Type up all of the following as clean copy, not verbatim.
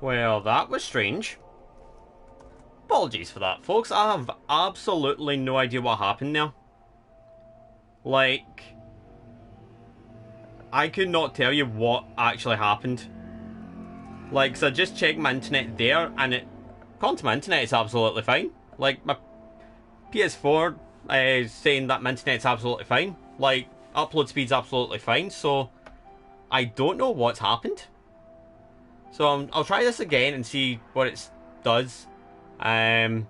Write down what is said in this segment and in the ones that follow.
Well, that was strange. Apologies for that, folks. I have absolutely no idea what happened there. Like, I could not tell you what actually happened. Like, so I just checked my internet there, and according to my internet, it's absolutely fine. Like, my PS4 is saying that my internet's absolutely fine. Like, upload speed's absolutely fine, so I don't know what's happened. So I'll try this again and see what it does. But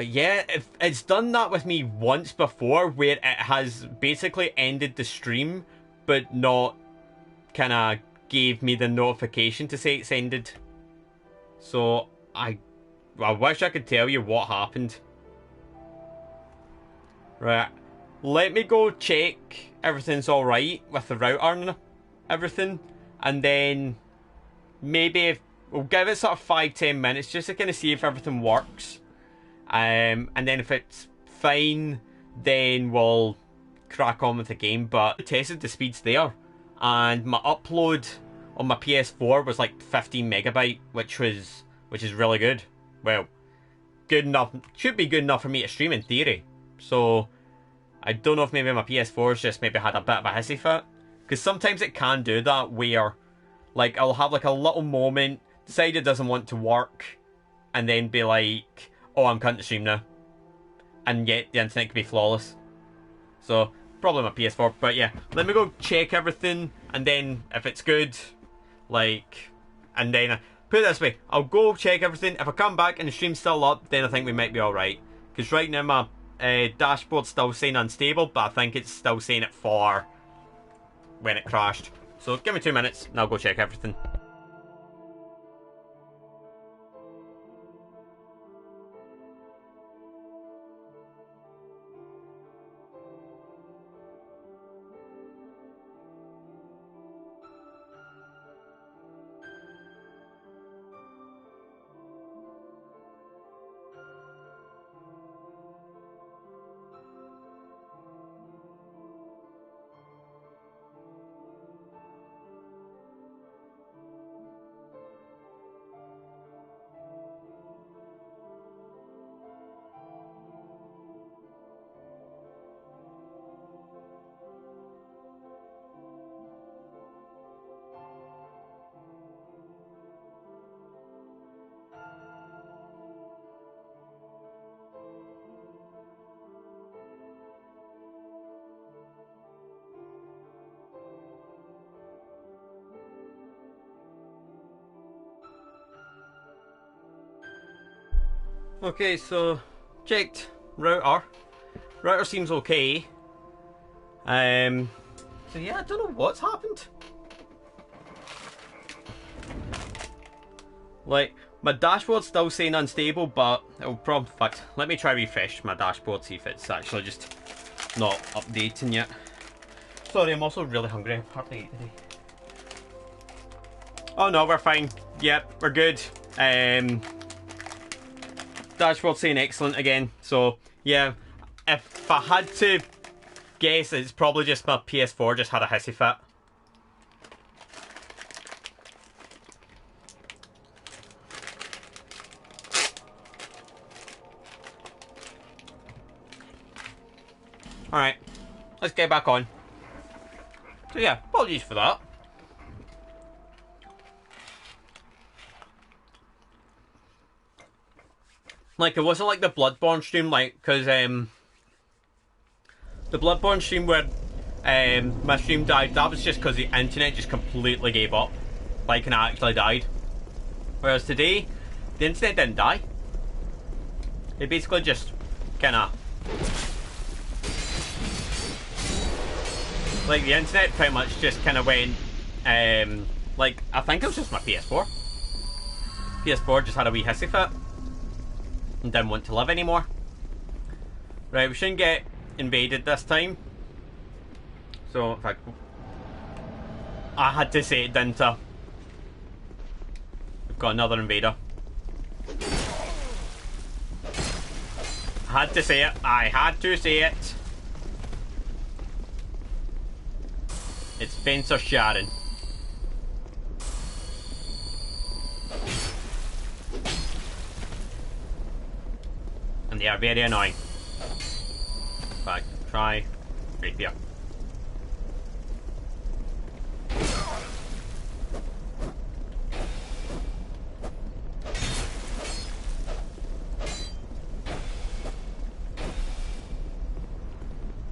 yeah, it's done that with me once before, where it has basically ended the stream, but not kind of gave me the notification to say it's ended. So I wish I could tell you what happened. Right, let me go check everything's alright with the router and everything, and then maybe we'll give it sort of 5-10 minutes just to kind of see if everything works. And then if it's fine, then we'll crack on with the game. But I tested the speeds there, and my upload on my PS4 was like 15 megabyte, which is really good. Well, good enough. Should be good enough for me to stream in theory. So I don't know if maybe my PS4's just maybe had a bit of a hissy fit, because sometimes it can do that where, like, I'll have like a little moment, decide it doesn't want to work, and then be like, oh, I'm cutting the stream now. And yet the internet could be flawless. So, probably my PS4. But yeah, let me go check everything, and then if it's good, like, and then, put it this way, I'll go check everything. If I come back and the stream's still up, then I think we might be alright. Because right now my dashboard's still saying unstable, but I think it's still saying it for when it crashed. So give me 2 minutes and I'll go check everything. Okay, so checked router. Router seems okay. So yeah, I don't know what's happened. Like, my dashboard's still saying unstable, but it'll probably, in fact, let me try refresh my dashboard, see if it's actually just not updating yet. Sorry, I'm also really hungry. I've hardly ate today. Oh no, we're fine. Yep, we're good. Dashboard saying excellent again. So yeah, if I had to guess, it's probably just my PS4 just had a hissy fit. Alright, let's get back on. So yeah, apologies for that. Like, it wasn't like the Bloodborne stream, like, because, the Bloodborne stream where, my stream died, that was just because the internet just completely gave up. Like, and it actually died. Whereas today, the internet didn't die. It basically just, kinda... Like, the internet pretty much just kinda went, like, I think it was just my PS4. PS4 just had a wee hissy fit. And didn't want to live anymore. Right, we shouldn't get invaded this time. So, in fact, I had to say it, didn't I? We've got another invader. I had to say it. I had to say it. It's Spencer Sharon. And they are very annoying. But try rapier.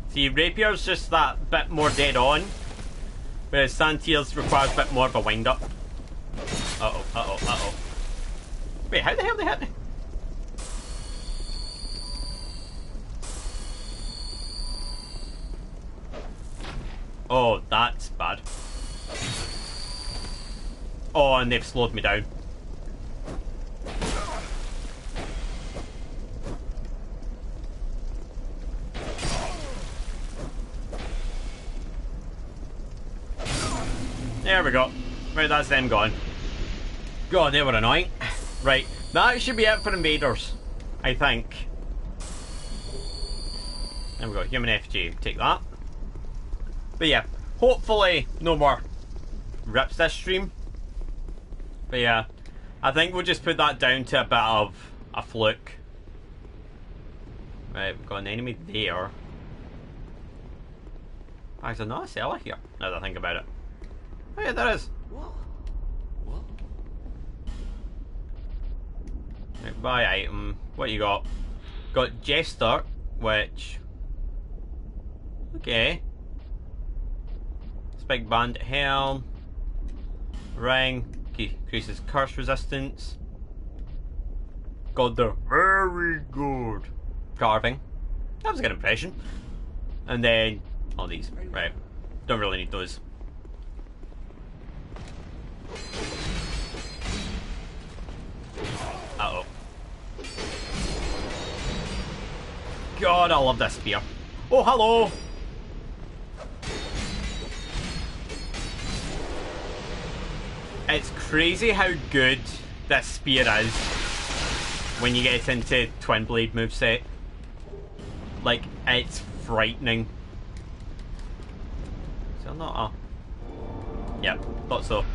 See, rapier's just that bit more dead on, whereas Santier's requires a bit more of a wind up. Uh-oh, uh-oh, uh-oh. Wait, how the hell did they hit me? Oh, that's bad. Oh, and they've slowed me down. There we go. Right, that's them gone. God, they were annoying. Right, that should be it for invaders, I think. There we go, human FG, take that. But yeah, hopefully no more rips this stream. But yeah, I think we'll just put that down to a bit of a fluke. Right, we've got an enemy there. There's another cellar here, now that I think about it. Oh yeah, there is. Whoa. Whoa. Right, buy item. What you got? Got Jester, which... Okay. Spike Bandit Helm. Ring. Increases curse resistance. Got the very good carving. That was a good impression. And then all these. Right. Don't really need those. Uh-oh. God, I love this spear. Oh, hello! It's crazy how good this spear is when you get into Twin Blade moveset. Like, it's frightening. Is there not a... Yep, thought so.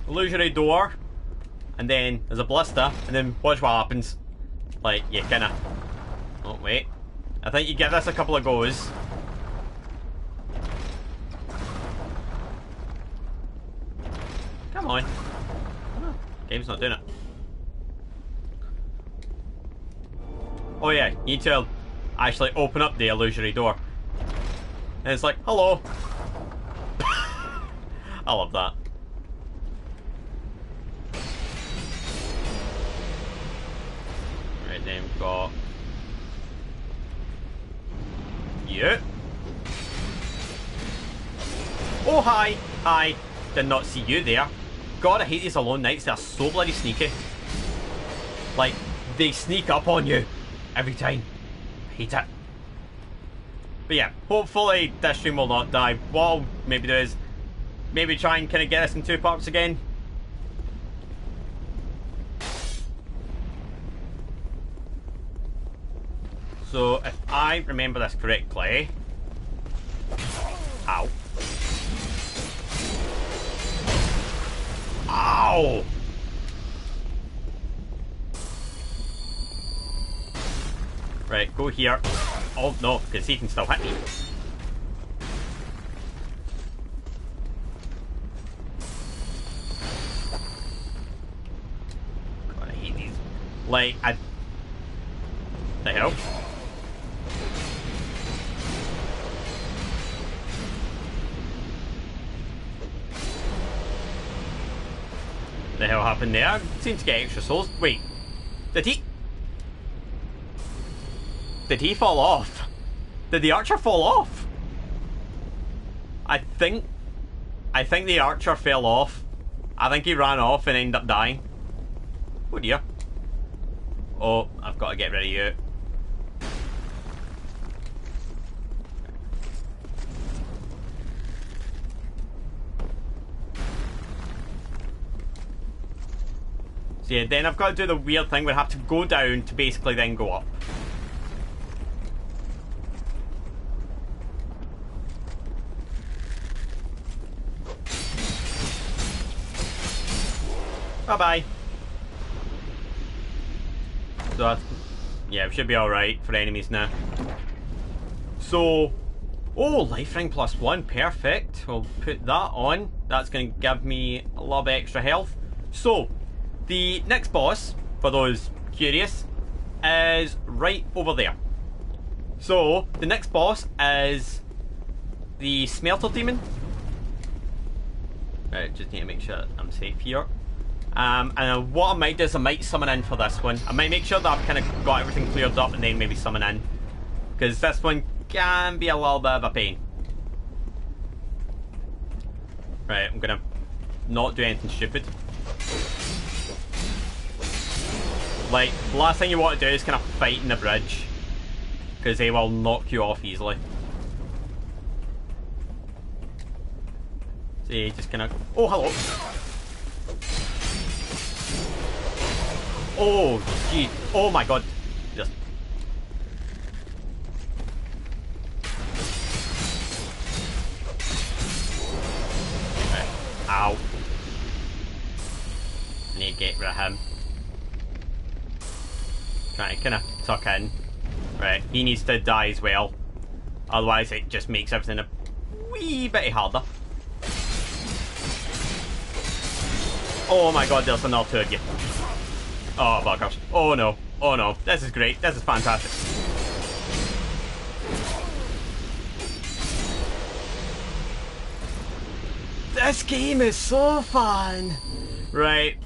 Illusory door, and then there's a blister, and then watch what happens. Like, you kinda... Oh, wait. I think you give this a couple of goes. Come on. Oh, game's not doing it. Oh yeah, you need to actually open up the illusory door. And it's like, hello. I love that. Right, then we've got... Yeah. Oh, hi. Hi. Did not see you there. God, I hate these alone nights. They're so bloody sneaky. Like, they sneak up on you every time. I hate it. But yeah, hopefully this stream will not die. What I'll maybe do is maybe try and kind of get this in 2 parts again. So if I remember this correctly... Ow. Ow! Right, go here. Oh no, because he can still hit me. God, I hate these. Like, the hell? The hell happened there? Seemed to get extra souls. Wait, did he fall off? Did the archer fall off? I think the archer fell off. I think he ran off and ended up dying. Oh dear. Oh, I've got to get rid of you. So yeah, then I've got to do the weird thing where I have to go down to basically then go up. Bye-bye. So that's, yeah, we should be alright for enemies now. So, oh, life ring +1, perfect. We'll put that on. That's going to give me a lot of extra health. So, the next boss, for those curious, is right over there. So, the next boss is the Smelter Demon. Right, just need to make sure I'm safe here. And what I might do is I might summon in for this one. I might make sure that I've kind of got everything cleared up and then maybe summon in. Because this one can be a little bit of a pain. Right, I'm gonna not do anything stupid. Like, the last thing you want to do is kind of fight in the bridge. Because they will knock you off easily. So you just kind of... Oh, hello! Oh, gee. Oh my god. Just... Okay. Ow. I need to get rid of him. Trying to kind of tuck in. Right, he needs to die as well. Otherwise it just makes everything a wee bit harder. Oh my god, there's another two of you. Oh, buggers. Oh no. Oh no. This is great. This is fantastic. This game is so fun. Right.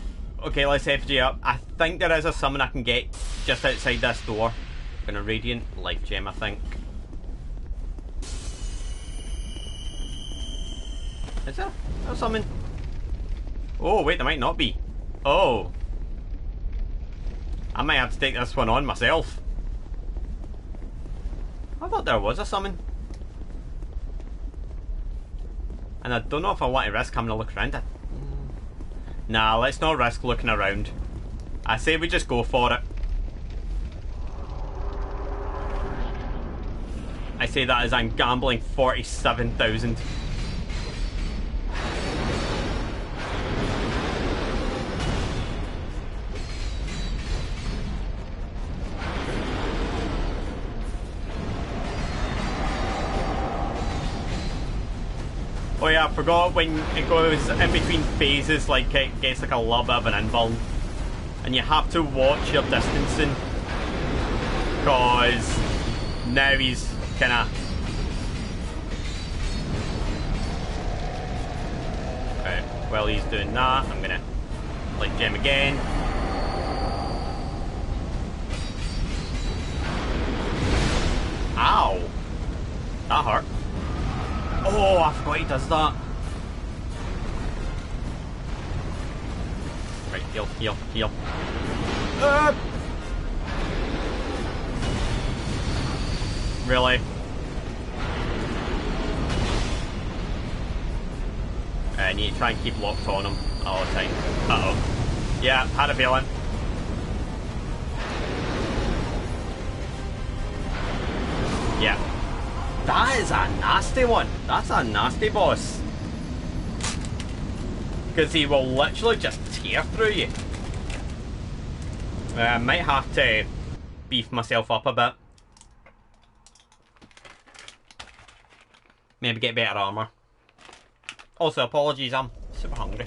Okay, let's FG up. I think there is a summon I can get just outside this door. I'm gonna Radiant Life Gem, I think. Is there a summon? Oh, wait, there might not be. Oh. I might have to take this one on myself. I thought there was a summon. And I don't know if I want to risk having a look around it. Nah, let's not risk looking around. I say we just go for it. I say that as I'm gambling 47,000. Oh yeah, I forgot when it goes in between phases, like it gets like a little bit of an invuln. And you have to watch your distancing. Because now he's kinda... Right, while he's doing that, I'm gonna light gem again. Ow! That hurt. Oh, I forgot he does that. Right, heal, heal, heal. Really? I need to try and keep locked on him all the time. Uh-oh. Yeah, had a feeling. Yeah. That is a nasty one. That's a nasty boss. Because he will literally just tear through you. I might have to beef myself up a bit. Maybe get better armor. Also, apologies, I'm super hungry.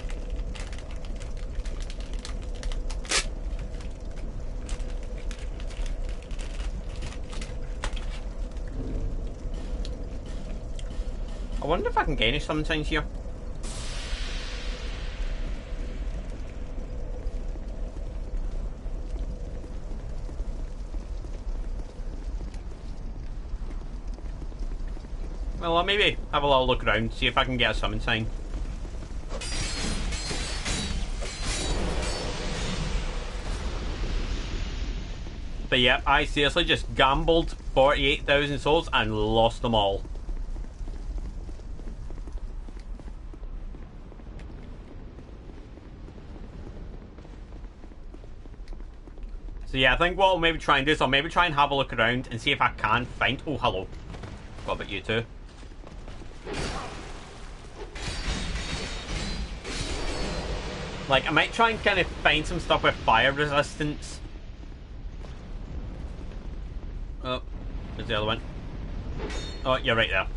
I wonder if I can get any summon signs here. Well, I'll maybe have a little look around, see if I can get a summon sign. But yeah, I seriously just gambled 48,000 souls and lost them all. So yeah, I think what I'll maybe try and do is I'll maybe try and have a look around and see if I can find... Oh, hello. What about you two? Like, I might try and kind of find some stuff with fire resistance. Oh, there's the other one. Oh, you're right there.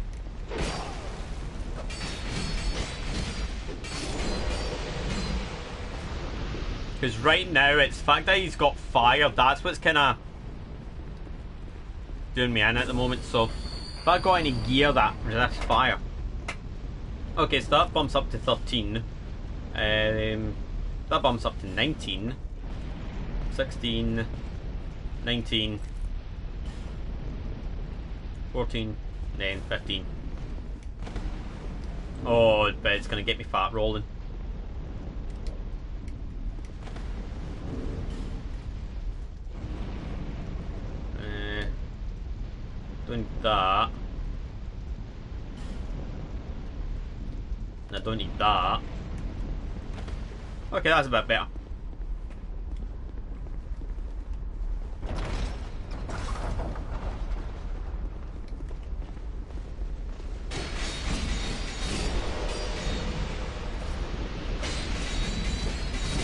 Because right now, it's the fact that he's got fire, that's what's kind of doing me in at the moment. So, if I got any gear that resists fire. Okay, so that bumps up to 13. That bumps up to 19. 16. 19. 14. Then 15. Oh, but it's going to get me fat rolling. Doing that. I don't need that. Okay, that's a bit better.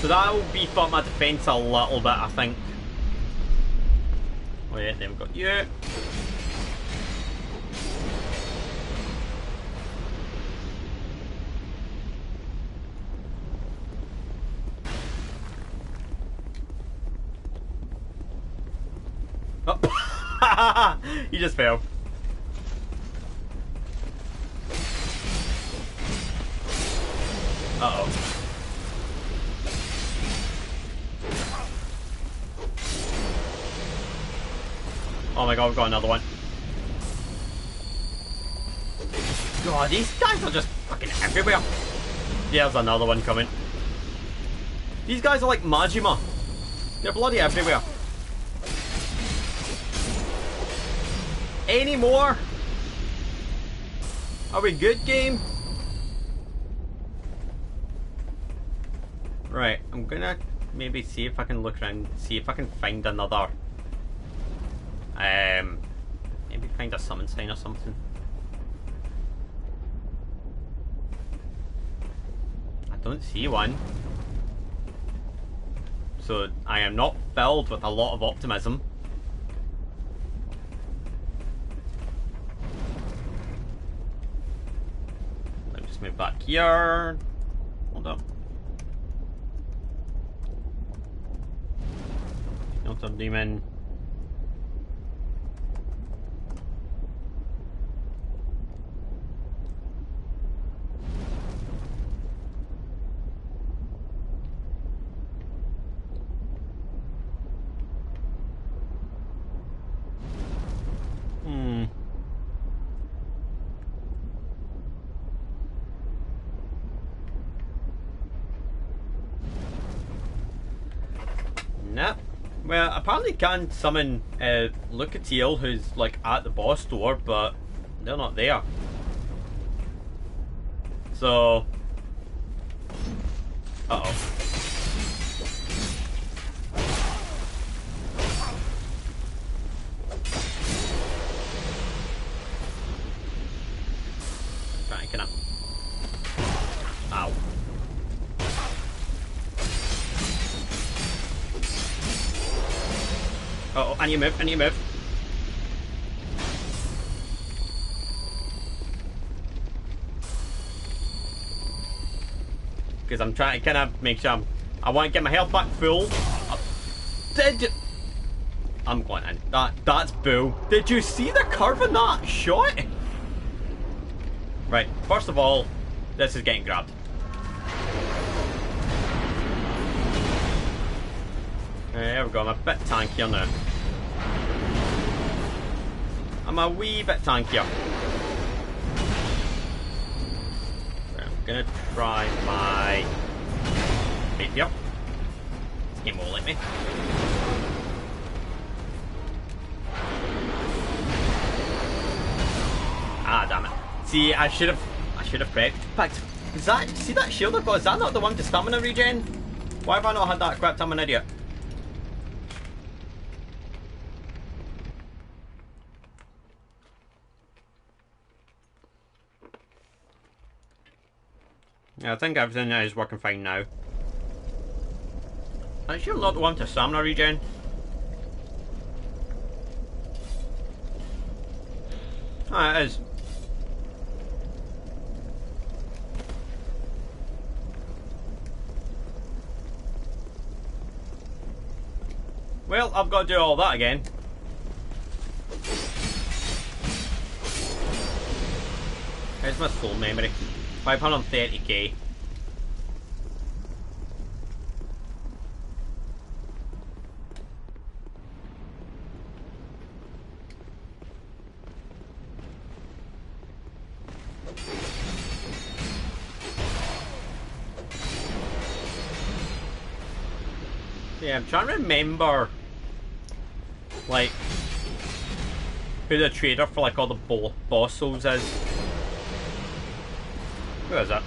So that'll beef up my defense a little bit, I think. Oh yeah, then we've got you. Oh. You just fell. Uh-oh. Oh my god, we've got another one. God, these guys are just fucking everywhere. There's another one coming. These guys are like Majima. They're bloody everywhere. Any more? Are we good, game? Right, I'm gonna maybe see if I can look around, see if I can find another. Maybe find a summon sign or something. I don't see one. So I am not filled with a lot of optimism. Let me just move back here. Hold up. Not a demon. Nah. Well, apparently can summon Lucatiel, who's like at the boss door, but they're not there. So, uh-oh. Trying to ow. Uh-oh, I need to move, I need to move. Because I'm trying to kind of make sure I want to get my health back full. I'm going in. That's bull. Did you see the curve in that shot? Right, first of all, this is getting grabbed. There we go, I'm a bit tankier now. I'm a wee bit tankier. Right, I'm gonna try my rapier. This game won't let me. Ah, damn it. See, I should have prepped. In fact, is that, see that shield I've got, is that not the one to stamina regen? Why have I not had that equipped? I'm an idiot. Yeah, I think everything is working fine now. I sure not want a stamina regen. Ah, it is. Well, I've got to do all that again. Here's my soul memory. 530k. Yeah, I'm trying to remember, like, who the trader for, like, all the boss souls is. Who is it?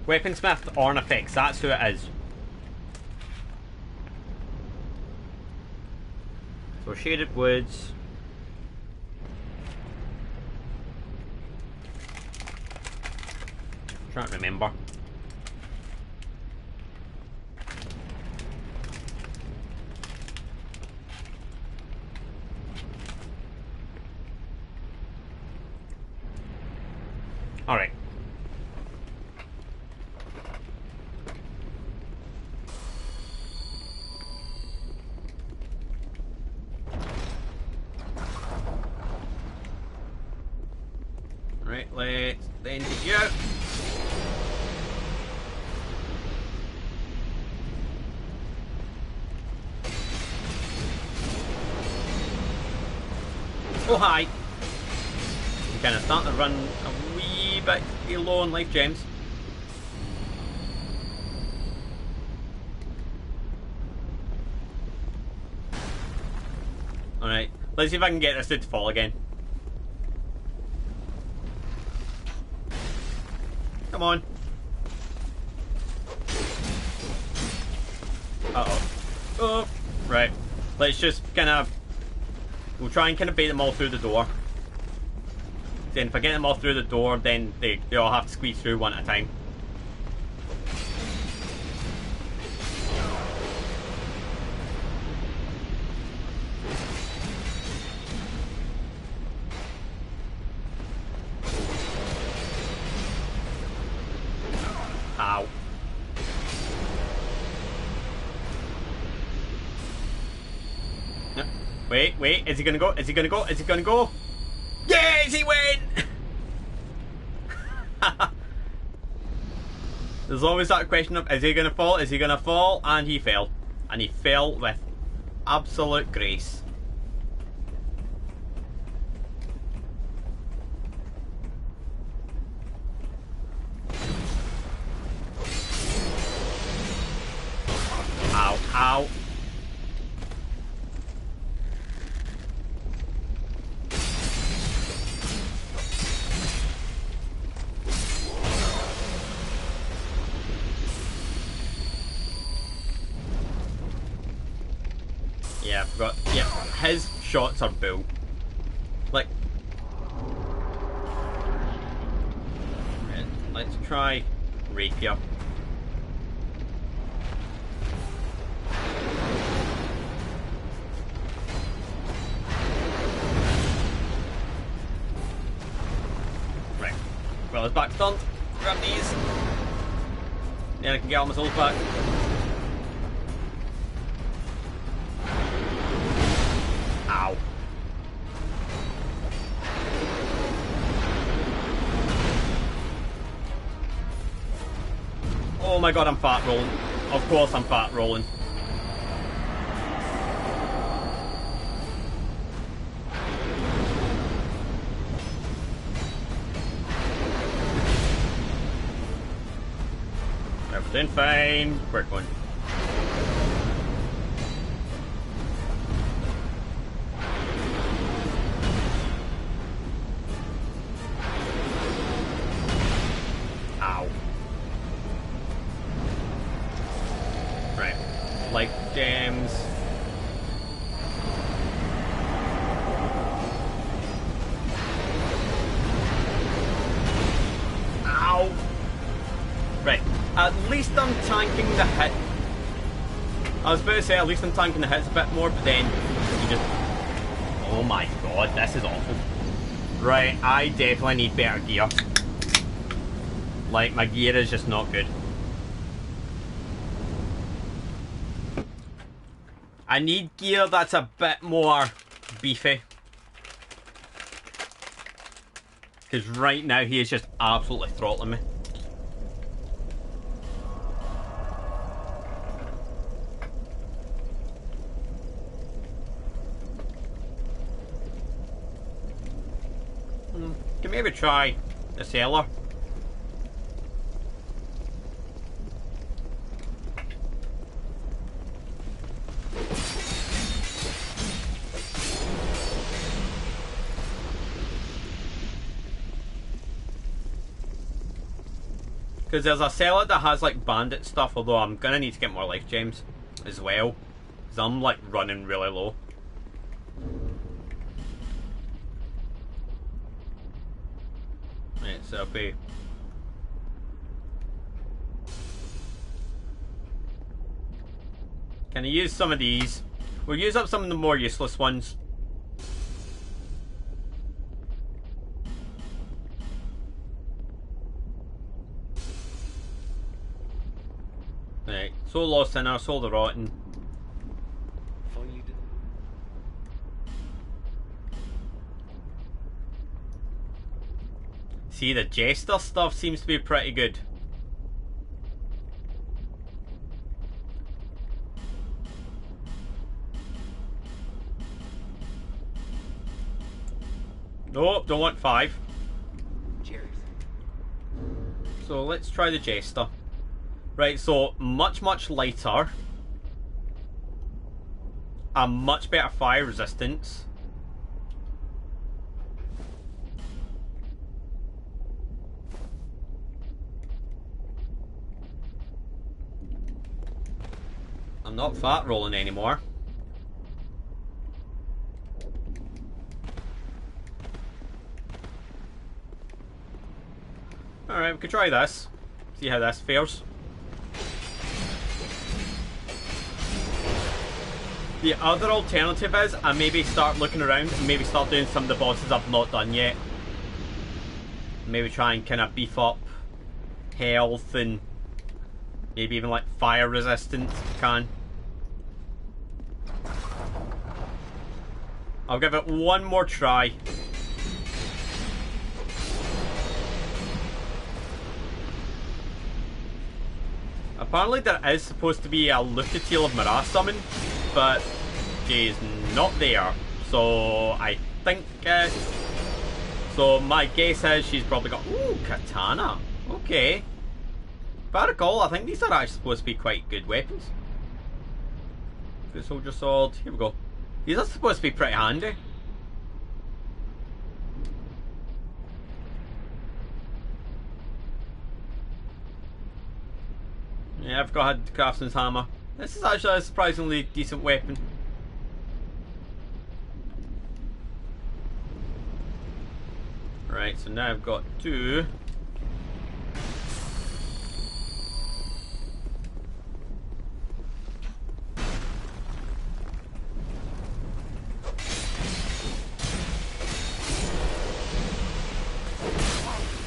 Weaponsmith Ornifex, that's who it is. So, Shaded Woods. Trying to remember. All right. Right, let's then take you out. Oh hi! I'm kind of starting to run a wee bit low on life gems. Alright, let's see if I can get this to fall again. Come on. Uh-oh. Oh, right. Let's just kind of... We'll try and kind of bait them all through the door. Then if I get them all through the door, then they all have to squeeze through one at a time. Ow. No. Wait, is he gonna go? Is he gonna go? Is he gonna go? Yes, he went! There's always that question of, is he gonna fall? Is he gonna fall? And he fell. And he fell with absolute grace. Ow, ow. Yeah, I forgot. Yeah, his shots are bull. Like, let's try rapier. Right. Well, his back's done. Grab these. Then I can get all my souls back. Ow. Oh my god, I'm fat rolling. Of course I'm fat rolling. Everything fine. Quick one. Ow. Right. Like gems. least I'm tanking the hit. I was about to say, at least I'm tanking the hits a bit more, but then you just... Oh my god, this is awful. Right, I definitely need better gear. Like, my gear is just not good. I need gear that's a bit more beefy. Because right now he is just absolutely throttling me. Can maybe try the cellar. Because there's a cellar that has like bandit stuff, although I'm gonna need to get more life gems as well. Because I'm like running really low. Right, so I'll be... Can I use some of these? We'll use up some of the more useless ones. Right, Soul Lost Sinner, Soul the Rotten. If only you did. See, the Jester stuff seems to be pretty good. Nope, don't want 5. Cheers. So let's try the Jester. Right, so much lighter. A much better fire resistance. I'm not fat rolling anymore. Alright, we could try this. See how this fares. The other alternative is I maybe start looking around and maybe start doing some of the bosses I've not done yet. Maybe try and kind of beef up health and maybe even like fire resistance if I can. I'll give it one more try. Apparently there is supposed to be a Lucatiel of Mirage summon, but she's not there. So I think so my guess is she's probably got... Ooh, Katana. Okay. Barricol, I think these are actually supposed to be quite good weapons. Good Soldier Sword. Here we go. These are supposed to be pretty handy. Yeah, I've got the Craftsman's Hammer. This is actually a surprisingly decent weapon. Right, so now I've got 2.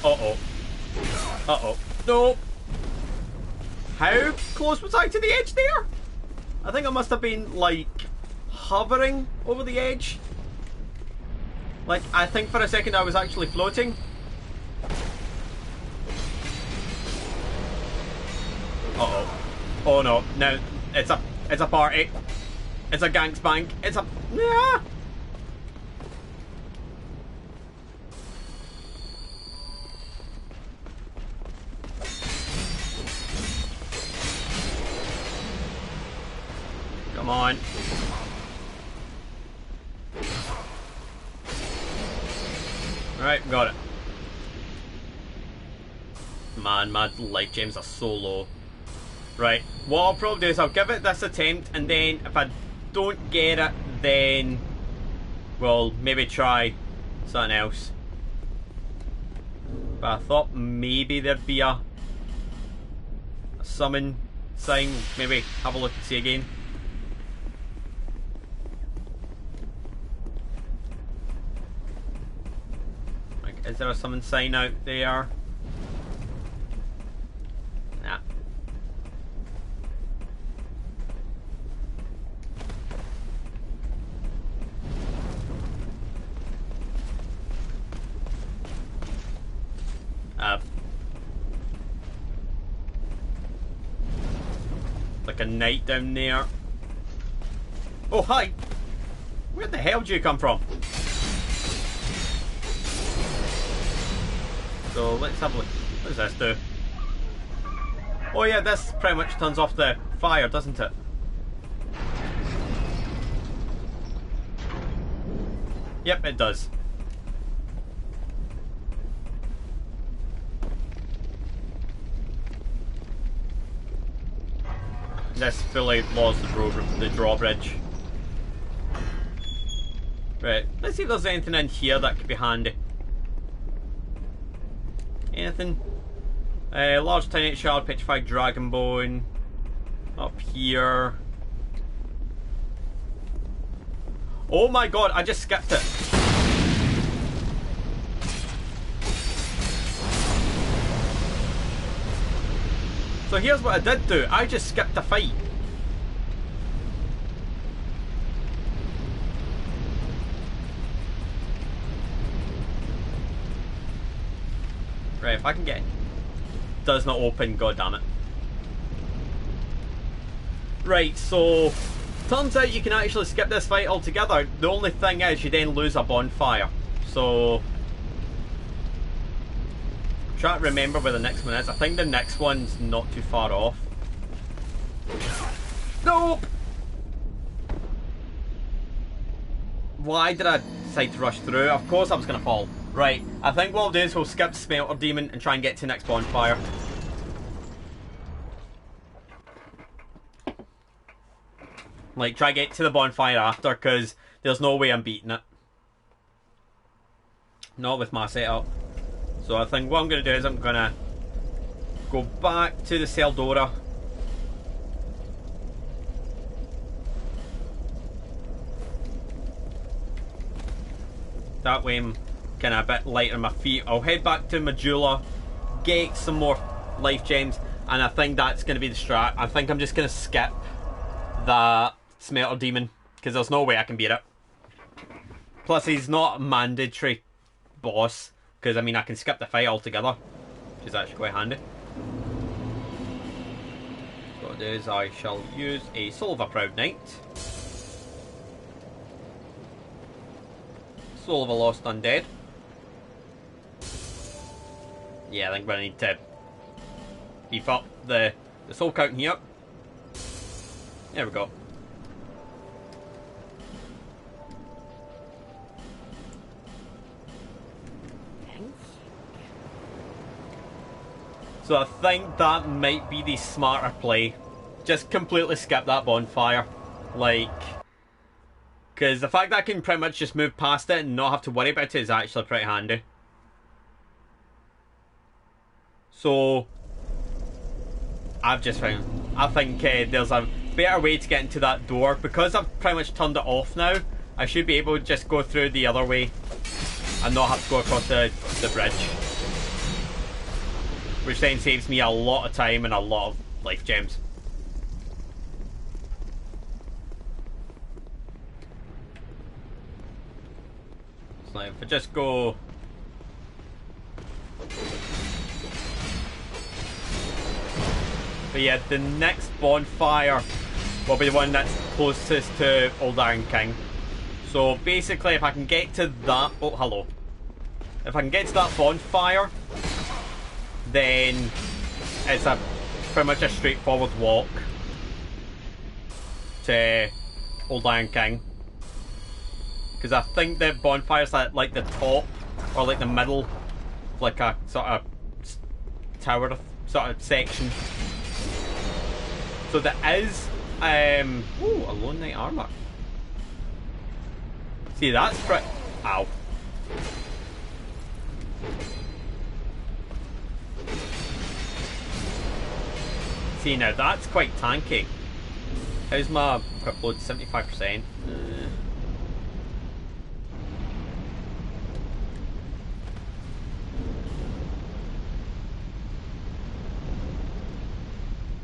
Uh-oh. Uh-oh. Nope. How close was I to the edge there? I think I must have been, like, hovering over the edge. Like, I think for a second I was actually floating. Uh-oh. Oh no. No. It's a party. It's a gangspank. It's a... Yeah. Come on. Alright, got it. Man, my life gems are so low. Right, what I'll probably do is I'll give it this attempt, and then if I don't get it, then we'll maybe try something else. But I thought maybe there'd be a summon sign. Maybe have a look and see again. Like, is there a summon sign out there? Nah. Like a knight down there. Oh, hi! Where the hell did you come from? So let's have a look. What does this do? Oh yeah, this pretty much turns off the fire, doesn't it? Yep, it does. This fully lost the drawbridge. Right, let's see if there's anything in here that could be handy. Anything? Large tiny shard, petrified dragon bone. Up here. Oh my god, I just skipped it. So here's what I did do. I just skipped a fight. Right, if I can get it. Does not open, god damn it. Right, so turns out you can actually skip this fight altogether. The only thing is you then lose a bonfire. So try to remember where the next one is. I think the next one's not too far off. Nope! Why did I decide to rush through? Of course I was going to fall. Right, I think what we'll do is we'll skip Smelter Demon and try and get to the next bonfire. Like, try to get to the bonfire after, because there's no way I'm beating it. Not with my setup. So I think what I'm going to do is I'm going to go back to the Seldora. That way I'm kind of a bit lighter on my feet. I'll head back to Majula, get some more life gems, and I think that's going to be the strat. I think I'm just going to skip that Smelter Demon, because there's no way I can beat it. Plus he's not a mandatory boss. Because, I mean, I can skip the fight altogether, which is actually quite handy. So what I'll do is I shall use a Soul of a Proud Knight. Soul of a Lost Undead. Yeah, I think we're going to need to beef up the soul count here. There we go. So I think that might be the smarter play. Just completely skip that bonfire. Like, because the fact that I can pretty much just move past it and not have to worry about it is actually pretty handy. So, I've just found, I think there's a better way to get into that door. Because I've pretty much turned it off now, I should be able to just go through the other way and not have to go across the bridge. Which then saves me a lot of time and a lot of life gems. So if I just go... But yeah, the next bonfire will be the one that's closest to Old Iron King. So basically if I can get to that... Oh, hello. If I can get to that bonfire, then it's a pretty much a straightforward walk to Old Iron King. Because I think the bonfire's at like the top or like the middle, like a sort of tower sort of section. So there is ooh, a Lone Knight armor. See, that's pretty... Ow. See, now that's quite tanky. How's my quick load? 75%.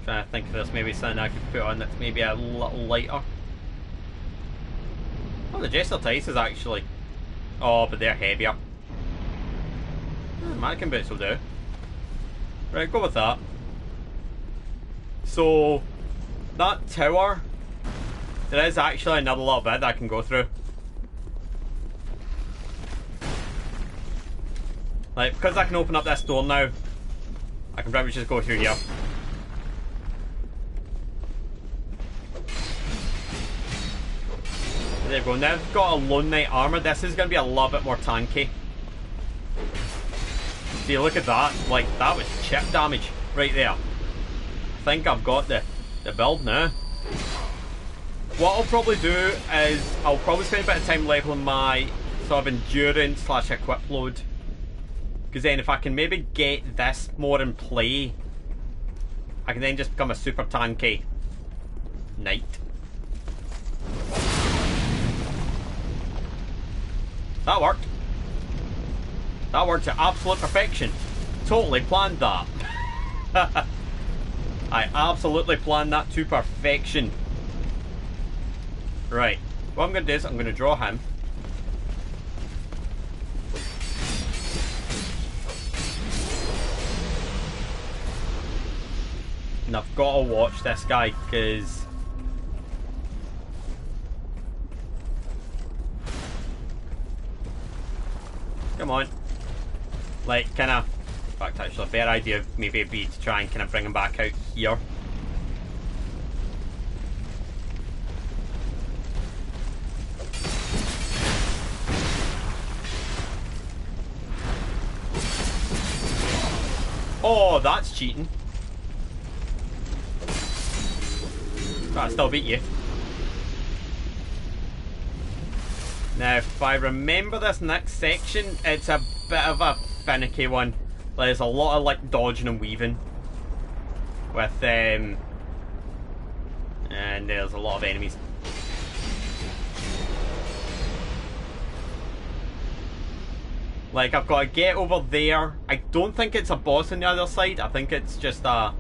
Trying to think if there's maybe something I could put on that's maybe a little lighter. Oh, the Jester Tice is actually... Oh, but they're heavier. Mannequin boots will do. Right, go with that. So, that tower, there is actually another little bit that I can go through. Like, because I can open up this door now, I can probably just go through here. There we go. Now I've got a Lone Knight armor. This is going to be a little bit more tanky. See, look at that. Like, that was chip damage right there. I think I've got the build now. What I'll probably do is I'll probably spend a bit of time leveling my sort of endurance / equip load. Because then if I can maybe get this more in play, I can then just become a super tanky knight. That worked. That worked to absolute perfection. Totally planned that. I absolutely planned that to perfection. Right. What I'm going to do is I'm going to draw him. And I've got to watch this guy because... Come on. Like, kind of... In fact, actually, a better idea maybe would be to try and kind of bring him back out here. Oh, that's cheating. But I still beat you. Now, if I remember this next section, it's a bit of a finicky one. There's a lot of like dodging and weaving with and there's a lot of enemies. Like, I've got to get over there. I don't think it's a boss on the other side. I think it's just a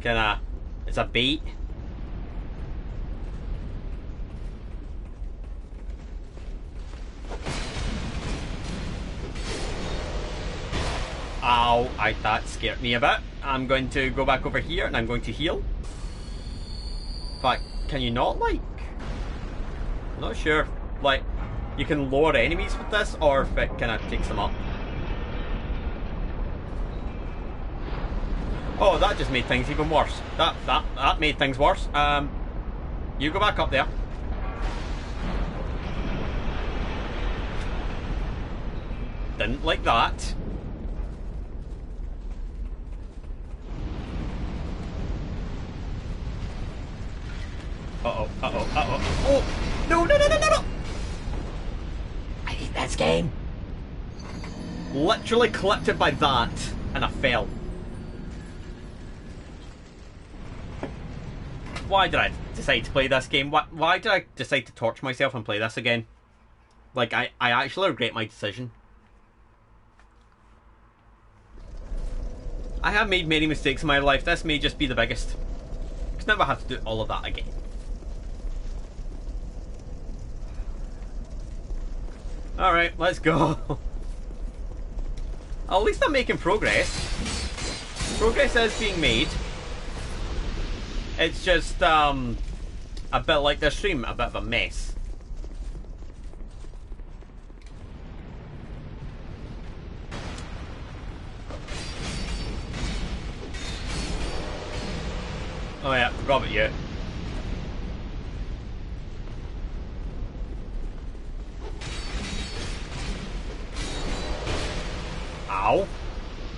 kinda, it's a bait. Ow, that scared me a bit. I'm going to go back over here and I'm going to heal. In fact, can you not, like... I'm not sure. Like, you can lower enemies with this or if it kind of takes them up. Oh, that just made things even worse. That made things worse. You go back up there. Didn't like that. Uh-oh, uh-oh, uh-oh. Oh! No, no, no, no, no, no! I hate this game. Literally clipped it by that, and I fell. Why did I decide to play this game? Why did I decide to torture myself and play this again? Like, I actually regret my decision. I have made many mistakes in my life. This may just be the biggest. Because now I have to do all of that again. Alright, let's go. At least I'm making progress. Progress is being made. It's just, a bit like the stream, a bit of a mess. Oh yeah, forgot about you. Ow.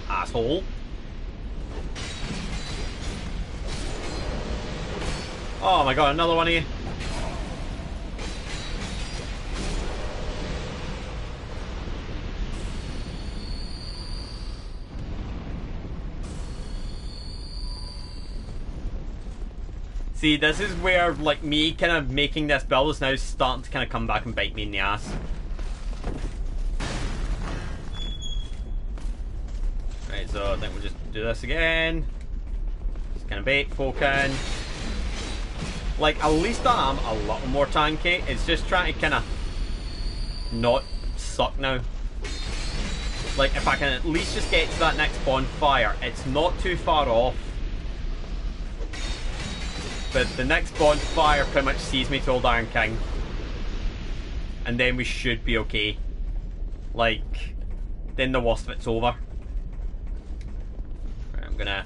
Asshole. Oh my god, another one of you. See, this is where, like, me kind of making this build is now starting to kind of come back and bite me in the ass. Right, so I think we'll just do this again. Just kind of bait folk in. Like, at least I am a little more tanky. It's just trying to kind of not suck now. Like, if I can at least just get to that next bonfire, it's not too far off. But the next bonfire pretty much sees me to Old Iron King. And then we should be okay. Like, then the worst of it's over. Right, I'm gonna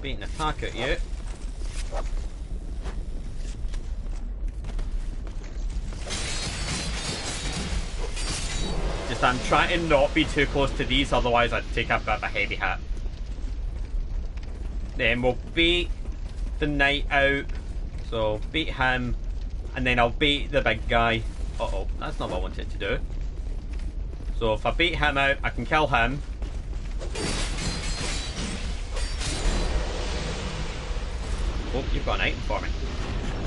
bait an attack at you. Just I'm trying to not be too close to these, otherwise I'd take a bit of a heavy hit. Then we'll bait the knight out, so bait him, and then I'll bait the big guy. Uh-oh, that's not what I wanted to do. So if I bait him out, I can kill him. Oh, you've got an item for me.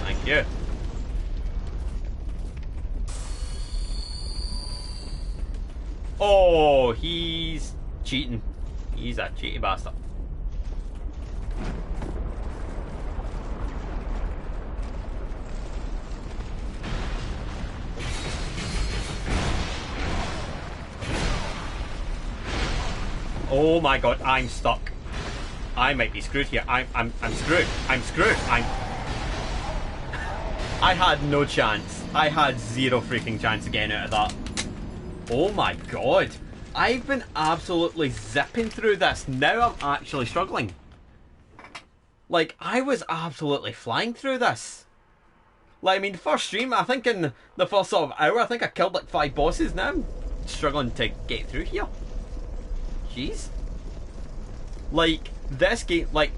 Thank you. Oh, he's cheating. He's a cheaty bastard. Oh my god, I'm stuck. I might be screwed here. I'm screwed. I'm screwed. I had no chance. I had zero freaking chance of getting out of that. Oh my god. I've been absolutely zipping through this. Now I'm actually struggling. Like, I was absolutely flying through this. Like, I mean, the first stream, I think in the first sort of hour, I think I killed like 5 bosses. Now I'm struggling to get through here. Jeez. Like, this game, like,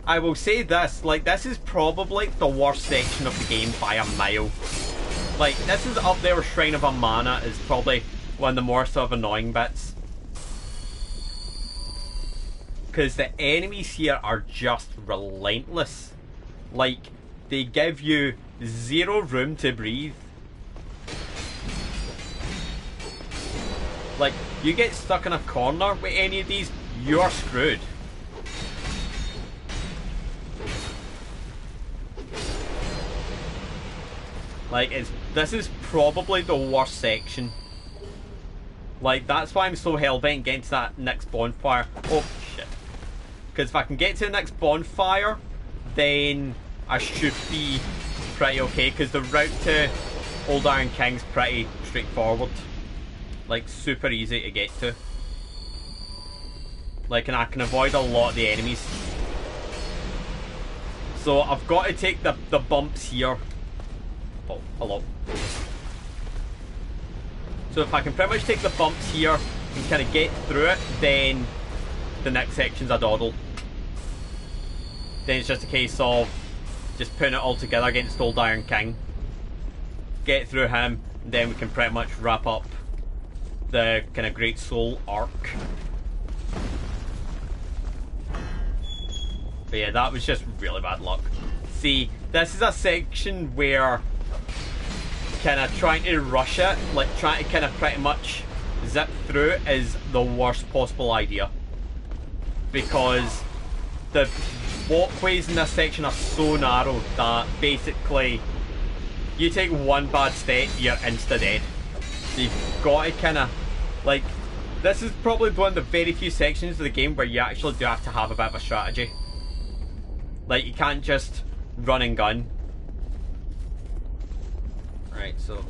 I will say this, like, this is probably the worst section of the game by a mile. Like, this is up there with Shrine of Amana is probably one of the more sort of annoying bits. Because the enemies here are just relentless. Like, they give you zero room to breathe. Like, you get stuck in a corner with any of these, you're screwed. Like, this is probably the worst section. Like, that's why I'm so hellbent getting to that next bonfire. Oh, shit. Because if I can get to the next bonfire, then I should be pretty okay. Because the route to Old Iron King's pretty straightforward. Like, super easy to get to. Like, and I can avoid a lot of the enemies. So I've got to take the bumps here. Oh, hello. So if I can pretty much take the bumps here and kind of get through it, then the next section's a doddle. Then it's just a case of just putting it all together against Old Iron King. Get through him, and then we can pretty much wrap up the kind of Great Soul arc. But yeah, that was just really bad luck. See, this is a section where kind of trying to rush it, like trying to kind of pretty much zip through it is the worst possible idea. Because the walkways in this section are so narrow that basically you take one bad step, you're insta dead. So you've got to kind of, like, this is probably one of the very few sections of the game where you actually do have to have a bit of a strategy. Like, you can't just run and gun. Right, so...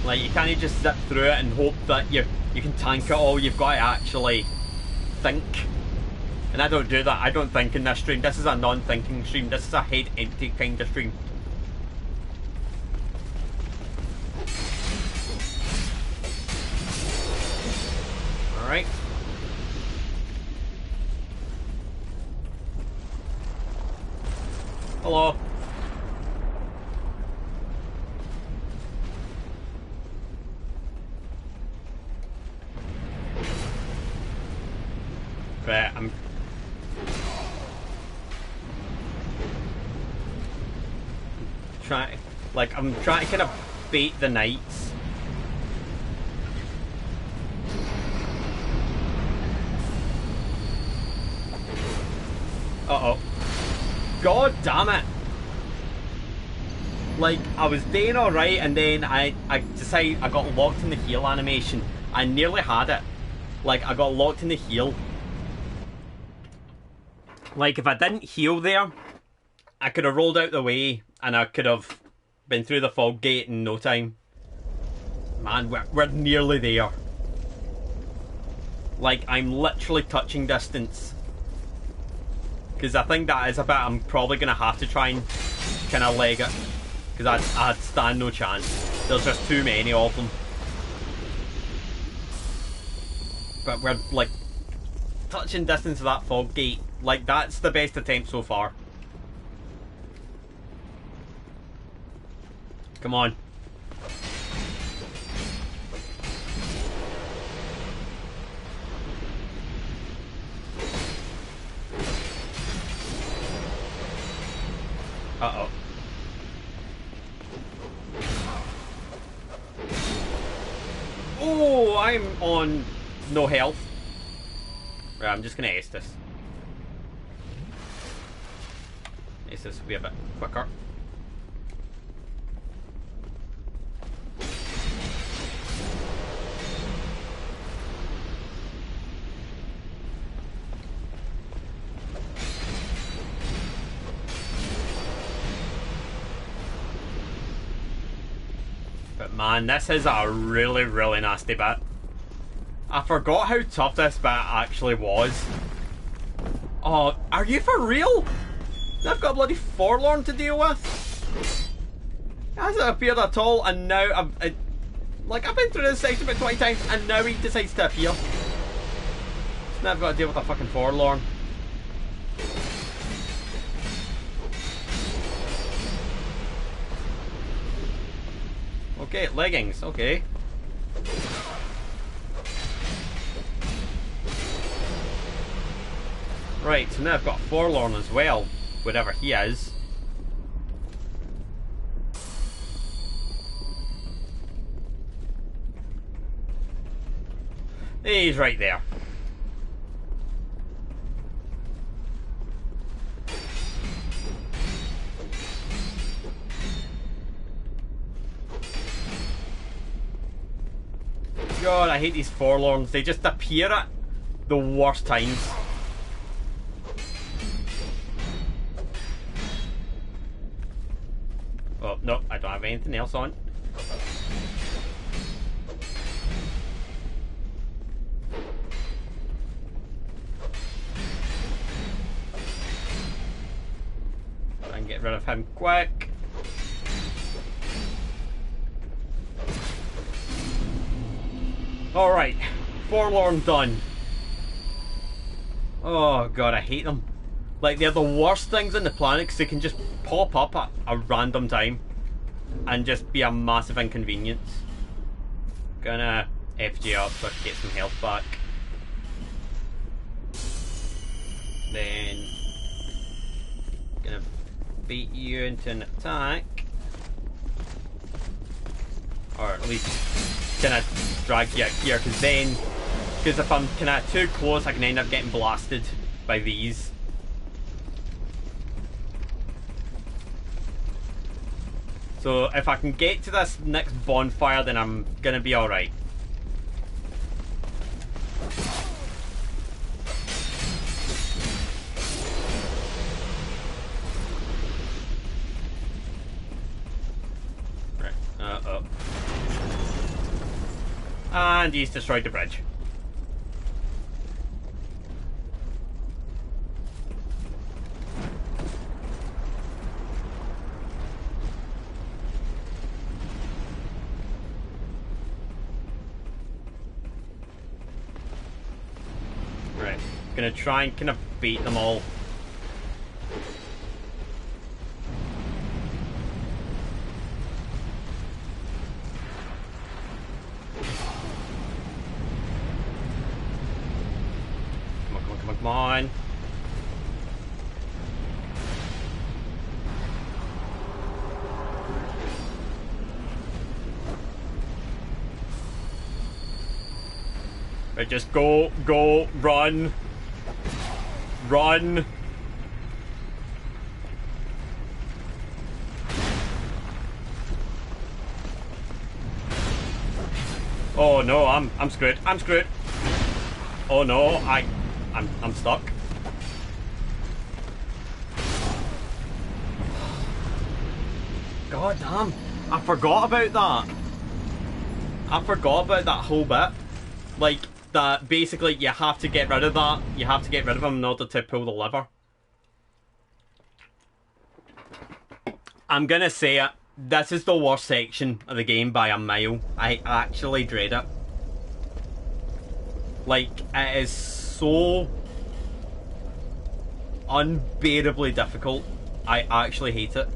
like, you can't just zip through it and hope that you can tank it all. You've got to actually think. And I don't do that. I don't think in this stream. This is a non-thinking stream. This is a head empty kind of stream. Alright. Hello. trying, like, I'm trying to kind of bait the knights. Uh-oh. God damn it. Like, I was doing alright, and then I decided I got locked in the heal animation. I nearly had it. Like, I got locked in the heal. Like, if I didn't heal there, I could have rolled out the way, and I could have been through the fog gate in no time. Man, we're nearly there. Like, I'm literally touching distance. Because I think that is a bit I'm probably going to have to try and kind of leg it. Because I'd stand no chance. There's just too many of them. But we're, like, touching distance of that fog gate. Like, that's the best attempt so far. Come on. Uh-oh. Oh, I'm on no health. Right, I'm just gonna ace this. Ace this will be a bit quicker. But man, this is a really, really nasty bit. I forgot how tough this bit actually was. Oh, are you for real? I've got a bloody forlorn to deal with. It hasn't appeared at all, and now I've been through this section about 20 times, and now he decides to appear. So now I've got to deal with a fucking forlorn. Okay, leggings, okay. Right, so now I've got forlorn as well, whatever he is. He's right there. God, I hate these forlorns. They just appear at the worst times. Oh, no, I don't have anything else on. Try and get rid of him quick. Alright, forlorn done. Oh god, I hate them. Like, they're the worst things on the planet because they can just pop up at a random time and just be a massive inconvenience. Gonna FJ up so I can get some health back. Then gonna beat you into an attack. Or at least kind of drag you out here, because if I'm kind of too close I can end up getting blasted by these. So if I can get to this next bonfire, then I'm gonna be alright. Right, uh-oh. And he's destroyed the bridge. Right, gonna try and kind of beat them all. Come on. Right, just go, run. Run. Oh no, I'm screwed. I'm screwed. Oh no, I'm stuck. God damn, I forgot about that. I forgot about that whole bit. Like, that basically you have to get rid of that. You have to get rid of him in order to pull the lever. I'm gonna say it. This is the worst section of the game by a mile. I actually dread it. Like, it is so unbearably difficult. I actually hate it.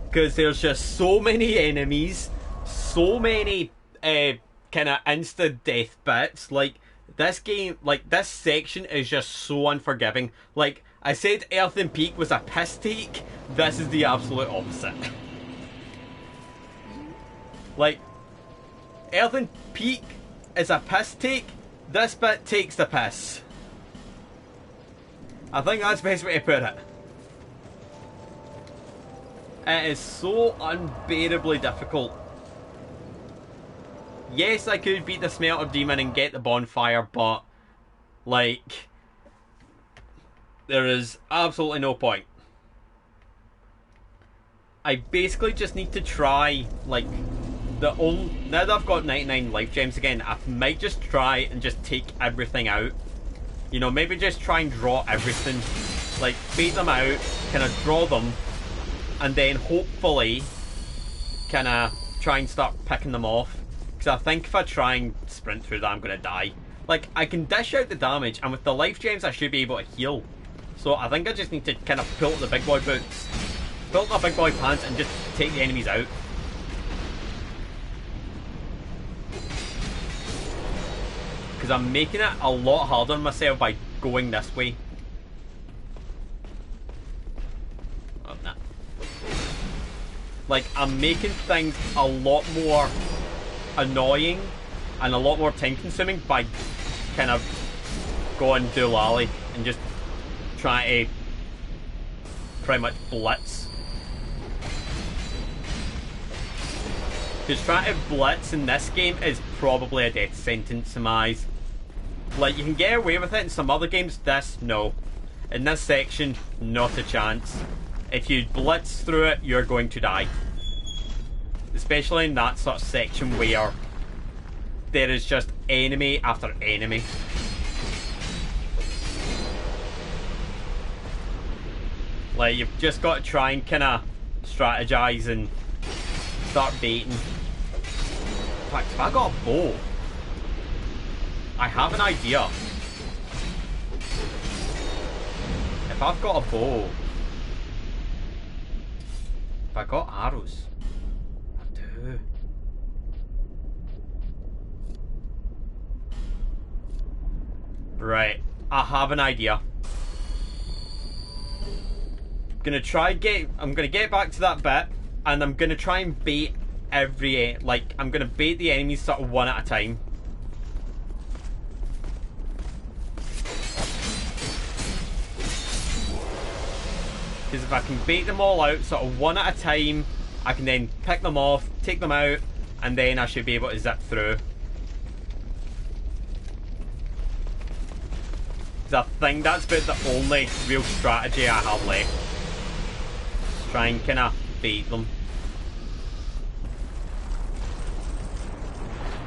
Because there's just so many enemies, so many kind of instant death bits. Like, this game, like, this section is just so unforgiving. Like, I said Earthen Peak was a piss take. This is the absolute opposite. Like, Earthen Peak is a piss take. This bit takes the piss. I think that's the best way to put it. It is so unbearably difficult. Yes, I could beat the Smelter Demon and get the bonfire, but, like, there is absolutely no point. I basically just need to try, like, now that I've got 99 life gems again, I might just try and just take everything out. You know, maybe just try and draw everything. Like, bait them out, kind of draw them, and then hopefully kind of try and start picking them off. Because I think if I try and sprint through that, I'm going to die. Like, I can dish out the damage, and with the life gems I should be able to heal. So I think I just need to kind of pull up the big boy boots, pull up the big boy pants, and just take the enemies out. Because I'm making it a lot harder on myself by going this way. Oh, nah. Like, I'm making things a lot more annoying and a lot more time consuming by kind of going doolally and just trying to pretty much blitz. Because trying to blitz in this game is probably a death sentence in my eyes. Like, you can get away with it in some other games, this, no. In this section, not a chance. If you blitz through it, you're going to die. Especially in that sort of section where there is just enemy after enemy. Like, you've just got to try and kind of strategize and start baiting. In fact, if I got a bow, I have an idea. If I've got a bow, if I got arrows, I do. Right, I have an idea. I'm gonna get back to that bit, and I'm gonna try and bait I'm gonna bait the enemies sort of one at a time. Because if I can bait them all out sort of one at a time, I can then pick them off, take them out, and then I should be able to zip through. Because I think that's about the only real strategy I have left. Just try and kind of bait them.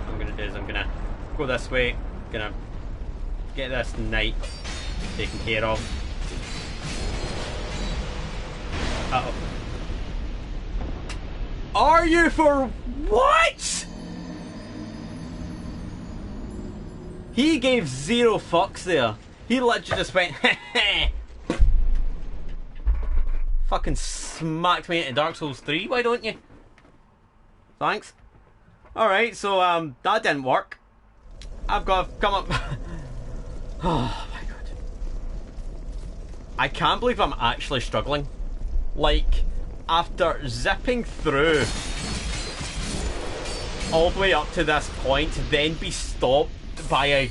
What I'm going to do is I'm going to go this way, going to get this knight taken care of. Uh-oh. Are you for what? He gave zero fucks there. He literally just went, heh. Fucking smacked me into Dark Souls 3, why don't you? Thanks. Alright, so that didn't work. I've got to come up. Oh my god. I can't believe I'm actually struggling. Like, after zipping through all the way up to this point, to then be stopped by a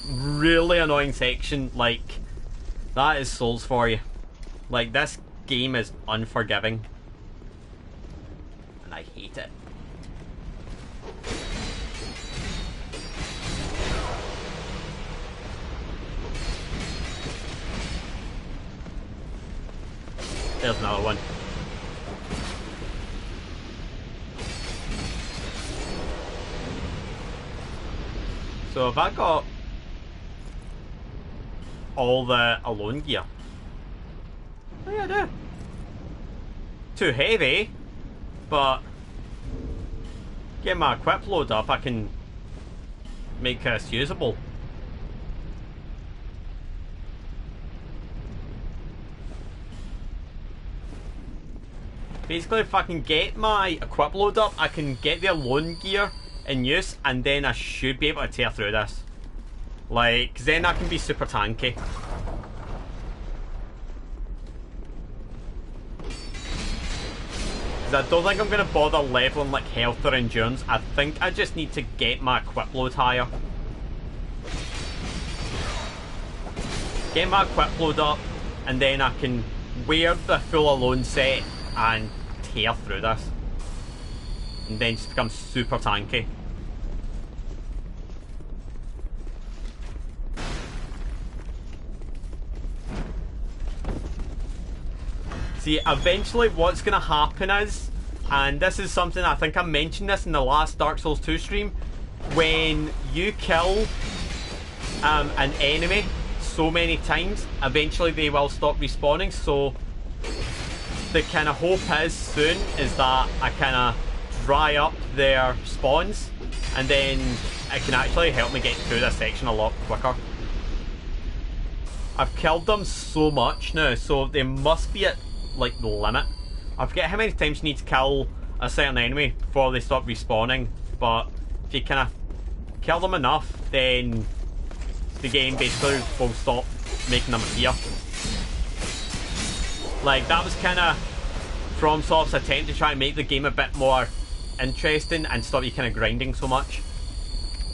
really annoying section, like, that is Souls for you. Like, this game is unforgiving. And I hate it. There's another one. So have I got all the alone gear? Oh yeah, I do. Too heavy, but get my equip load up, I can make this usable. Basically, if I can get my equip load up, I can get the alone gear in use, and then I should be able to tear through this. Like, 'cause then I can be super tanky. 'Cause I don't think I'm going to bother leveling like health or endurance. I think I just need to get my equip load higher. Get my equip load up, and then I can wear the full alone set and tear through this. And then just become super tanky. See, eventually what's going to happen is, and this is something I think I mentioned this in the last Dark Souls 2 stream, when you kill an enemy so many times, eventually they will stop respawning. So the kind of hope is soon is that I kind of dry up their spawns, and then it can actually help me get through this section a lot quicker. I've killed them so much now, so they must be at like the limit. I forget how many times you need to kill a certain enemy before they stop respawning, but if you kind of kill them enough, then the game basically will stop making them appear. Like, that was kind of FromSoft's attempt to try and make the game a bit more interesting and stop you kind of grinding so much.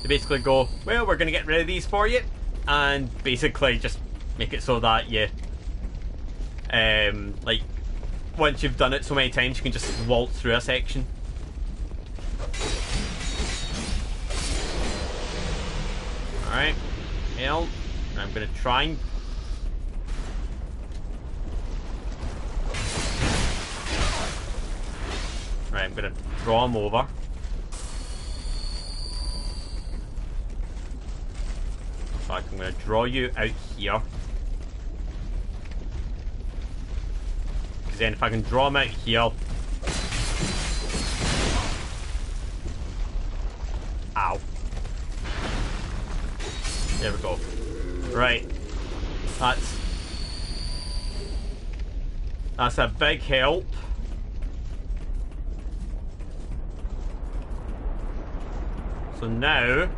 They basically go, well, we're going to get rid of these for you, and basically just make it so that you like, once you've done it so many times, you can just waltz through a section. Alright, well, I'm going to try and right, I'm going to draw him over. In fact, I'm going to draw you out here. Because then if I can draw him out here... Ow. There we go. Right. That's a big help. So now,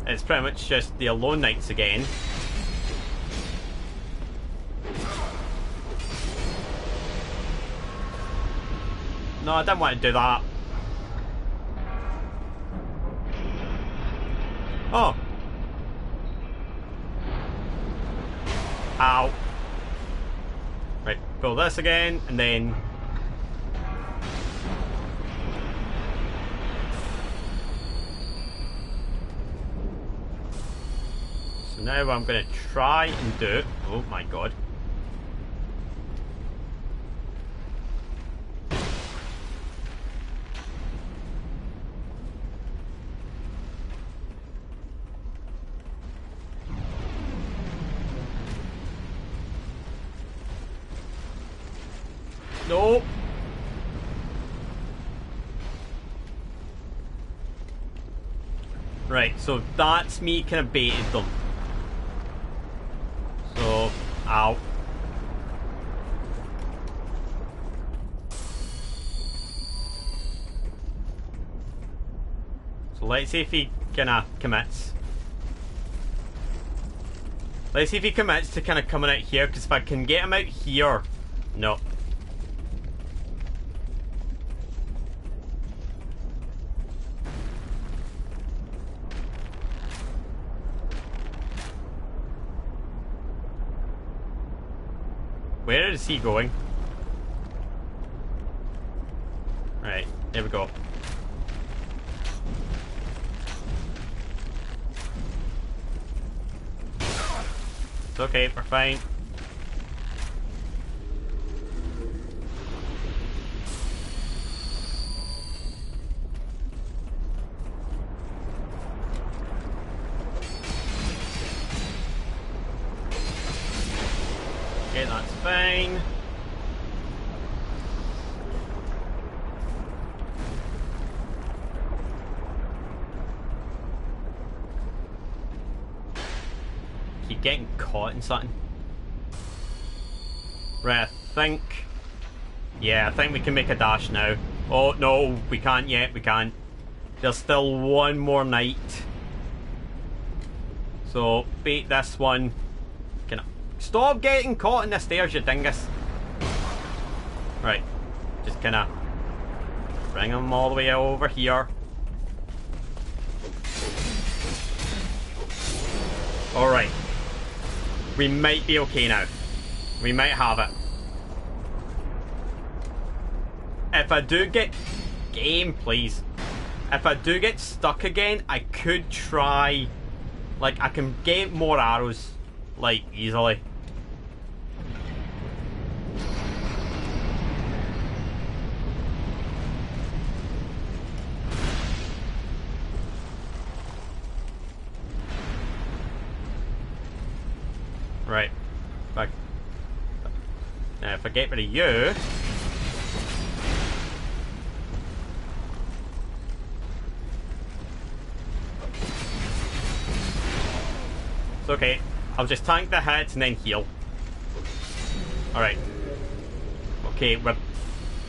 it's pretty much just the Alone Knights again. No, I didn't want to do that. Oh. Ow. Right, pull this again, and then... So now what I'm going to try and do... Oh my god. No. Right, so that's me kind of baited them. So, ow. So let's see if he kind of commits. Let's see if he commits to kind of coming out here, because if I can get him out here... No. where is he going? Right, there we go. It's okay, we're fine. Okay, that's fine. Keep getting caught in something. Right, I think... Yeah, I think we can make a dash now. Oh, no, we can't yet, we can't. There's still one more night. So, bait this one. Can I... Stop getting caught in the stairs, you dingus. Right, just kinda bring them all the way over here. Alright. We might be okay now. We might have it. If I do get... Game, please. If I do get stuck again, I could try... Like, I can get more arrows, like, easily. Right. Back. Now, if I get rid of you... It's okay. I'll just tank the hits and then heal. Alright. Okay,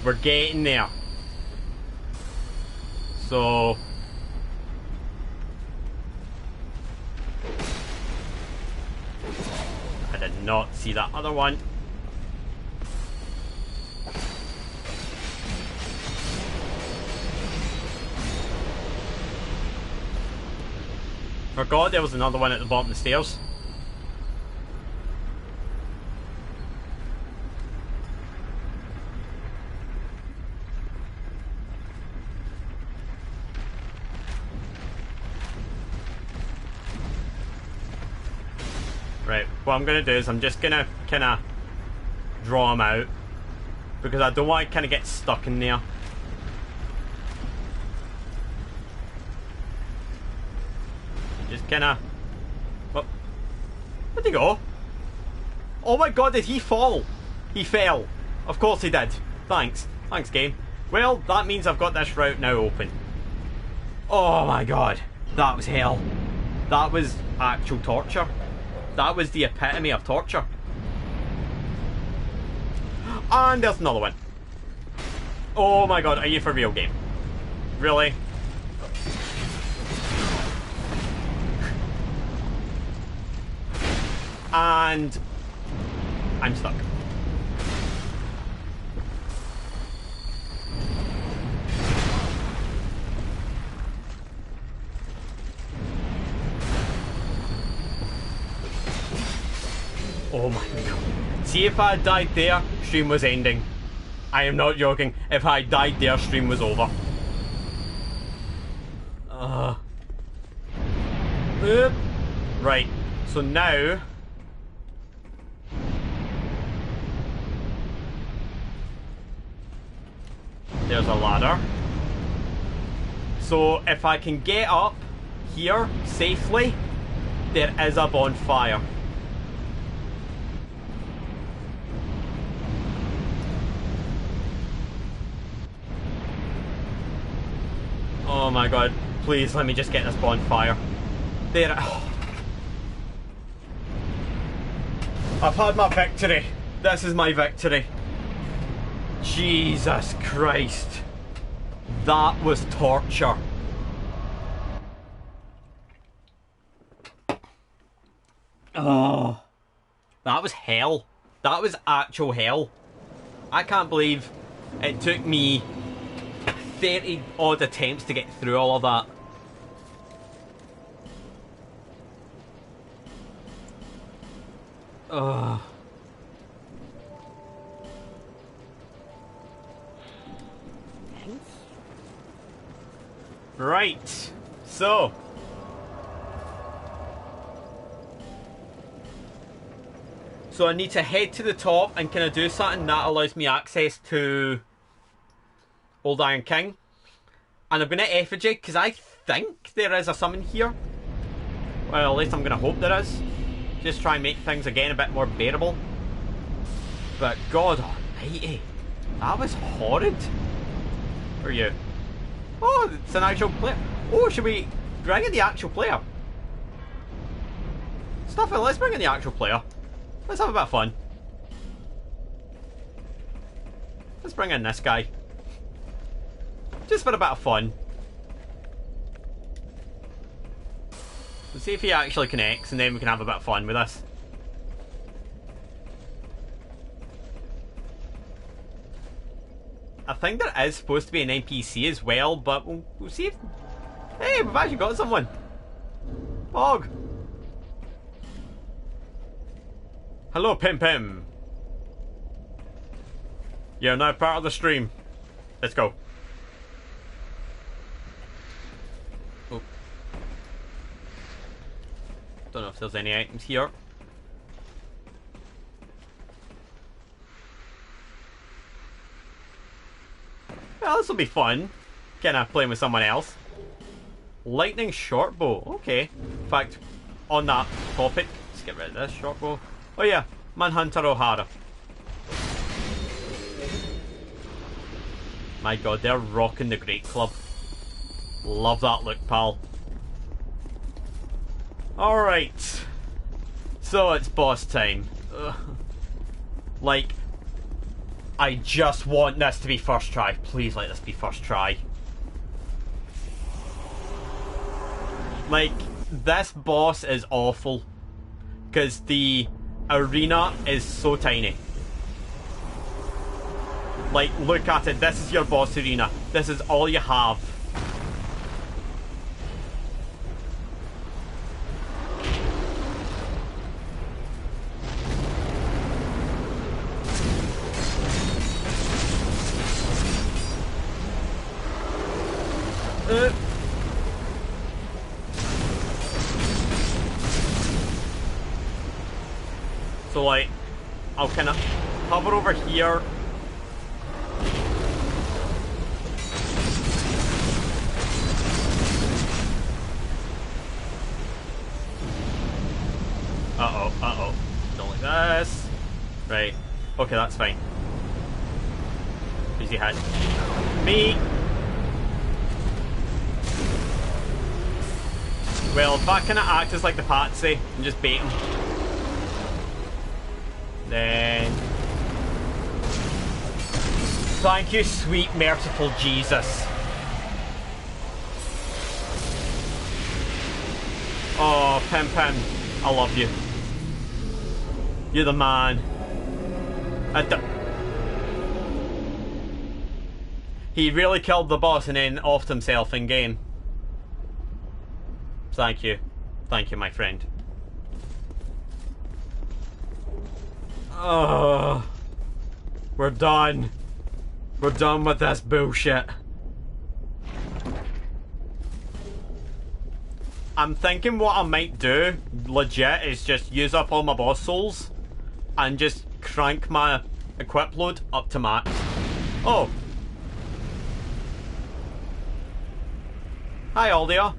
we're getting there. So... I did not see that other one. Forgot there was another one at the bottom of the stairs. Right, what I'm gonna do is I'm just gonna kinda draw them out because I don't want to kinda get stuck in there. Just kinda... Oh. Where'd he go? Oh my god, did he fall? He fell. Of course he did. Thanks. Thanks, game. Well, that means I've got this route now open. Oh my god. That was hell. That was actual torture. That was the epitome of torture. And there's another one. Oh my god, are you for real, game? Really? And I'm stuck. Oh my god. See, if I had died there, stream was ending. I am not joking. If I died there, stream was over. Right. So now... There's a ladder. So if I can get up here safely, there is a bonfire. Oh my god, please let me just get this bonfire. There. Oh. I've had my victory. This is my victory. Jesus Christ. That was torture. Oh. That was hell. That was actual hell. I can't believe it took me 30 odd attempts to get through all of that. Right. So. So I need to head to the top and kind of do something that allows me access to Old Iron King. And I'm going to effigy because I think there is a summon here. Well, at least I'm going to hope there is. Just try and make things again a bit more bearable. But God almighty, that was horrid. Who are you? Oh, it's an actual player. Oh, should we bring in the actual player? Stuff it, let's bring in the actual player. Let's have a bit of fun. Let's bring in this guy. Just for a bit of fun. Let's see if he actually connects and then we can have a bit of fun with this. I think there is supposed to be an NPC as well, but we'll see if... Hey, we've actually got someone. Bog. Hello, Pim Pim. You're now part of the stream. Let's go. Oh. Don't know if there's any items here. Well, this will be fun. Kinda playing with someone else. Lightning short bow. Okay. In fact, on that topic, let's get rid of this short bow. Oh yeah, Manhunter O'Hara. My god, they're rocking the Great Club. Love that look, pal. Alright. So it's boss time. Ugh. Like, I just want this to be first try. Please let this be first try. Like, this boss is awful. Because the arena is so tiny. Like, look at it. This is your boss arena. This is all you have. So like, I'll kind of hover over here. Uh-oh, uh-oh. Don't like this. Right. Okay, that's fine. Easy hit. Me! Well, if I kind of act as like the patsy and just bait him. Then... Thank you, sweet, merciful Jesus. Oh, Pim Pim, I love you. You're the man. He really killed the boss and then offed himself in game. Thank you. Thank you, my friend. Oh, we're done. We're done with this bullshit. I'm thinking what I might do, legit, is just use up all my boss souls and just crank my equip load up to max. Oh. Hi, Aldia.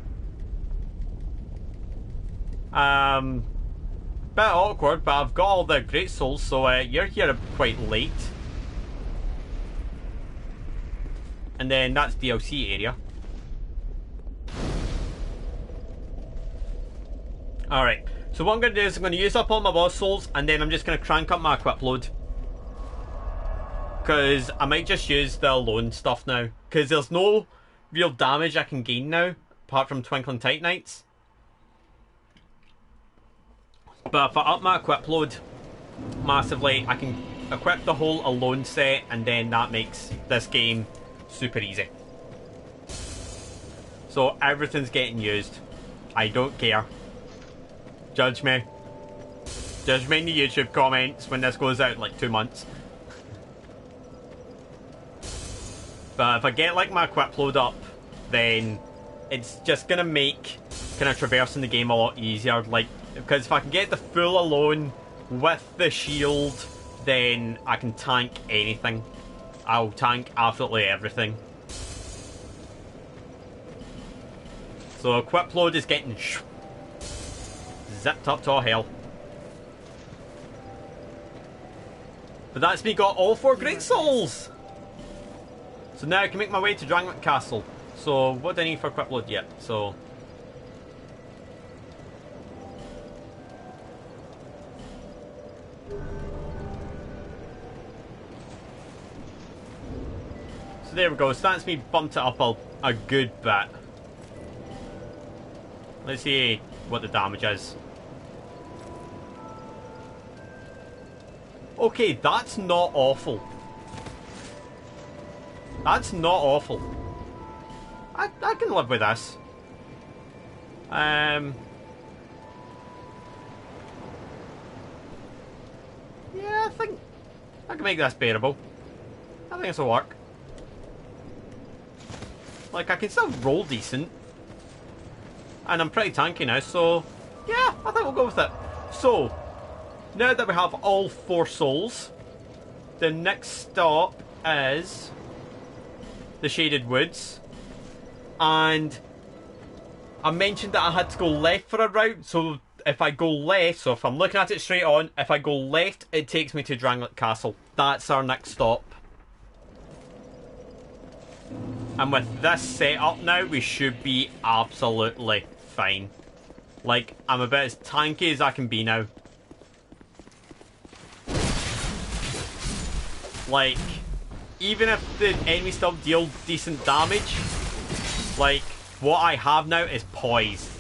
Bit awkward, but I've got all the great souls, so you're here quite late. And then that's DLC area. Alright, so what I'm going to do is I'm going to use up all my boss souls, and then I'm just going to crank up my equip load. Because I might just use the alone stuff now. Because there's no real damage I can gain now, apart from Twinkling Titanites. But if I up my equip load massively, I can equip the whole alone set, and then that makes this game super easy. So everything's getting used. I don't care. Judge me. Judge me in the YouTube comments when this goes out in like 2 months. But if I get like my equip load up, then it's just gonna make kind of traversing the game a lot easier. Like, because if I can get the full alone with the shield, then I can tank anything. I'll tank absolutely everything. So equip load is getting zipped up to all hell. But that's me got all 4 Great Souls! So now I can make my way to Drangleic Castle. So what do I need for equip load yet? So there we go. So that's me bumped it up a good bit. Let's see what the damage is. Okay, that's not awful. That's not awful. I can live with this. Yeah, I think I can make this bearable. I think this will work. Like, I can still roll decent. And I'm pretty tanky now, so yeah, I think we'll go with it. So, now that we have all 4 souls, the next stop is the Shaded Woods. And I mentioned that I had to go left for a route, so if I go left, so if I'm looking at it straight on, if I go left, it takes me to Drangleic Castle. That's our next stop. And with this setup now, we should be absolutely fine. Like, I'm about as tanky as I can be now. Like, even if the enemies still deal decent damage, like, what I have now is poise.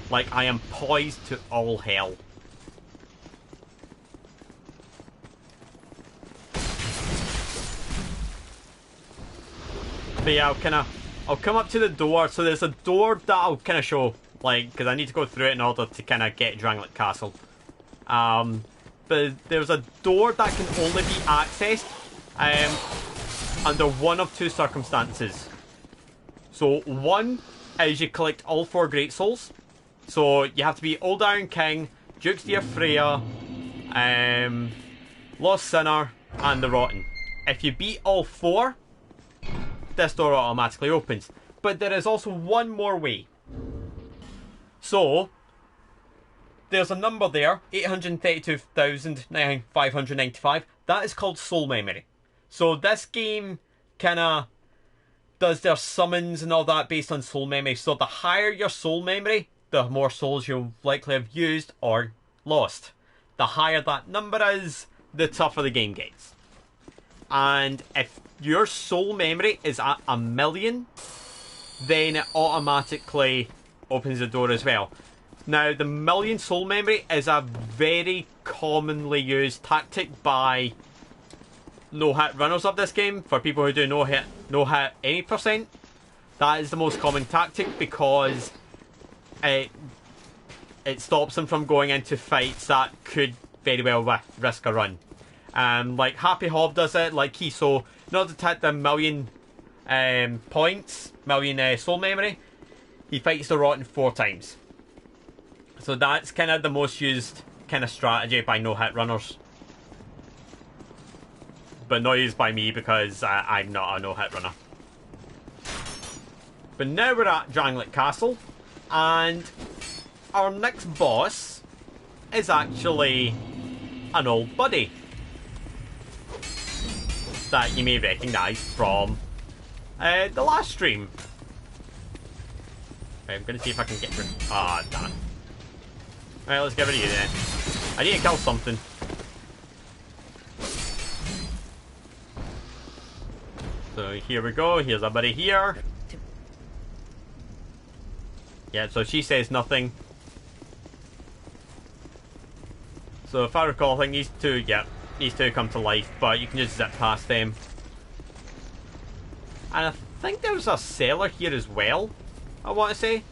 Like, I am poised to all hell. But yeah, I'll come up to the door. So there's a door that I'll kind of show, like, because I need to go through it in order to kind of get Drangleic Castle. But there's a door that can only be accessed under one of 2 circumstances. So one is you collect all 4 Great Souls. So you have to be Old Iron King, Duke's Dear Freya, Lost Sinner, and the Rotten. If you beat all 4, this door automatically opens. But there is also one more way. So there's a number there, 832,595. That is called Soul Memory. So this game kinda does their summons and all that based on soul memory. So the higher your soul memory, the more souls you'll likely have used or lost. The higher that number is, the tougher the game gets. And if your soul memory is at 1,000,000, then it automatically opens the door as well. Now, the 1,000,000 soul memory is a very commonly used tactic by no-hit runners of this game. For people who do no-hit any percent, that is the most common tactic because it stops them from going into fights that could very well risk a run. Like Happy Hob does it, like Kiso, in order to hit the 1,000,000 points, 1,000,000 soul memory, he fights the Rotten 4 times. So that's kind of the most used kind of strategy by no-hit runners. But not used by me because I'm not a no-hit runner. But now we're at Drangleic Castle, and our next boss is actually an old buddy that you may recognise from the last stream. Right, I'm going to see if I can get rid... Ah, damn it. Right, let's get rid of you then. I need to kill something. So here we go, here's a buddy here. Yeah, so she says nothing. So if I recall, I think these two come to life, but you can just zip past them. And I think there's a cellar here as well, I want to say.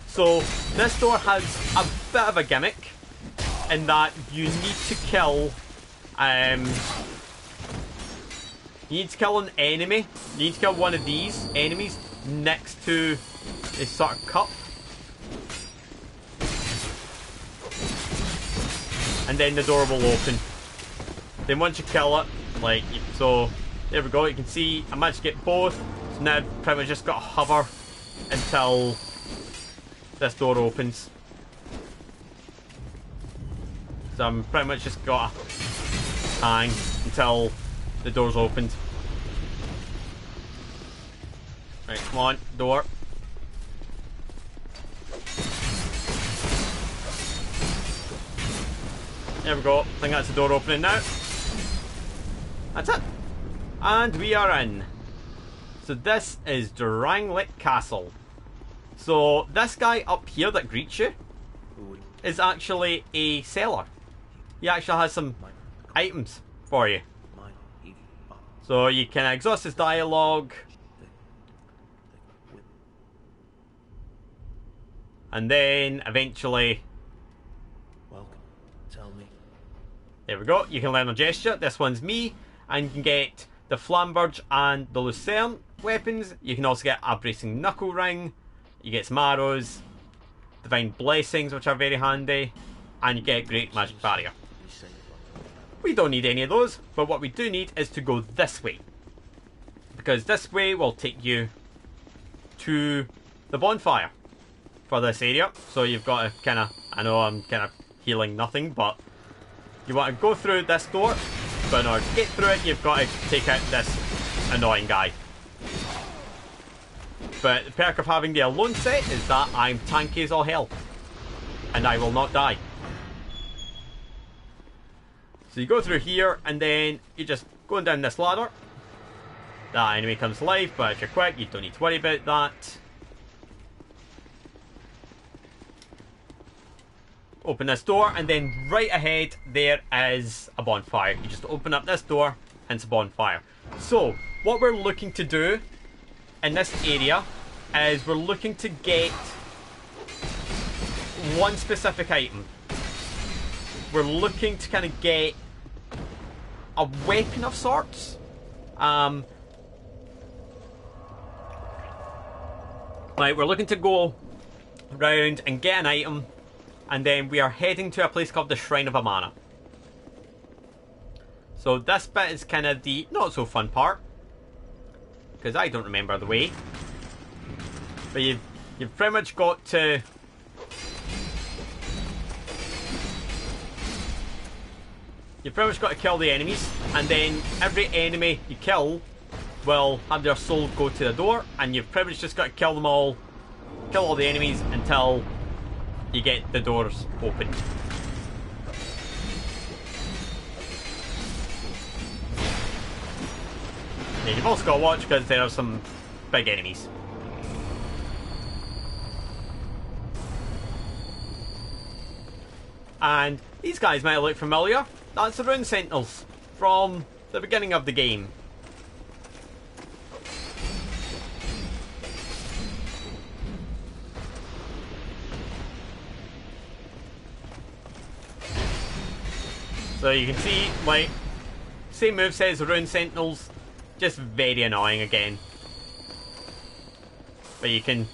So this door has a bit of a gimmick in that you need to kill You need to kill an enemy. You need to kill one of these enemies next to this sort of cup. And then the door will open. Then once you kill it, like, so, there we go. You can see I managed to get both. So now I've pretty much just got to hover until this door opens. So I'm pretty much just got to hang until the door's opened. Right, come on, door. There we go. I think that's the door opening now. That's it. And we are in. So this is Drangleic Castle. So this guy up here that greets you is actually a seller. He actually has some items for you. So you can exhaust his dialogue. And then eventually... Welcome. Tell me. There we go. You can learn a gesture. This one's me. And you can get the Flamberge and the Lucerne weapons. You can also get a bracing knuckle ring. You get some arrows. Divine blessings, which are very handy. And you get great magic barrier. We don't need any of those. But what we do need is to go this way. Because this way will take you to the bonfire for this area. So you've got to kind of... I know I'm kind of healing nothing, but... You want to go through this door, but in order to get through it, you've got to take out this annoying guy. But the perk of having the alone set is that I'm tanky as all hell. And I will not die. So you go through here, and then you're just going down this ladder. That enemy comes to life, but if you're quick, you don't need to worry about that. Open this door, and then right ahead there is a bonfire. You just open up this door and it's a bonfire. So what we're looking to do in this area is we're looking to get one specific item. We're looking to kind of get a weapon of sorts. Right, we're looking to go around and get an item. And then we are heading to a place called the Shrine of Amana. So this bit is kind of the not so fun part. Because I don't remember the way. But you've pretty much got to... You've pretty much got to kill the enemies. And then every enemy you kill will have their soul go to the door. And you've pretty much just got to kill them all. Kill all the enemies until... you get the doors open. Yeah, you've also got to watch because there are some big enemies. And these guys might look familiar. That's the Rune Sentinels from the beginning of the game. So you can see, like, same moveset as the Rune Sentinels, just very annoying again. But you can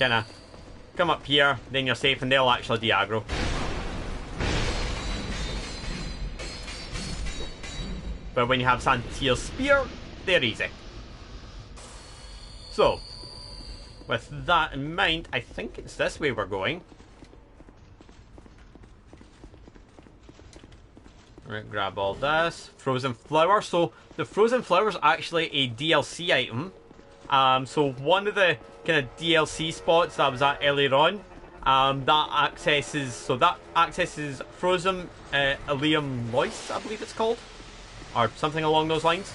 kind of come up here, then you're safe, and they'll actually de-aggro. But when you have Santier's Spear, they're easy. So, with that in mind, I think it's this way we're going. Right, grab all this. Frozen flower. So the frozen flower is actually a DLC item. So one of the kind of DLC spots that I was at earlier on, that accesses Frozen Ilium Lois, I believe it's called, or something along those lines.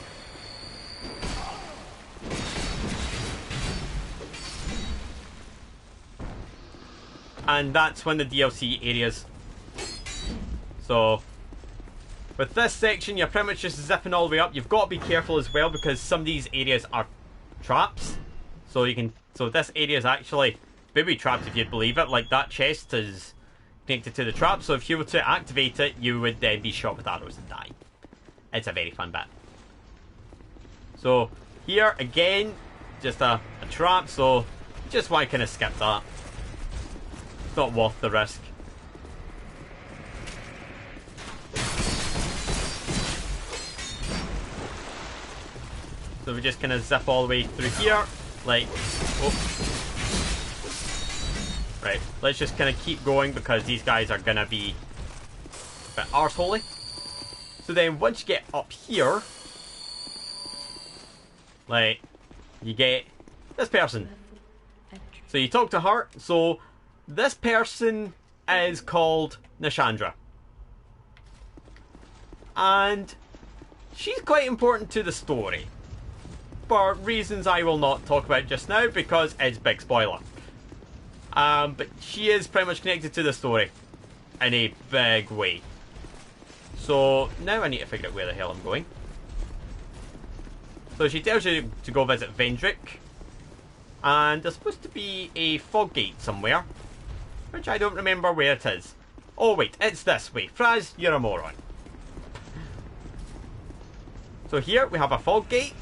And that's one of the DLC areas. So with this section, you're pretty much just zipping all the way up. You've got to be careful as well because some of these areas are traps. So this area is actually booby trapped, if you believe it. Like, that chest is connected to the trap. So if you were to activate it, you would then be shot with arrows and die. It's a very fun bit. So here again, just a trap, so just why kind of skip that. It's not worth the risk. So we just kind of zip all the way through here, like, oh. Right, let's just kind of keep going because these guys are going to be a bit arseholy. So then once you get up here, like, you get this person. So you talk to her. So this person is called Nishandra. And she's quite important to the story. For reasons I will not talk about just now because it's big spoiler. But she is pretty much connected to the story in a big way. So now I need to figure out where the hell I'm going. So she tells you to go visit Vendrick. And there's supposed to be a fog gate somewhere, which I don't remember where it is. Oh wait, it's this way. Fraz, you're a moron. So here we have a fog gate.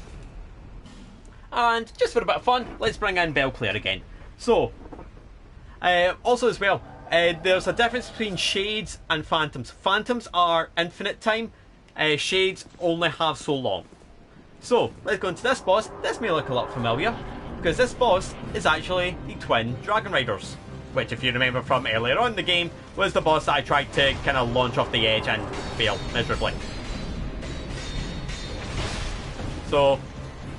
And just for a bit of fun, let's bring in Belclair again. So, also as well, there's a difference between Shades and Phantoms. Phantoms are infinite time. Shades only have so long. So, let's go into this boss. This may look a lot familiar, because this boss is actually the twin Dragon Riders. Which, if you remember from earlier on in the game, was the boss that I tried to kind of launch off the edge and fail miserably. So,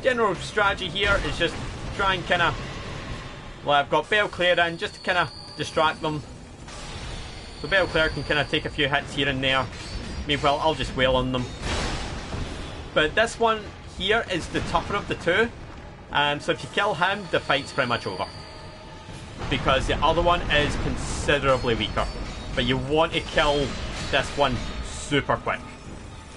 general strategy here is just try and kind of, well, I've got Belclair in just to kind of distract them. So Belclair can kind of take a few hits here and there. Meanwhile, I'll just wail on them. But this one here is the tougher of the two. So if you kill him, the fight's pretty much over. Because the other one is considerably weaker. But you want to kill this one super quick.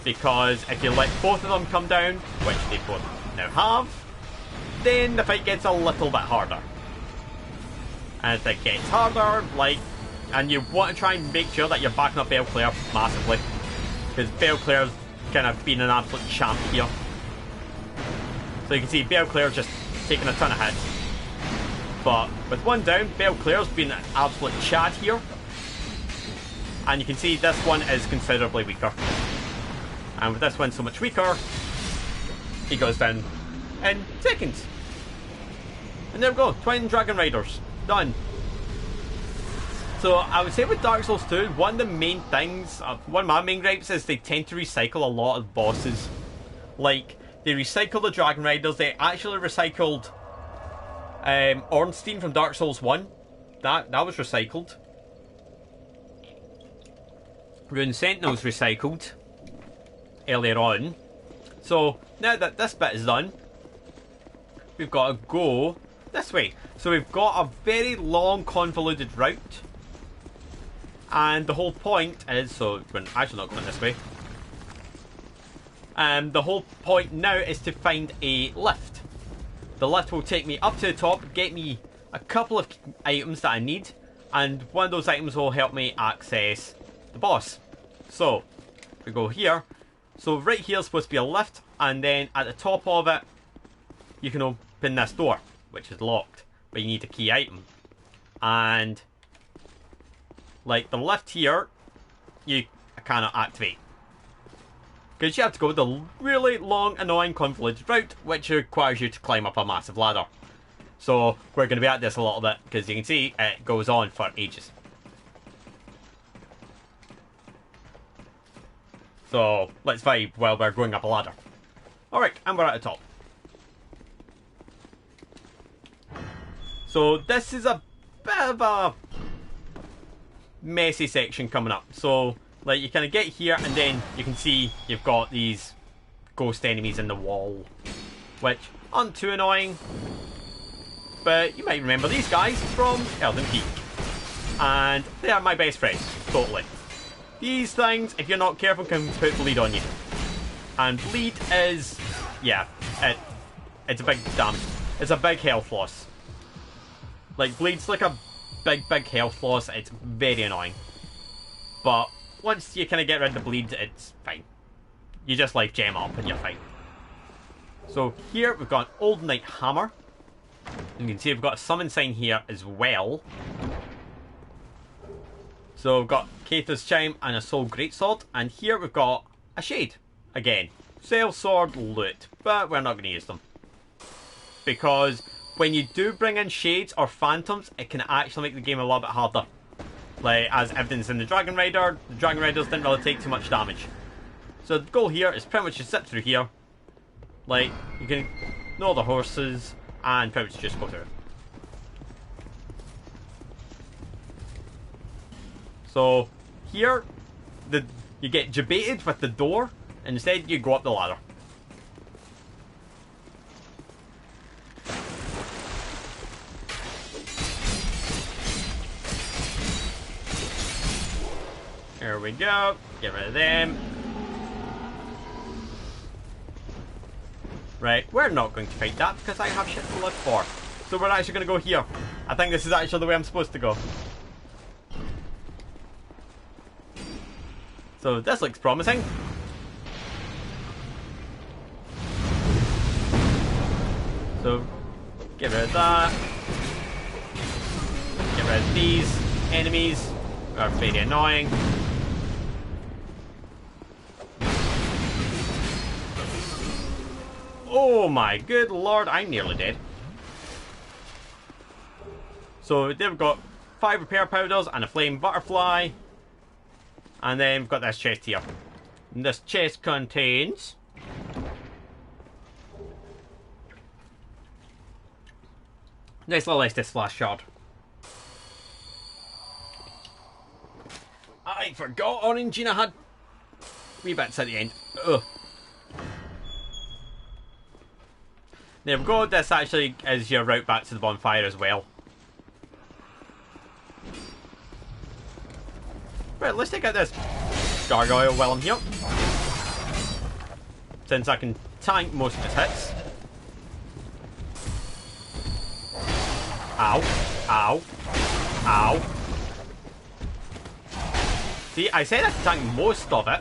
Because if you let both of them come down, which they both now have, then the fight gets a little bit harder. And if it gets harder, like, and you want to try and make sure that you're backing up Belclair massively, because Belclair's kind of been an absolute champ here. So you can see Belclair's just taking a ton of hits. But with one down, Belclair's been an absolute chad here. And you can see this one is considerably weaker. And with this one so much weaker, he goes down in seconds. And there we go, twin Dragon Riders. Done. So I would say with Dark Souls 2, one of the main things, one of my main gripes is they tend to recycle a lot of bosses. Like, they recycle the Dragon Riders, they actually recycled Ornstein from Dark Souls 1. That was recycled. Rune Sentinel's recycled earlier on. So now that this bit is done, we've got to go this way. So we've got a very long convoluted route, and the whole point is, so we're actually not going this way. The whole point now is to find a lift. The lift will take me up to the top, get me a couple of items that I need, and one of those items will help me access the boss. So we go here. So right here is supposed to be a lift, and then at the top of it, you can open this door, which is locked, but you need a key item. And like the lift here, you cannot activate, because you have to go the really long, annoying, convoluted route, which requires you to climb up a massive ladder. So we're going to be at this a little bit, because you can see it goes on for ages. So let's vibe while we're going up a ladder. Alright, and we're at the top. So this is a bit of a messy section coming up. So like you kind of get here, and then you can see you've got these ghost enemies in the wall, which aren't too annoying, but you might remember these guys from Elden Peak, and they are my best friends, totally. These things, if you're not careful, can put bleed on you. And bleed is, yeah, it's a big damage. It's a big health loss. Like, bleed's like a big health loss. It's very annoying. But once you kind of get rid of the bleed, it's fine. You just life gem up and you're fine. So here we've got an Old Knight Hammer. And you can see we've got a summon sign here as well. So we've got Caitha's Chime and a Soul Greatsword. And here we've got a Shade. Again, Sail Sword, Loot. But we're not going to use them. Because when you do bring in Shades or Phantoms, it can actually make the game a little bit harder. Like, as evidenced in the Dragon Riders didn't really take too much damage. So the goal here is pretty much to zip through here. Like, you can know the horses and pretty much just go through. So here, you get debated with the door, and instead you go up the ladder. There we go. Get rid of them. Right, we're not going to fight that because I have shit to live for. So we're actually going to go here. I think this is actually the way I'm supposed to go. So this looks promising. So, get rid of that. Get rid of these enemies. Are very annoying. Oh my good lord, I'm nearly dead. So then we've got 5 repair powders and a flame butterfly. And then we've got this chest here. And this chest contains nice little Estus Flash shard. I forgot Orangina had wee bits at the end. Ugh. There we go, this actually is your route back to the bonfire as well. Right, let's take out this gargoyle while I'm here. Since I can tank most of his hits. Ow. Ow. Ow. See, I said I could tank most of it.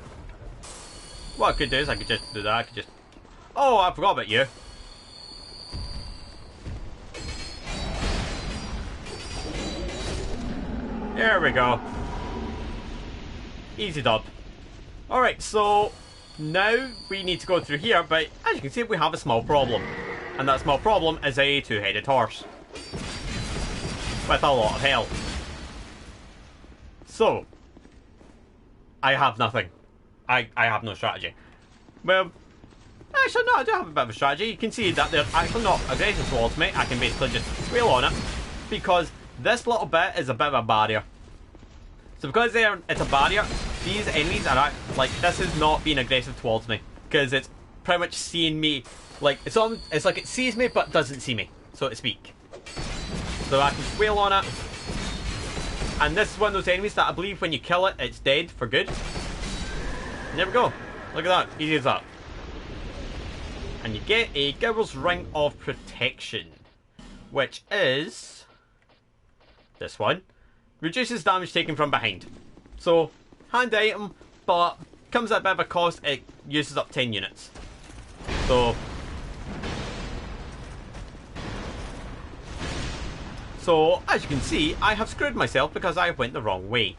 What I could do is I could just do that. I could just... Oh, I forgot about you. There we go. Easy dub. Alright, so now we need to go through here, but as you can see, we have a small problem. And that small problem is a 2-headed horse. With a lot of health. So, I have nothing. I have no strategy. Well, actually no, I do have a bit of a strategy. You can see that they're actually not aggressive towards me. I can basically just wheel on it. Because this little bit is a bit of a barrier. So because it's a barrier, these enemies are like, this is not being aggressive towards me. Because it's pretty much seeing me, like, it's like it sees me but doesn't see me, so to speak. So I can wheel on it. And this is one of those enemies that I believe when you kill it, it's dead for good. And there we go. Look at that, easy as that. And you get a Giver's Ring of Protection. Which is... this one. Reduces damage taken from behind. So, handy item, but comes at a bit of a cost. It uses up 10 units. So, as you can see, I have screwed myself because I went the wrong way.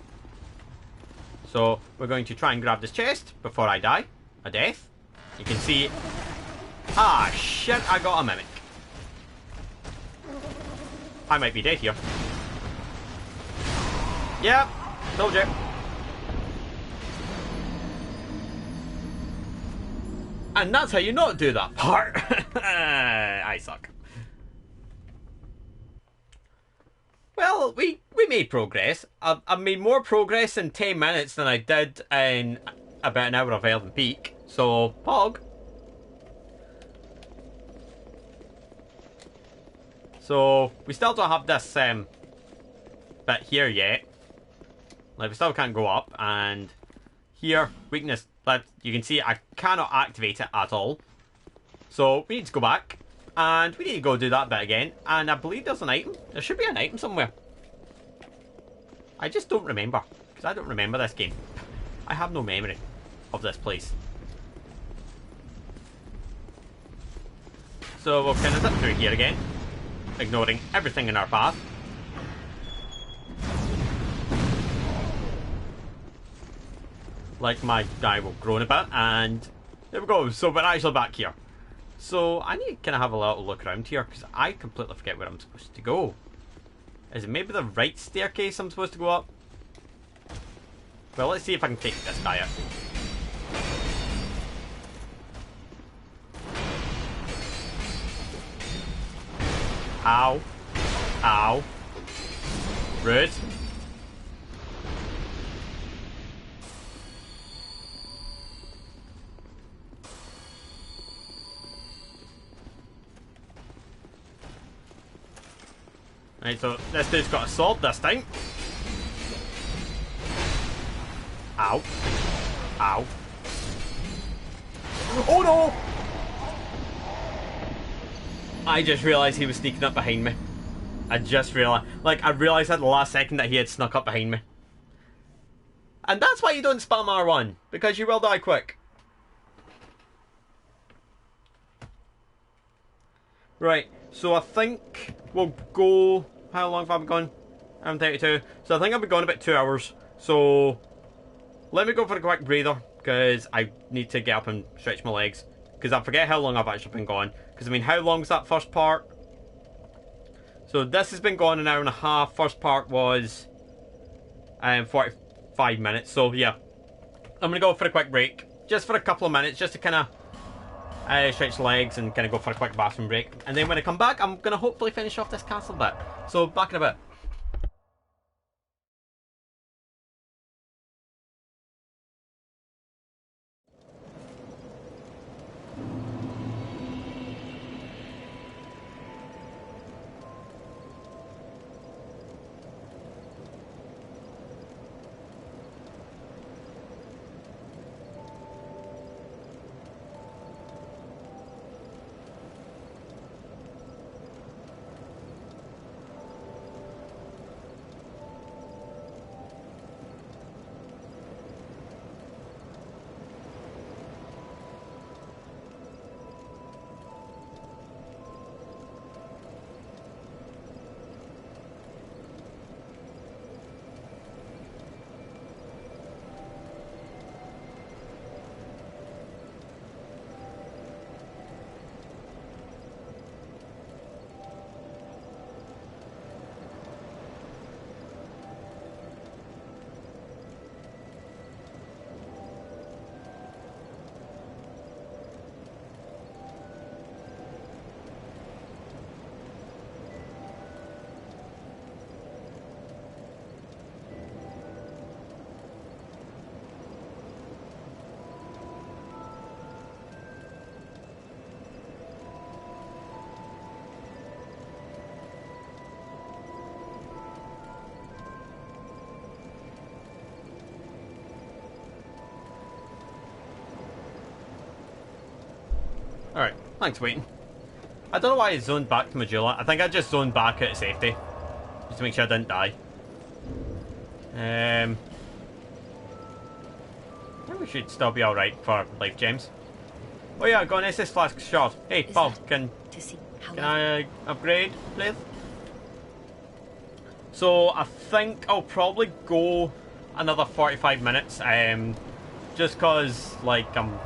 So, we're going to try and grab this chest before I die. A death. You can see... ah, shit, I got a mimic. I might be dead here. Yep, told you. And that's how you not do that part. I suck. Well, we made progress. I've made more progress in 10 minutes than I did in about an hour of Elven Peak. So, Pog. So, we still don't have this bit here yet. Like, we still can't go up, and here, weakness, you can see I cannot activate it at all. So, we need to go back, and we need to go do that bit again, and I believe there's an item. There should be an item somewhere. I just don't remember, because I don't remember this game. I have no memory of this place. So we'll kind of zip through here again, ignoring everything in our path. Like my guy will groan a bit, and there we go. So we're actually back here. So I need to kind of have a little look around here, because I completely forget where I'm supposed to go. Is it maybe the right staircase I'm supposed to go up? Well, let's see if I can take this guy out. Ow. Ow. Rude. Right, so this dude's got a sword this time. Ow. Ow. Oh no! I just realised he was sneaking up behind me. I just realised. Like, I realised at the last second that he had snuck up behind me. And that's why you don't spam R1. Because you will die quick. Right, so I think we'll go... How long have I been gone? I'm 32. So I think I've been gone about 2 hours. So let me go for a quick breather, because I need to get up and stretch my legs. Because I forget how long I've actually been gone. Because I mean, how long was that first part? So this has been gone an hour and a half. First part was 45 minutes. So yeah, I'm going to go for a quick break. Just for a couple of minutes, just to kind of stretch legs and kind of go for a quick bathroom break. And then when I come back, I'm going to hopefully finish off this castle bit. So back in a bit. Alright, thanks for waiting. I don't know why I zoned back to Majula. I think I just zoned back out of safety. Just to make sure I didn't die. I think we should still be alright for life gems. Oh yeah, I got an SS flask shard. Hey, pal, can I upgrade, please? So I think I'll probably go another 45 minutes. Just cause like I'm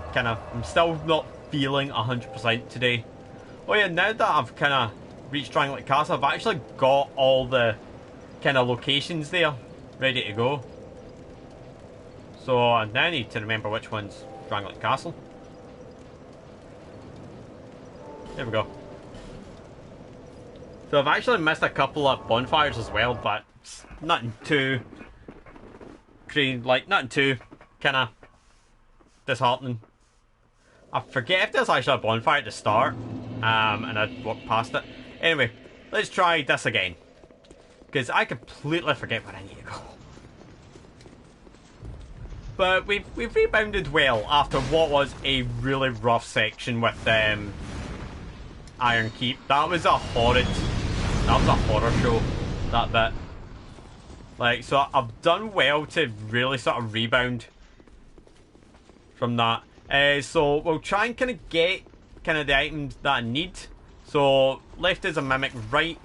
still not feeling 100% today. Oh yeah, now that I've kind of reached Strangleton Castle, I've actually got all the kind of locations there ready to go. So I now need to remember which one's Strangleton Castle. There we go. So I've actually missed a couple of bonfires as well, but it's nothing too nothing too kind of disheartening. I forget if there's actually a bonfire at the start, and I walked past it. Anyway, let's try this again, because I completely forget where I need to go. But we've rebounded well after what was a really rough section with Iron Keep. That was a horror show, that bit. Like, so I've done well to really sort of rebound from that. So we'll try and kind of get the items that I need. So left is a mimic, right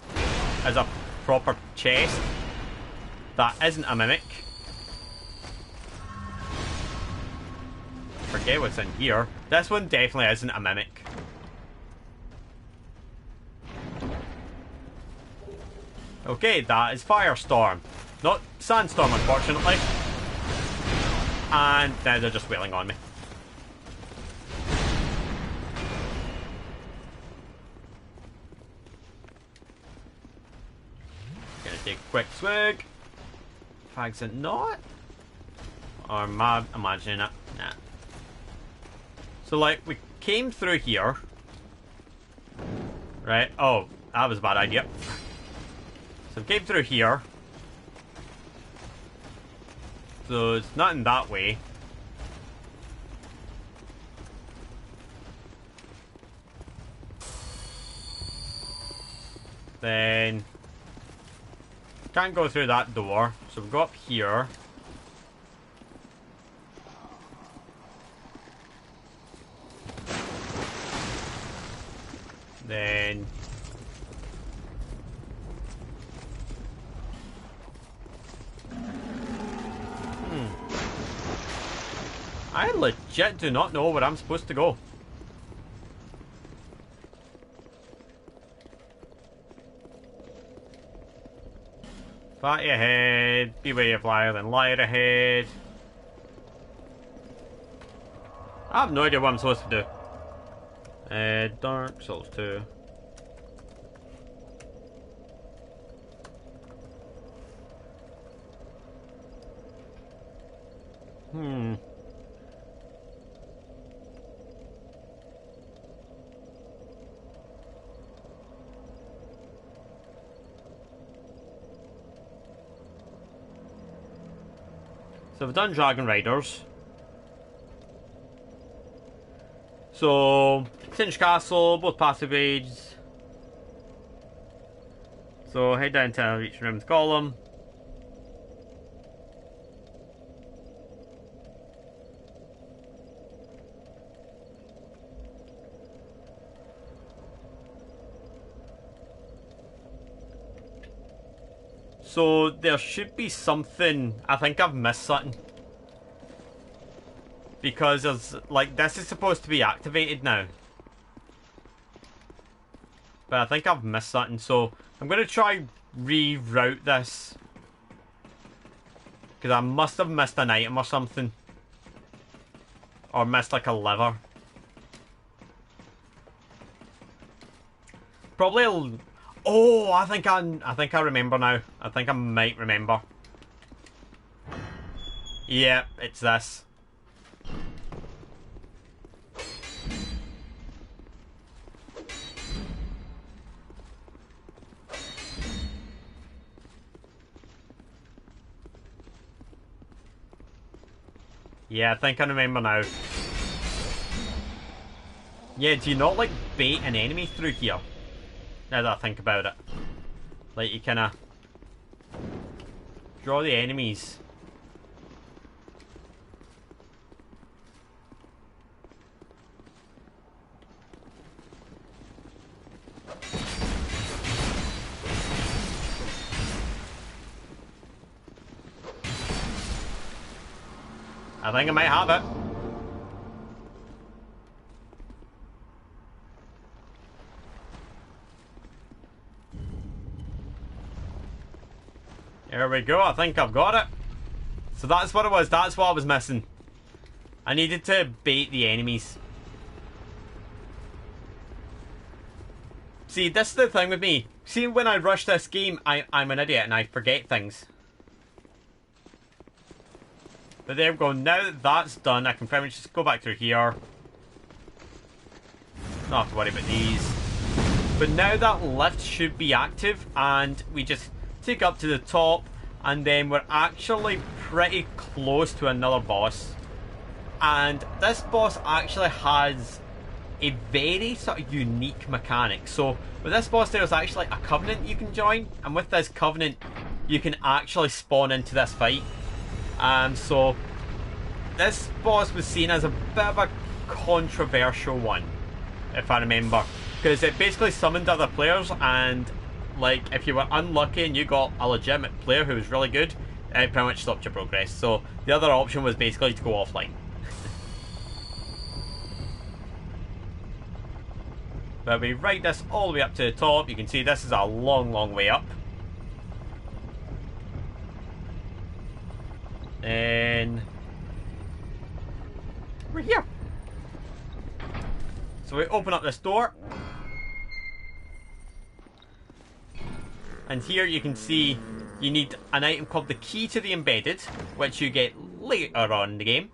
is a proper chest. That isn't a mimic. Forget what's in here. This one definitely isn't a mimic. Okay, that is Firestorm. Not Sandstorm, unfortunately. And now they're just wailing on me. Gonna take a quick swig. Fags it not? Or am I imagining it? Nah. So, like, we came through here. Right? Oh, that was a bad idea. So, we came through here. So, it's not in that way. Then... can't go through that door. So, we go up here. Then... I legit do not know where I'm supposed to go. Fatty ahead, beware of liar than liar ahead. I have no idea what I'm supposed to do. Dark Souls 2. So we've done Dragon Riders. So, Tinge Castle, both passageways. So head down to reach Rim's Golem. So there should be something. I think I've missed something. Because there's, like, this is supposed to be activated now. But I think I've missed something, so I'm going to try reroute this. Because I must have missed an item or something. Or missed, like, a lever. Probably... oh, I think I remember now. I think I might remember. Yeah, it's this. Yeah, I think I remember now. Yeah, do you not, like, bait an enemy through here? Now that I think about it. Like, you kinda draw the enemies. I think I might have it. There we go, I think I've got it. So that's what it was, that's what I was missing. I needed to bait the enemies. See, this is the thing with me. See, when I rush this game, I'm an idiot and I forget things. But there we go, now that that's done, I can pretty much just go back through here. Not have to worry about these. But now that lift should be active, and we just take up to the top, and then we're actually pretty close to another boss. And this boss actually has a very sort of unique mechanic. So with this boss there's actually a covenant you can join, and with this covenant you can actually spawn into this fight. So this boss was seen as a bit of a controversial one, if I remember, because because it basically summoned other players, and like if you were unlucky and you got a legitimate player who was really good, it pretty much stopped your progress. So the other option was basically to go offline. But we ride this all the way up to the top. You can see this is a long, long way up. And we're here. So we open up this door. And here you can see you need an item called the Key to the Embedded, which you get later on in the game.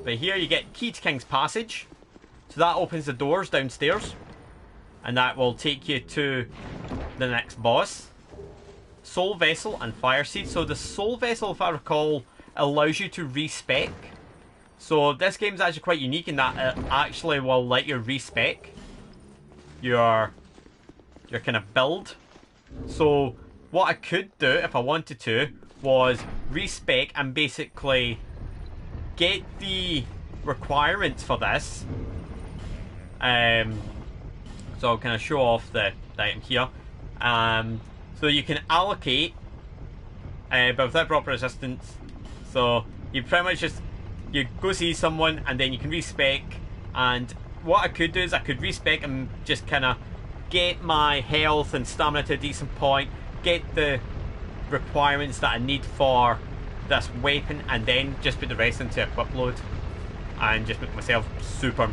But here you get Key to King's Passage. So that opens the doors downstairs. And that will take you to the next boss. Soul Vessel and Fire Seed. So the Soul Vessel, if I recall, allows you to respec. So this game is actually quite unique in that it actually will let you respec your kind of build. So what I could do if I wanted to was respec and basically get the requirements for this. So I'll kind of show off the item here. So you can allocate, but without proper resistance. So you pretty much just you go see someone and then you can respec. And what I could do is I could respec and just kind of get my health and stamina to a decent point, get the requirements that I need for this weapon, and then just put the rest into equip load and just make myself super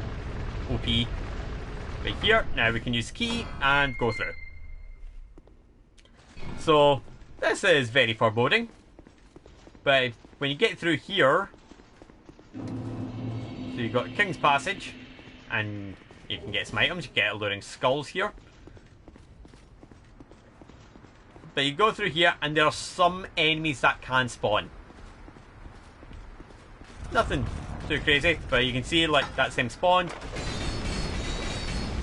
OP. Right here, now we can use key and go through. So this is very foreboding, but when you get through here, so you've got King's Passage, and you can get some items. You get alluring skulls here. But you go through here and there are some enemies that can spawn. Nothing too crazy, but you can see like that same spawned.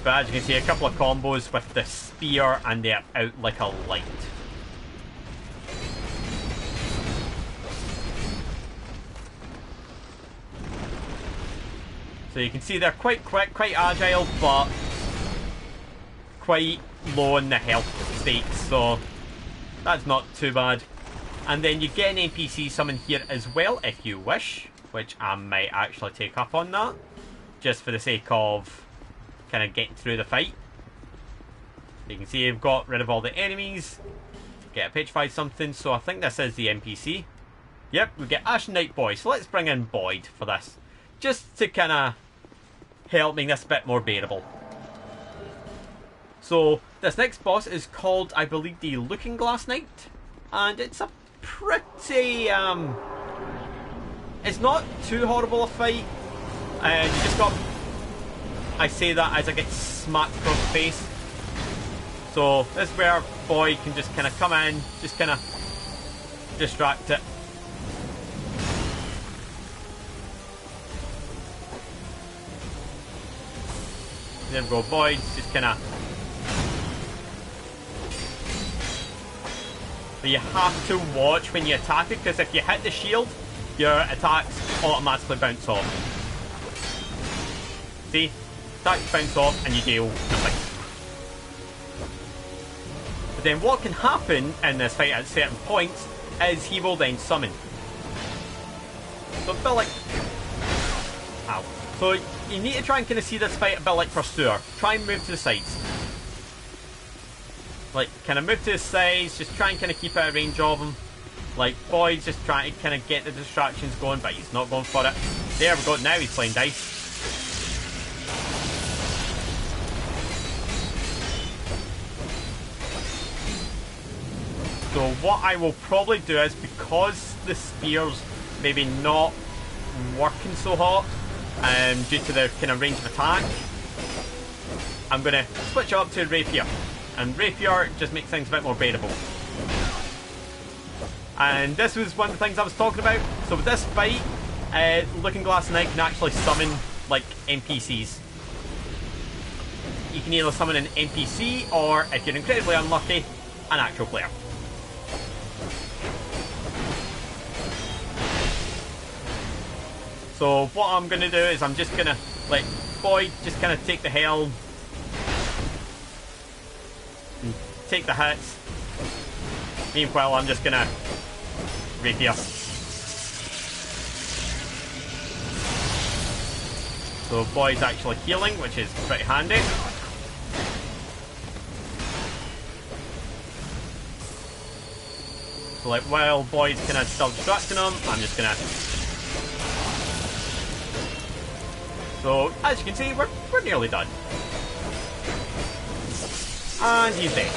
But as you can see, a couple of combos with the spear and they're out like a light. So you can see they're quite quick, quite agile, but quite low in the health stakes, so that's not too bad. And then you get an NPC summon here as well if you wish, which I might actually take up on that, just for the sake of kind of getting through the fight. You can see you've got rid of all the enemies, get a petrified something, so I think this is the NPC. Yep, we get Ashen Knight Boy, so let's bring in Boyd for this, just to kind of help make this a bit more bearable. So this next boss is called, I believe, the Looking Glass Knight, and it's a pretty it's not too horrible a fight. You just got, I say that as I get smacked across the face. So this is where Boyd can just kind of come in, just kind of distract it. There we go, Boyd just kind of. But you have to watch when you attack it, because if you hit the shield, your attacks automatically bounce off. See? Attacks bounce off and you deal nothing. But then what can happen in this fight at certain points is he will then summon. So a bit like... Ow. So you need to try and kind of see this fight a bit like Pursuer. Try and move to the sides. Like, kind of move to the sides, just try and kind of keep out of range of him. Like, Boyd's just trying to kind of get the distractions going, but he's not going for it. There we go, now he's playing dice. So what I will probably do is, because the spear's maybe not working so hot, due to the kind of range of attack, I'm going to switch up to Rapier. And Rapier just makes things a bit more bearable. And this was one of the things I was talking about. So with this fight, Looking Glass Knight can actually summon, like, NPCs. You can either summon an NPC, or, if you're incredibly unlucky, an actual player. So what I'm going to do is I'm just going to, like, boy just kind of take the helm. And take the hits. Meanwhile, I'm just gonna rapier. So boy's actually healing, which is pretty handy. So like while boy's kind of still distracting him, I'm just gonna. So as you can see, we're nearly done. And he's dead.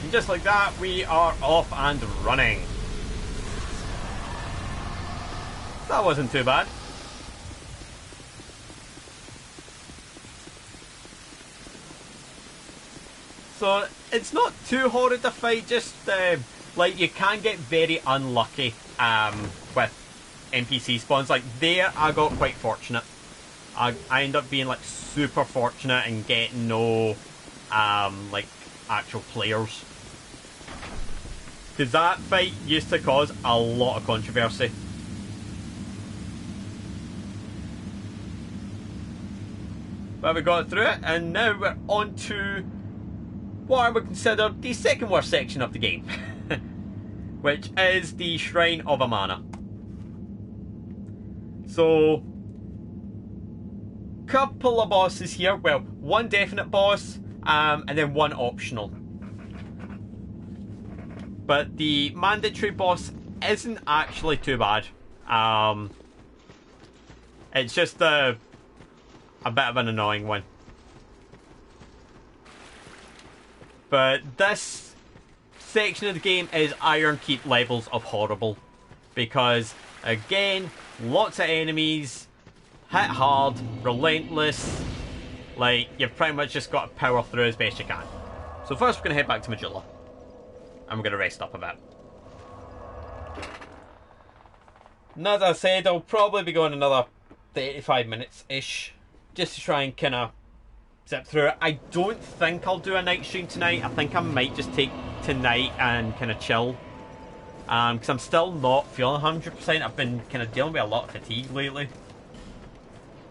And just like that, we are off and running. That wasn't too bad. So it's not too horrid to fight, just like you can get very unlucky with NPC spawns. Like there I got quite fortunate. I end up being like super fortunate and getting no like actual players. Because that fight used to cause a lot of controversy. But we got through it, and now we're on to what I would consider the second worst section of the game, which is the Shrine of Amana. So, couple of bosses here. Well, one definite boss, and then one optional. But the mandatory boss isn't actually too bad. It's just a bit of an annoying one. But this section of the game is Iron Keep levels of horrible. Because, again, lots of enemies, hit hard, relentless. Like, you've pretty much just got to power through as best you can. So first we're going to head back to Majula. And we're going to rest up a bit. And as I said, I'll probably be going another 35 minutes-ish. Just to try and kind of zip through it. I don't think I'll do a night stream tonight. I think I might just take tonight and kind of chill. Because I'm still not feeling 100%. I've been kind of dealing with a lot of fatigue lately.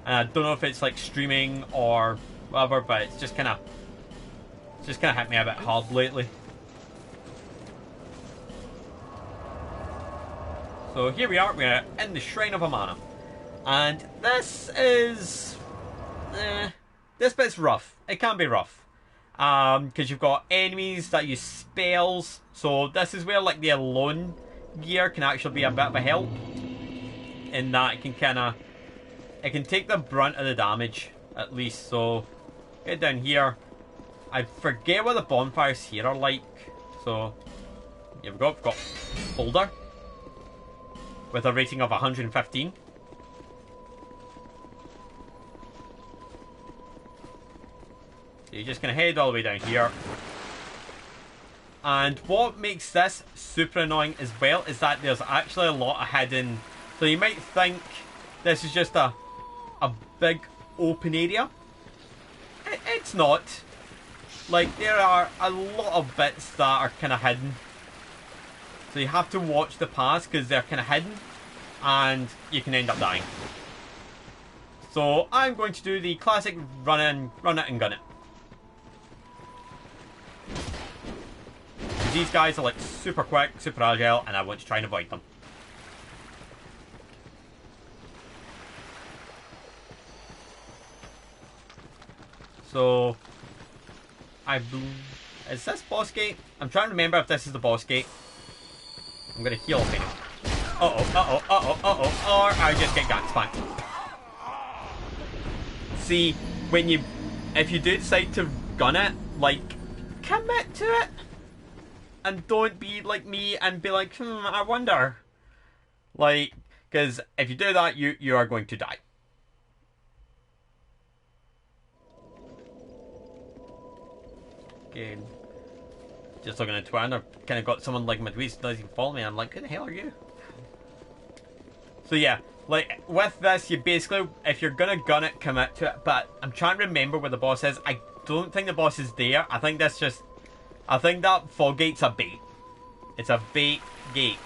And I don't know if it's like streaming or whatever, but it's just kind of hit me a bit hard lately. So here we are. We're in the Shrine of Amana. And this is... this bit's rough. It can be rough. Because you've got enemies that use spells. So this is where like the alone gear can actually be a bit of a help. In that it can it can take the brunt of the damage, at least. So get down here. I forget what the bonfires here are like. So here we go. We've got Boulder with a rating of 115. You're just going to head all the way down here. And what makes this super annoying as well is that there's actually a lot of hidden... So you might think this is just a big open area. It's not. Like, there are a lot of bits that are kind of hidden. So you have to watch the paths because they're kind of hidden. And you can end up dying. So I'm going to do the classic run it and gun it. These guys are like super quick, super agile, and I want to try and avoid them. So, is this boss gate? I'm trying to remember if this is the boss gate. I'm gonna heal him. Or I just get gang spanked. See, if you do decide to gun it, like, commit to it. And don't be like me and be like, I wonder. Like, because if you do that, you are going to die. Okay. Just looking at Twitter, I've kind of got someone like Midway who doesn't even follow me. I'm like, who the hell are you? So yeah, like, with this, you basically, if you're going to gun it, commit to it. But I'm trying to remember where the boss is. I don't think the boss is there. I think that fog gate's a bait. It's a bait gate.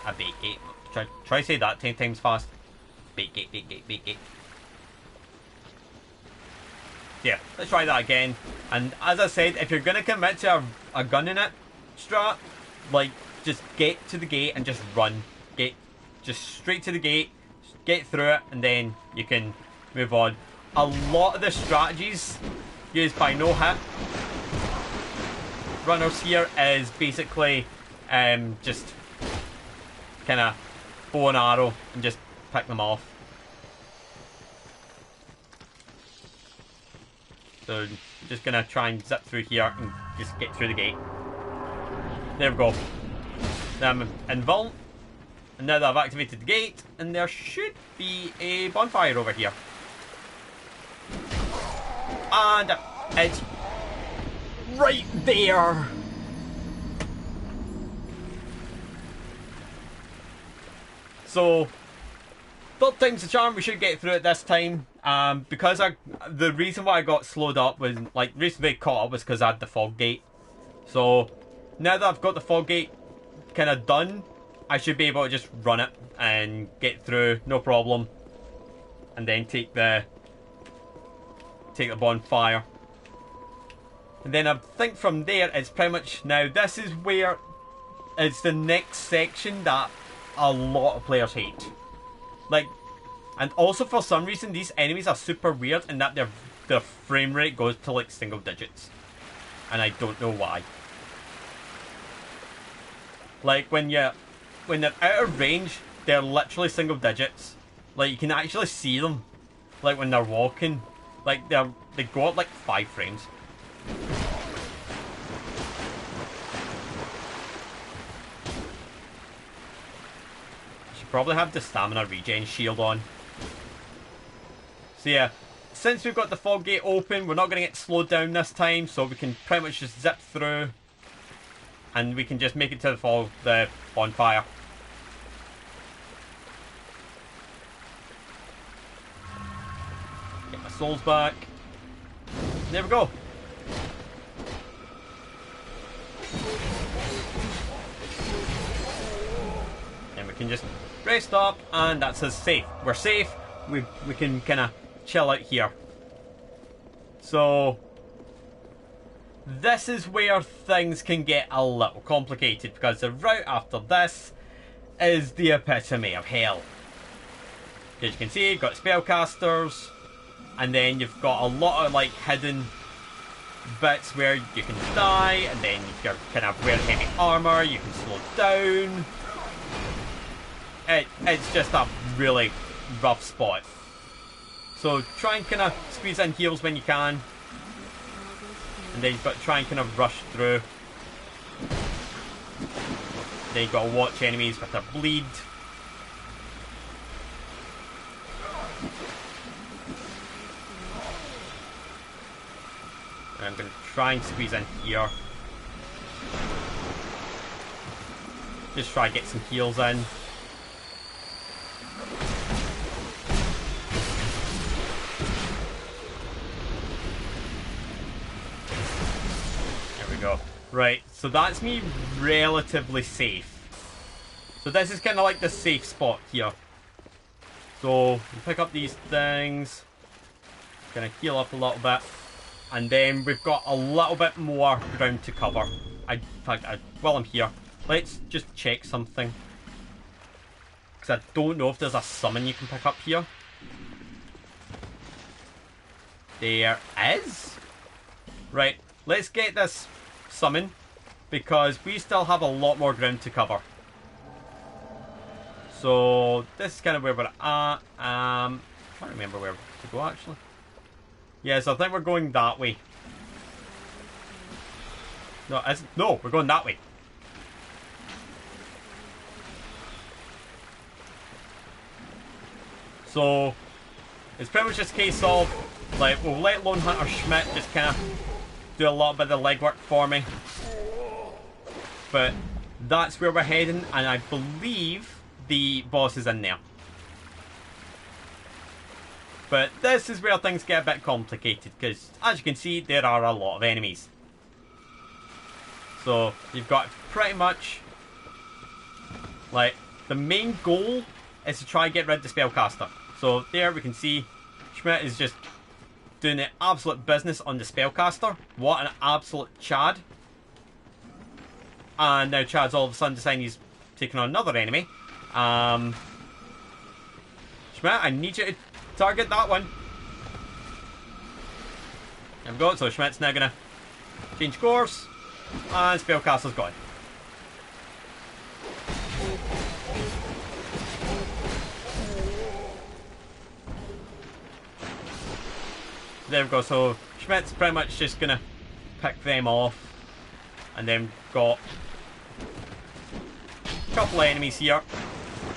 A bait gate. Try to say that 10 times fast. Bait gate, bait gate, bait gate. Yeah, let's try that again. And as I said, if you're gonna commit to a gun in it strat, like, just get to the gate and just run. Get just straight to the gate, get through it, and then you can move on. A lot of the strategies used by no-hit runners here is basically just kind of bow and arrow and just pick them off. So just gonna try and zip through here and just get through the gate. There we go. Then I'm invuln. And now that I've activated the gate, and there should be a bonfire over here. And it's right there. So, third time's the charm. We should get through it this time. Because the reason why I got slowed up was, like, recently caught up was because I had the fog gate. So, now that I've got the fog gate kind of done, I should be able to just run it and get through, no problem. And then take the bonfire. And then I think from there, it's pretty much now, this is where it's the next section that a lot of players hate. Like, and also for some reason, these enemies are super weird in that their frame rate goes to like single digits. And I don't know why. Like, when they're out of range, they're literally single digits. Like, you can actually see them. Like, when they're walking. Like, they go up like 5 frames. Should probably have the stamina regen shield on. So yeah, since we've got the fog gate open, we're not going to get slowed down this time, so we can pretty much just zip through. And we can just make it to the bonfire. Get my souls back. There we go. And we can just rest up, and that's us safe. We're safe. We can kind of chill out here. So this is where things can get a little complicated, because the route after this is the epitome of hell. As you can see, you've got spellcasters, and then you've got a lot of like hidden bits where you can die, and then if you're kind of wearing heavy armor, you can slow down. It's just a really rough spot. So try and kind of squeeze in heals when you can. And then you've got to try and kind of rush through. Then you've got to watch enemies with their bleed. And I'm going to try and squeeze in here. Just try and get some heals in. Go. Right, so that's me relatively safe. So this is kind of like the safe spot here. So we pick up these things, kind of heal up a little bit, and then we've got a little bit more ground to cover. In fact, while I'm here, let's just check something, because I don't know if there's a summon you can pick up here. There is. Right, let's get this summon, because we still have a lot more ground to cover. So this is kind of where we're at. I can't remember where to go actually. Yes, I think we're going that way. No, we're going that way. So it's pretty much just a case of, like, we'll let Lone Hunter Schmidt just kind of do a lot bit of the legwork for me. But that's where we're heading, and I believe the boss is in there. But this is where things get a bit complicated, because as you can see, there are a lot of enemies. So you've got pretty much, like, the main goal is to try and get rid of the spellcaster. So there we can see Schmidt is just doing the absolute business on the spellcaster. What an absolute Chad. And now Chad's all of a sudden deciding he's taking on another enemy. Schmidt, I need you to target that one. There we go. So Schmidt's now going to change course. And spellcaster's gone. There we go, so Schmidt's pretty much just gonna pick them off. And then got a couple of enemies here.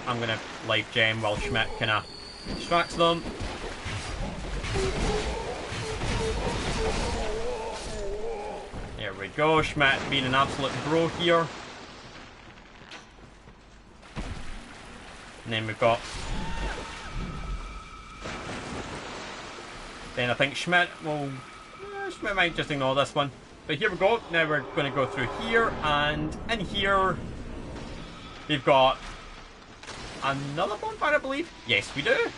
I'm gonna life gem while Schmidt kinda distracts them. There we go, Schmidt being an absolute bro here. And then we've got... Then I think Schmidt will... Schmidt might just ignore this one. But here we go. Now we're going to go through here. And in here... We've got... another bonfire, I believe. Yes, we do.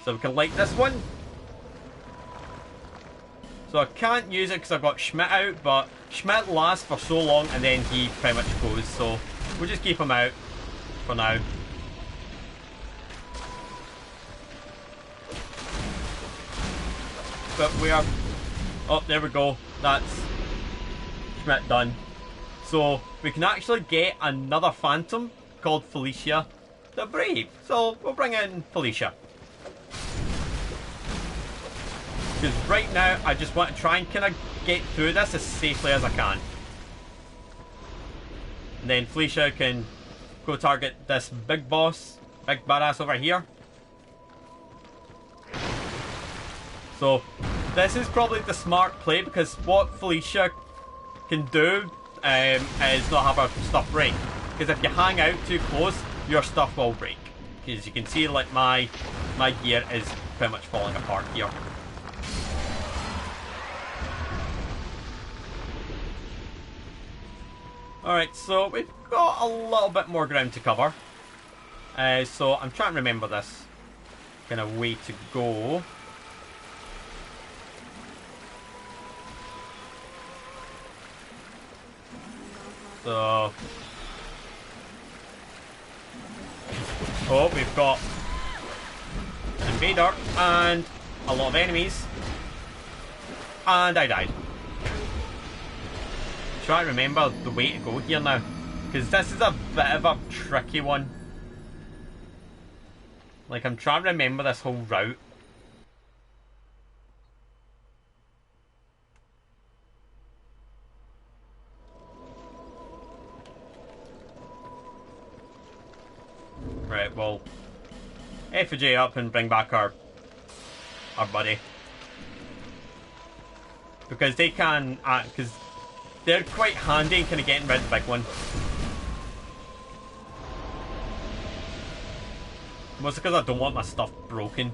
So we can light this one. So I can't use it because I've got Schmidt out. But Schmidt lasts for so long and then he pretty much goes. So we'll just keep him out for now. But we are... Oh, there we go. That's Schmidt done. So we can actually get another Phantom called Felicia the Brave. So we'll bring in Felicia. Because right now I just want to try and kind of get through this as safely as I can. And then Felicia can go target this big boss, big badass over here. So this is probably the smart play because what Felicia can do is not have her stuff break. Because if you hang out too close, your stuff will break. Because you can see like my gear is pretty much falling apart here. Alright, so we've got a little bit more ground to cover. So I'm trying to remember this kind of way to go. So... Oh, we've got an invader and a lot of enemies. And I died. Try to remember the way to go here now. Because this is a bit of a tricky one. Like, I'm trying to remember this whole route. Right, well, effigy up and bring back our buddy. Because they can, because they're quite handy in kind of getting rid of the big one. Mostly because I don't want my stuff broken.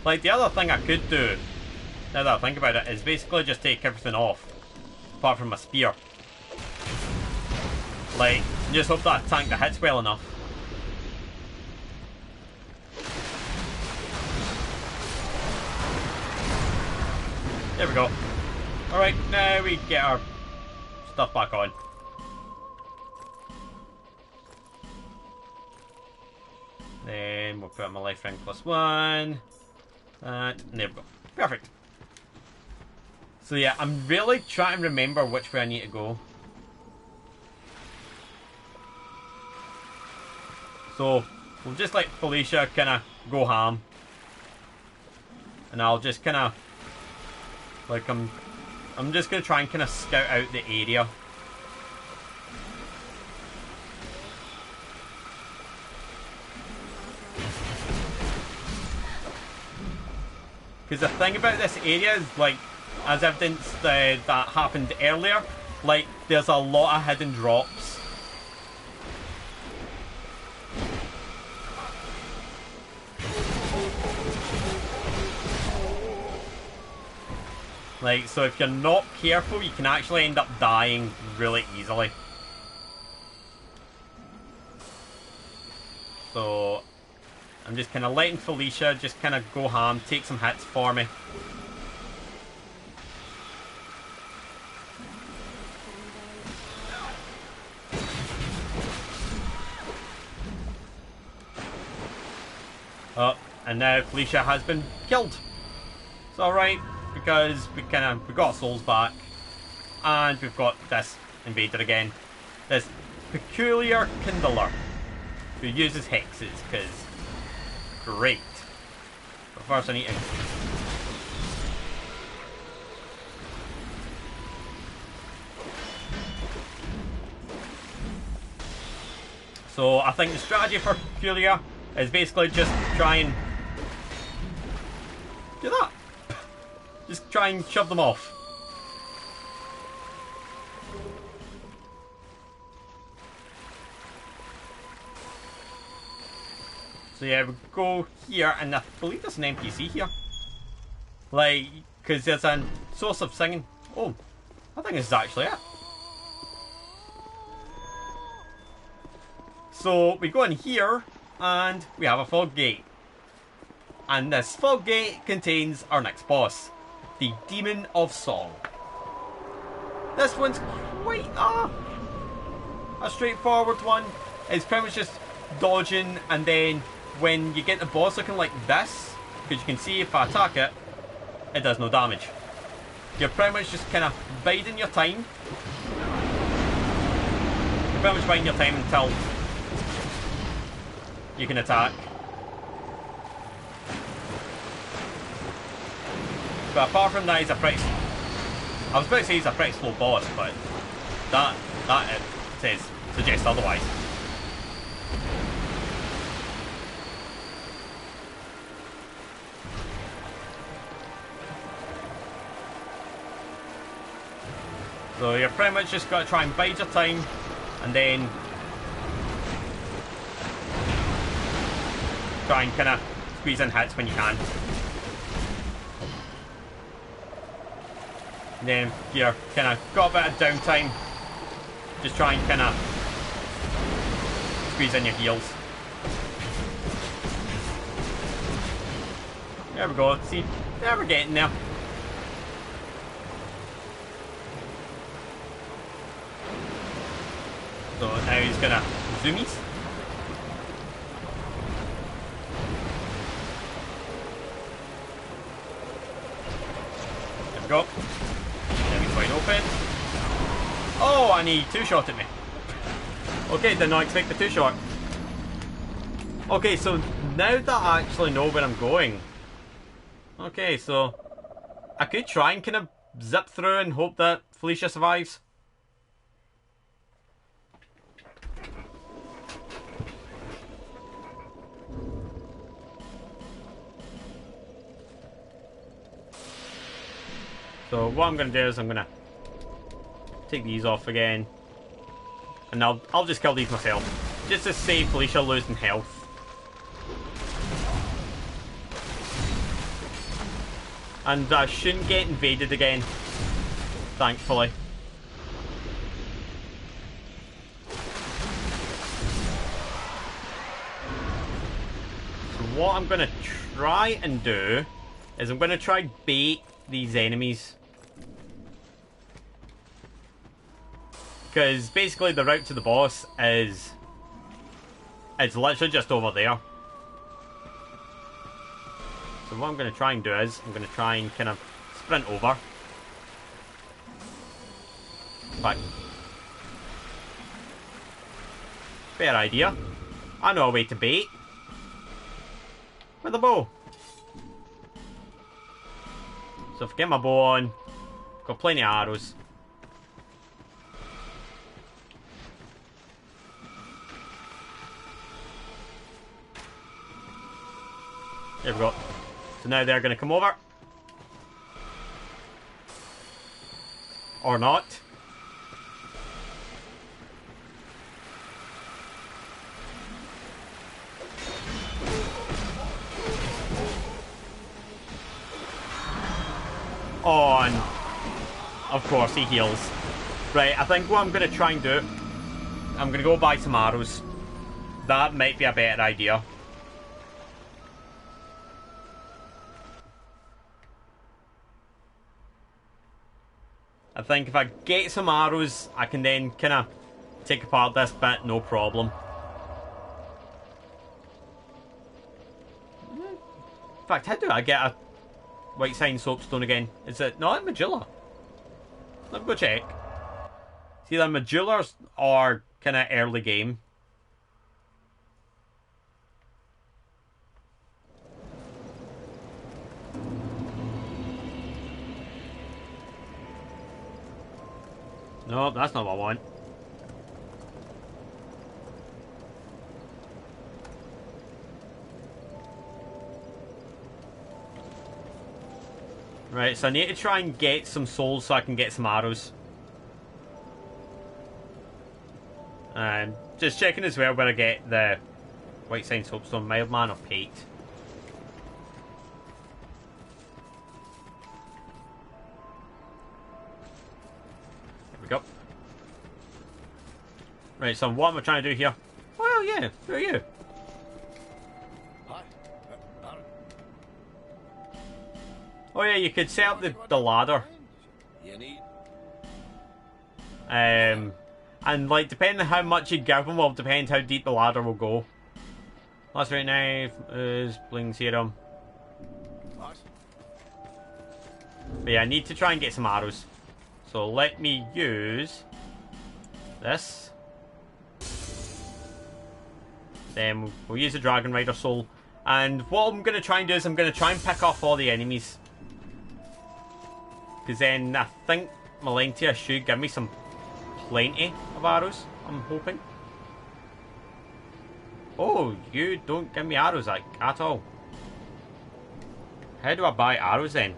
Like, the other thing I could do, now that I think about it, is basically just take everything off. Apart from my spear. Like, just hope that tank that hits well enough. There we go. Alright, now we get our stuff back on. Then we'll put my life ring +1. And there we go. Perfect. So yeah, I'm really trying to remember which way I need to go. So we'll just let Felicia kind of go ham. And I'll just kind of... Like, I'm just going to try and kind of scout out the area. Because the thing about this area is, like, as evidenced that happened earlier, like, there's a lot of hidden drops. Like, so if you're not careful, you can actually end up dying really easily. So I'm just kind of letting Felicia just kind of go ham, take some hits for me. Oh, and now Felicia has been killed. It's alright, because we got souls back. And we've got this invader again. This peculiar kindler who uses hexes, because great. But first I need to... So I think the strategy for peculiar is basically just try and do that. Just try and shove them off. So yeah, we go here, and I believe there's an NPC here. Like, because there's a source of singing. Oh, I think this is actually it. So we go in here, and we have a fog gate. And this fog gate contains our next boss, the Demon of Song. This one's quite a straightforward one. It's pretty much just dodging, and then when you get the boss looking like this, because you can see if I attack it, it does no damage. You're pretty much just kind of biding your time. You're pretty much biding your time until you can attack. But apart from that, he's a pretty... I was about to say he's a pretty slow boss, but that it suggests otherwise. So you're pretty much just got to try and bide your time, and then try and kind of squeeze in hits when you can. And then you're kind of got a bit of downtime, just try and kind of squeeze in your heals. There we go. See, there we're getting there. So now he's gonna zoomies. There we go. Then he's wide open. Oh, and he two-shot at me. Okay, did not expect the two-shot. Okay, so now that I actually know where I'm going. Okay, so I could try and kind of zip through and hope that Felicia survives. So what I'm going to do is I'm going to take these off again. And I'll just kill these myself. Just to save Felicia losing health. And I shouldn't get invaded again. Thankfully. So what I'm going to try and do is I'm going to try bait these enemies. Because basically the route to the boss is... it's literally just over there. So what I'm going to try and do is, I'm going to try and kind of sprint over. But fair idea. I know a way to bait. With a bow. So if I get my bow on, got plenty of arrows. There we go. So now they're going to come over. Or not. Oh, and of course he heals. Right, I think what I'm going to try and do, I'm going to go buy some arrows. That might be a better idea. I think if I get some arrows, I can then kind of take apart this bit, no problem. In fact, how do I get a white sign soapstone again? Is it not Medulla? Let me go check. See, the Medullas are kind of early game. No, that's not what I want. Right, so I need to try and get some souls so I can get some arrows. Just checking as well where I get the white sign soapstone, mild man or Pate. There we go. Right, so what am I trying to do here? Well, yeah, who are you? Oh yeah, you could set up the ladder. And like depending on how much you give them will depend how deep the ladder will go. Last right knife is bling serum. But yeah, I need to try and get some arrows. So let me use this. Then we'll use the Dragon Rider soul. And what I'm going to try and do is I'm going to try and pick off all the enemies. Because then I think Melentia should give me some plenty of arrows, I'm hoping. Oh, you don't give me arrows like at all. How do I buy arrows then?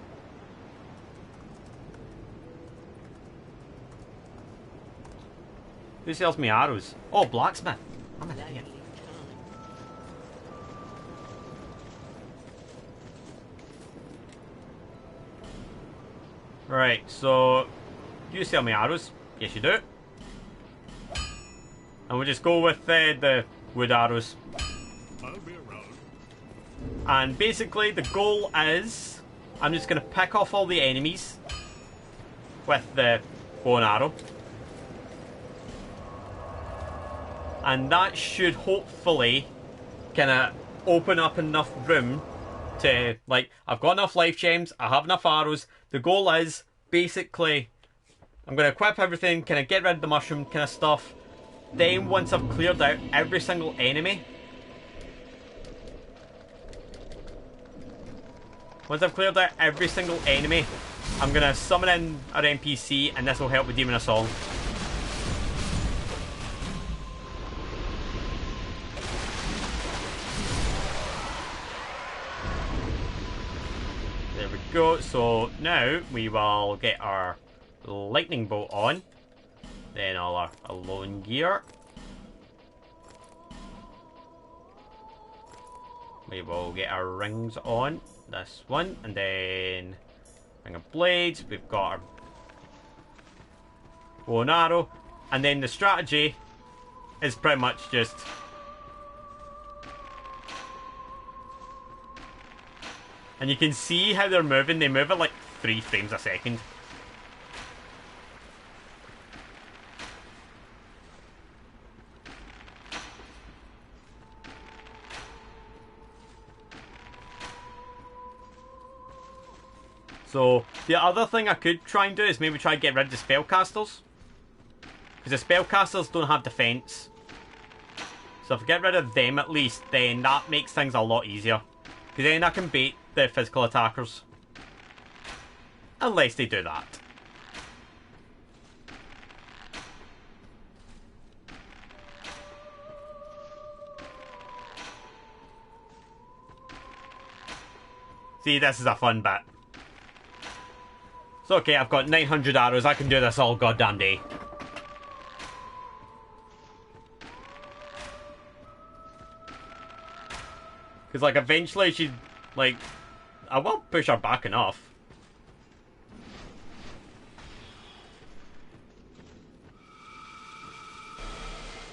Who sells me arrows? Oh, blacksmith. I'm an idiot. Right, so you sell me arrows. Yes, you do. And we'll just go with the wood arrows. I'll be around. And basically the goal is I'm just going to pick off all the enemies with the bow and arrow. And that should hopefully kind of open up enough room to, like, I've got enough life gems, I have enough arrows. The goal is basically I'm going to equip everything, kind of get rid of the mushroom kind of stuff. Then once I've cleared out every single enemy, I'm going to summon in our NPC and this will help with Demon of Song. There we go. So now we will get our lightning bolt on. Then all our alone gear. We will get our rings on. This one. And then ring of blades. We've got our bow and arrow. And then the strategy is pretty much just and you can see how they're moving. They move at like 3 frames a second. So the other thing I could try and do is maybe try and get rid of the spellcasters. Because the spellcasters don't have defense. So if I get rid of them at least, then that makes things a lot easier. Because then I can bait the physical attackers. Unless they do that. See, this is a fun bit. So okay, I've got 900 arrows, I can do this all goddamn day. Because like eventually she, like, I will push her back enough.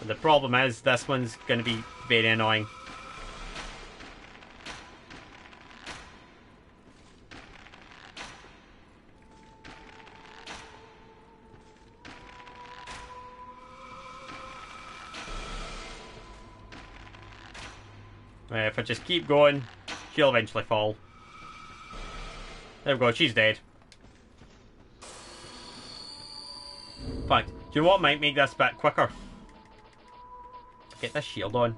But the problem is, this one's going to be very annoying. If I just keep going, she'll eventually fall. There we go, she's dead. In fact, do you know what might make this a bit quicker? Get this shield on.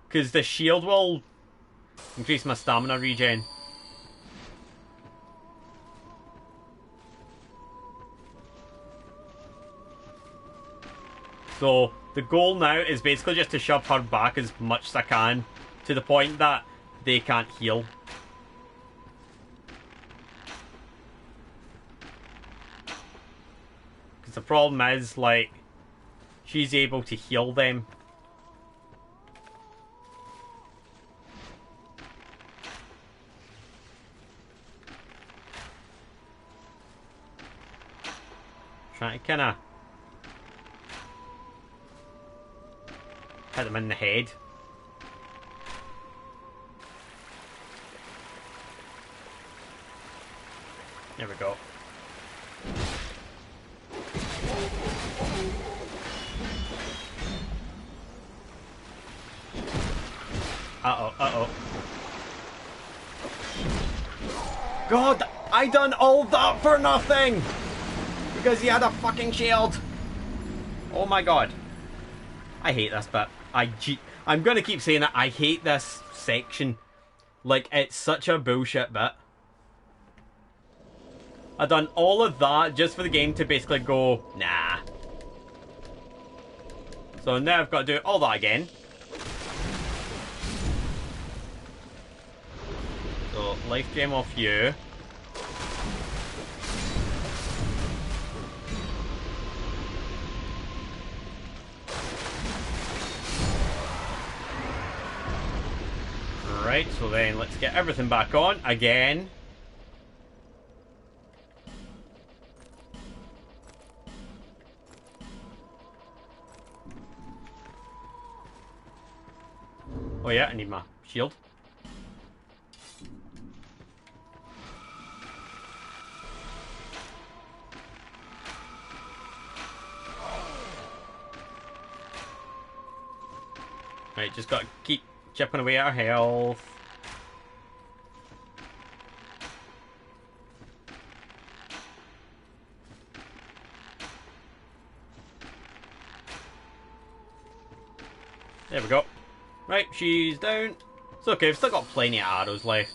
Because the shield will increase my stamina regen. So, the goal now is basically just to shove her back as much as I can, to the point that they can't heal. Because the problem is, like, she's able to heal them. Trying to kinda hit them in the head. There we go. Uh-oh, uh-oh. God, I done all that for nothing! Because he had a fucking shield! Oh my god. I hate this bit. I'm gonna keep saying it, I hate this section. Like, it's such a bullshit bit. I done all of that just for the game to basically go, nah. So now I've got to do all that again. So, life gem off you. Right, so then let's get everything back on again. Oh yeah, I need my shield. Right, just gotta keep chipping away at our health. There we go. Right, she's down. It's okay, I've still got plenty of arrows left.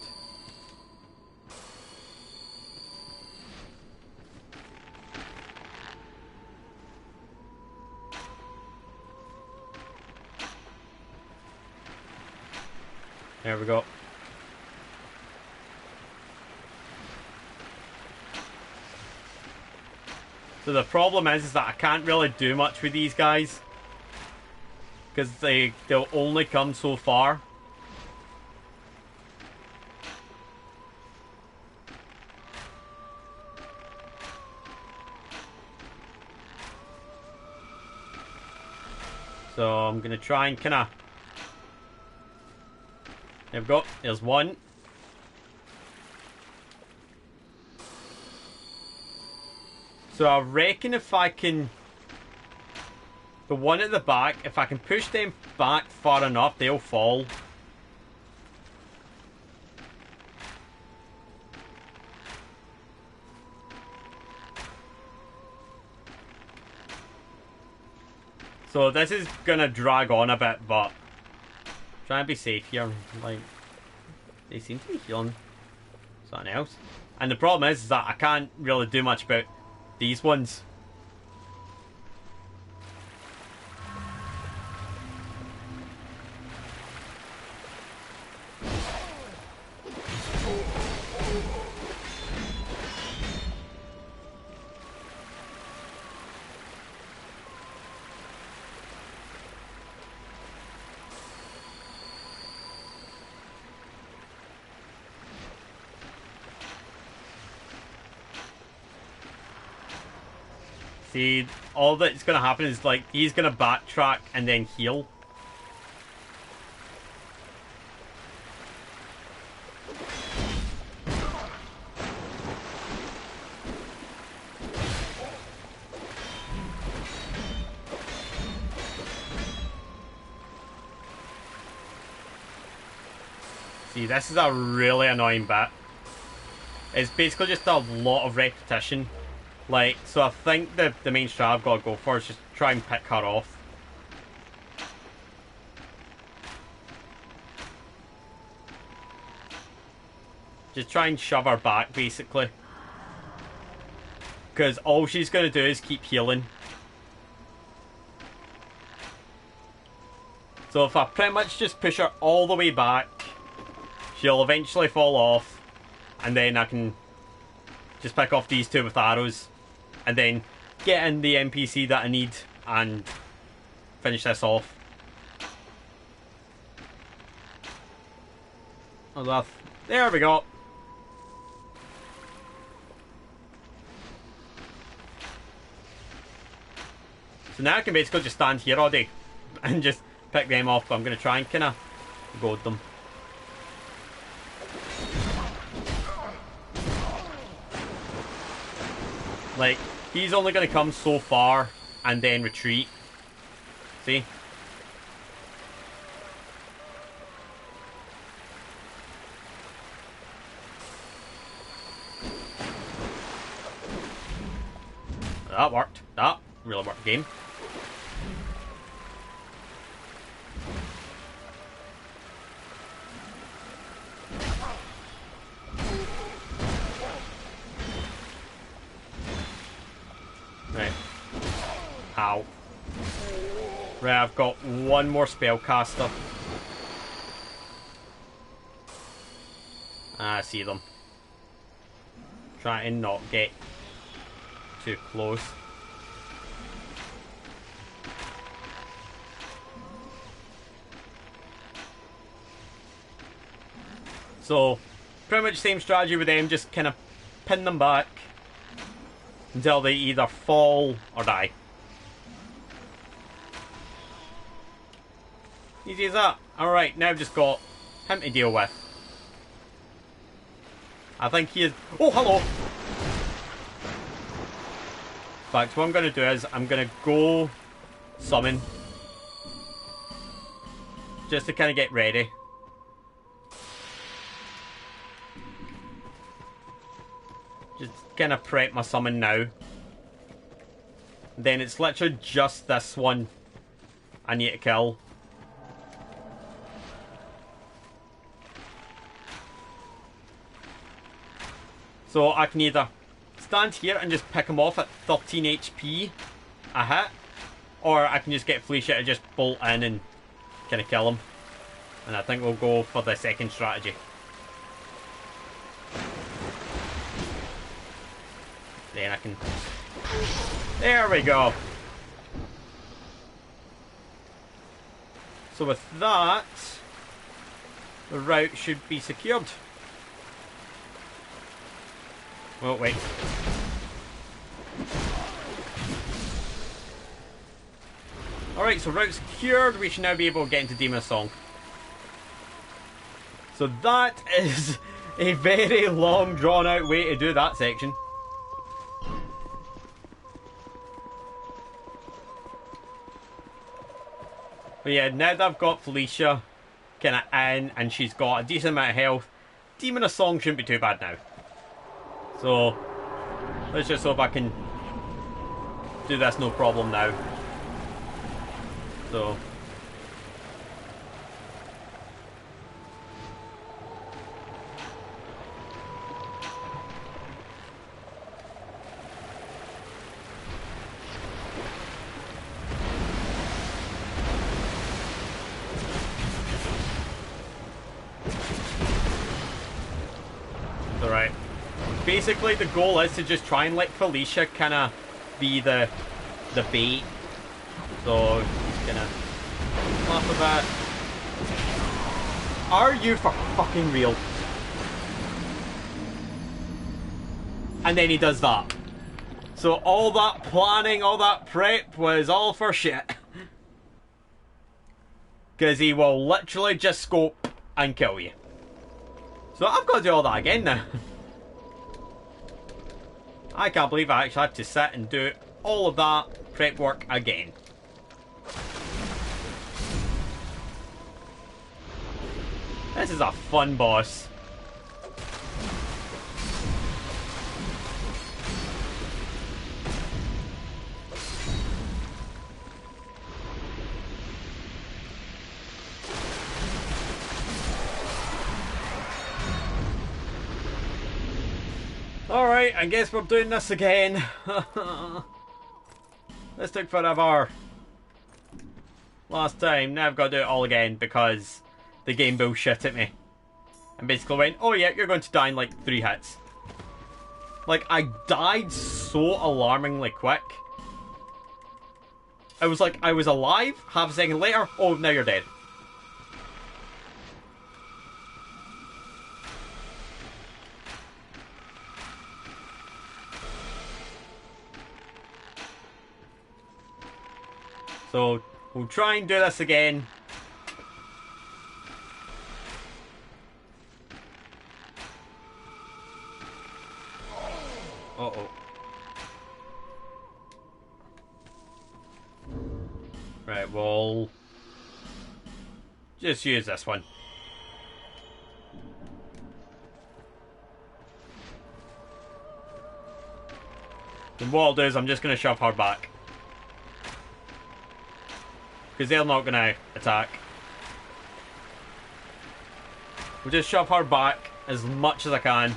There we go. So the problem is that I can't really do much with these guys. Because they'll only come so far. So I'm going to try and kinda... There we go, there's one. So I reckon if I can... The one at the back, if I can push them back far enough, they'll fall. So this is gonna drag on a bit, but try and be safe here. Like, they seem to be healing something else. And the problem is that I can't really do much about these ones. See, all that's gonna happen is like he's gonna backtrack and then heal. See, this is a really annoying bit. It's basically just a lot of repetition. Like, so I think the main strat I've got to go for is just try and pick her off. Just try and shove her back, basically. Because all she's going to do is keep healing. So if I pretty much just push her all the way back, she'll eventually fall off. And then I can just pick off these two with arrows. And then get in the NPC that I need and finish this off. There we go. So now I can basically just stand here all day and just pick them off, but I'm going to try and kind of goad them. Like, he's only going to come so far and then retreat. See? That worked. That really worked, game. Right. Ow. Right, I've got one more spellcaster. I see them. Try and not get too close. So, pretty much same strategy with them, just kind of pin them back until they either fall or die. Easy as that. Alright, now I've just got him to deal with. I think he is... Oh, hello! In fact, what I'm going to do is I'm going to go summon. Just to kind of get ready. Just kind of prep my summon now. Then it's literally just this one I need to kill. So I can either stand here and just pick him off at 13 HP a hit, or I can just get Felicia to just bolt in and kind of kill him. And I think we'll go for the second strategy. Then I can... There we go! So with that, the route should be secured. Oh, wait. Alright, so route secured. We should now be able to get into Demon Song. So that is a very long, drawn-out way to do that section. But yeah, now that I've got Felicia kind of in and she's got a decent amount of health, Demon of Song shouldn't be too bad now. So, let's just hope I can do this no problem now. So... Alright. Basically, the goal is to just try and let Felicia kind of be the bait. So, he's gonna off of that. Are you for fucking real? And then he does that. So all that planning, all that prep was all for shit. Because he will literally just scope and kill you. So I've got to do all that again now. I can't believe I actually have to sit and do all of that prep work again. This is a fun boss. Alright, I guess we're doing this again. This took forever. Last time, now I've got to do it all again because the game bullshit at me. And basically went, oh yeah, you're going to die in like 3 hits. Like, I died so alarmingly quick. I was like, I was alive, half a second later, oh, now you're dead. So, we'll try and do this again. Uh-oh. Right, we'll just use this one. And what I'll do is I'm just going to shove her back. Because they're not going to attack. We'll just shove her back as much as I can.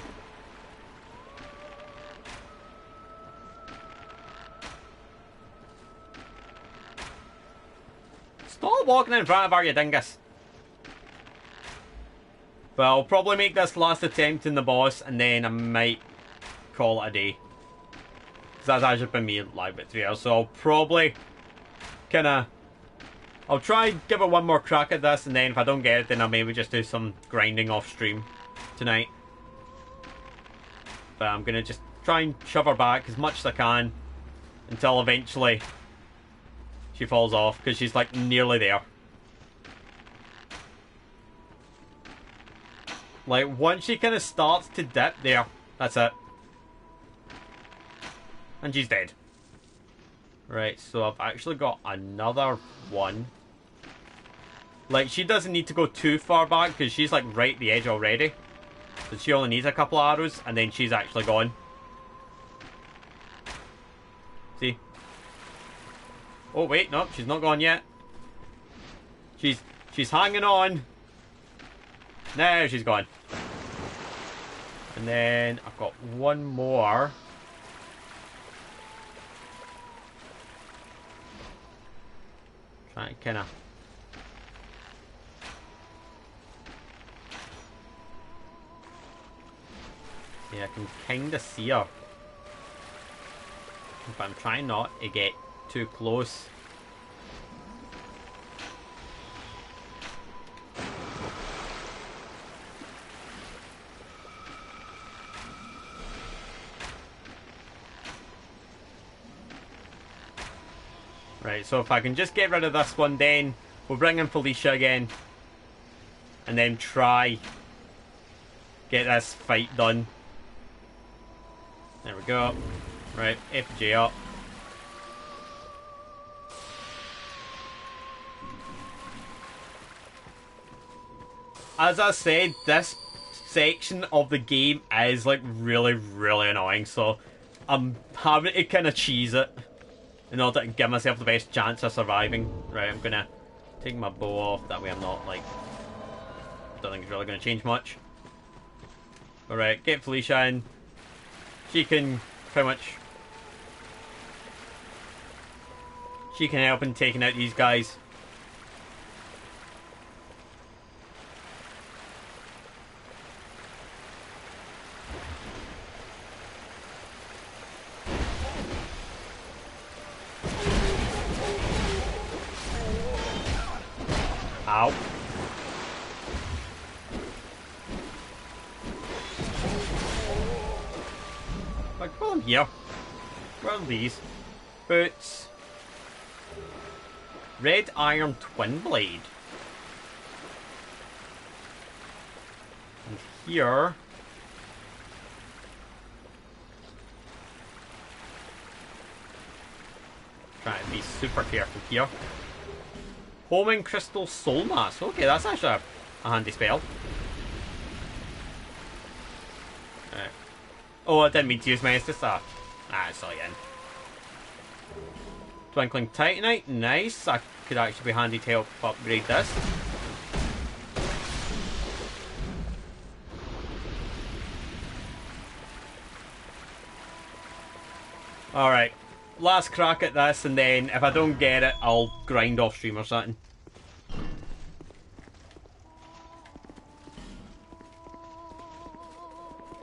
Stop walking in front of her, you dingus. But I'll probably make this last attempt in the boss and then I might call it a day. Because that's actually been me live at 3 hours. So I'll probably I'll try and give it one more crack at this, and then if I don't get it, then I'll maybe just do some grinding off stream tonight. But I'm going to just try and shove her back as much as I can until eventually she falls off, because she's like nearly there. Like, once she kind of starts to dip there, that's it. And she's dead. Right, so I've actually got another one. Like, she doesn't need to go too far back because she's like right at the edge already. So she only needs a couple of arrows and then she's actually gone. See? Oh wait, no, she's not gone yet. She's hanging on. Now she's gone. And then I've got one more. Trying to kinda yeah, I can kinda see her. But I'm trying not to get too close. Right, so if I can just get rid of this one, then we'll bring in Felicia again. And then try get this fight done. There we go. Right, FJ up. As I said, this section of the game is like really, really annoying, so I'm having to kind of cheese it in order to give myself the best chance of surviving. Right, I'm gonna take my bow off, that way I'm not like, don't think it's really gonna change much. Alright, get Felicia in. She can pretty much, she can help in taking out these guys. Ow. Like, come on here. What are these? Boots. Red iron twin blade. And here. Trying to be super careful here. Homing crystal soul mask. Okay, that's actually a handy spell. Right. Oh, I didn't mean to use mine. It's just a. I saw you in. Twinkling Titanite. Nice. That could actually be handy to help upgrade this. Alright. Last crack at this, and then if I don't get it, I'll grind off stream or something.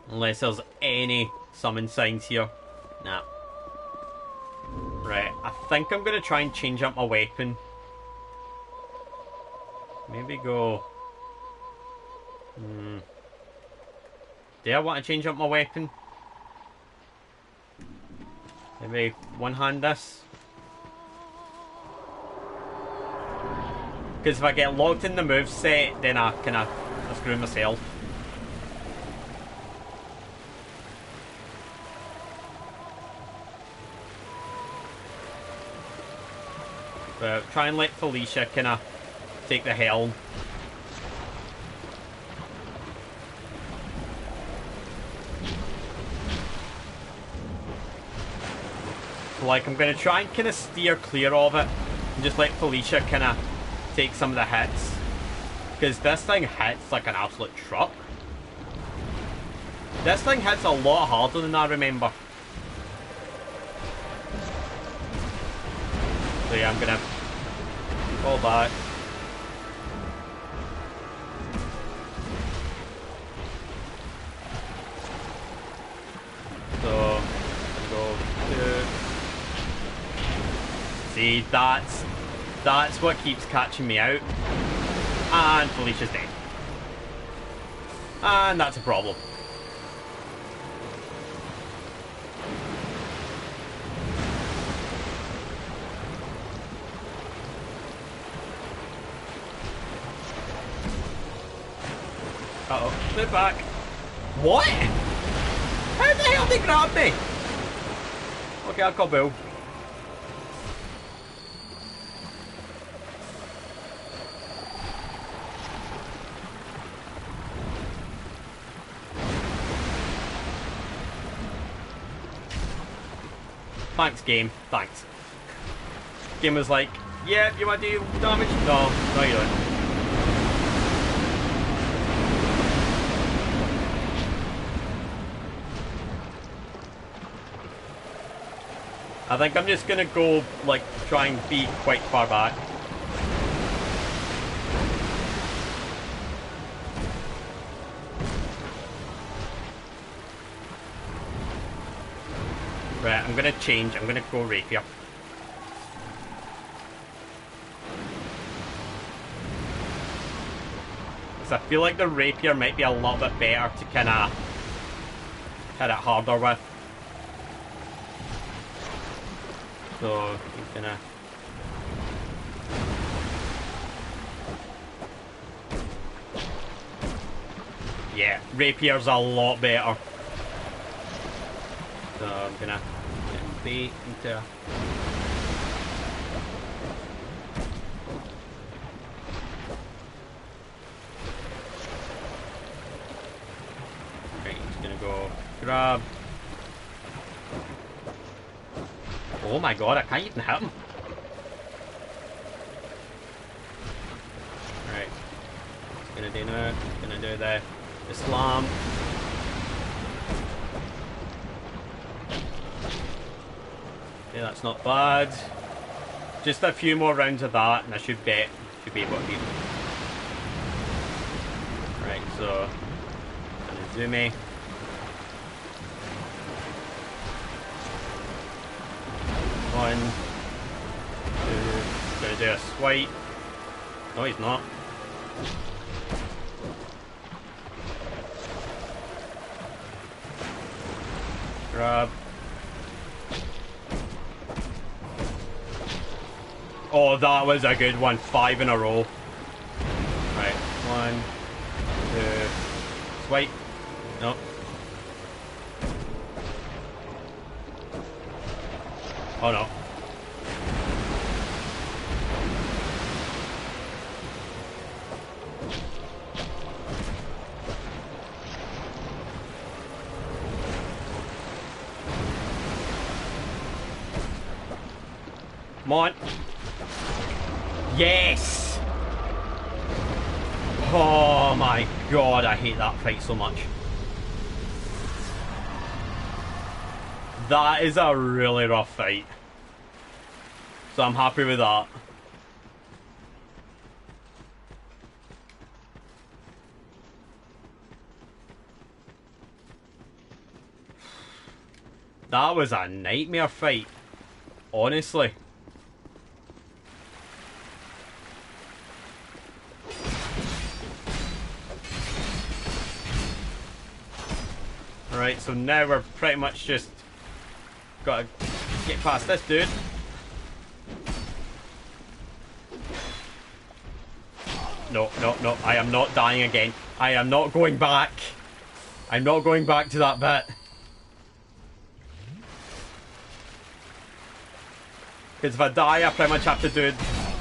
Unless there's any summon signs here. Nah. Right, I think I'm going to try and change up my weapon. Maybe go... Do I want to change up my weapon? Maybe one-hand this? Because if I get locked in the moveset, then I kind of screw myself. But try and let Felicia kind of take the helm. Like, I'm going to try and kind of steer clear of it and just let Felicia kind of take some of the hits. Because this thing hits like an absolute truck. This thing hits a lot harder than I remember. So yeah, I'm going to fall back. So, go to... See, that's what keeps catching me out. And Felicia's dead. And that's a problem. Uh-oh, move back. What? How the hell did they grab me? Okay, I'll call Bill. Thanks, game. Thanks. Game was like, yeah, you want to do damage? No, no you don't. I think I'm just gonna go, like, try and be quite far back. Right, I'm gonna change. I'm gonna go rapier. Because I feel like the rapier might be a little bit better to kind of hit it harder with. So, he's gonna... Yeah, rapier's a lot better. So I'm gonna get bait into... Right, he's gonna go grab... Oh my god, I can't even hit him. Right. He's gonna do now. He's gonna do the slam. Okay, that's not bad. Just a few more rounds of that and I should be able to beat him. Right, so Zumi. One, two, gonna do a swipe. No, he's not. Grab. Oh, that was a good one. 5 in a row. Right, 1, 2. Swipe. No. Oh no. Come on. Yes! Oh my god, I hate that fight so much. That is a really rough fight. So I'm happy with that. That was a nightmare fight. Honestly. Alright, so now we're pretty much just gotta get past this dude. No, no, no, I am not dying again. I am not going back. I'm not going back to that bit. Because if I die, I pretty much have to do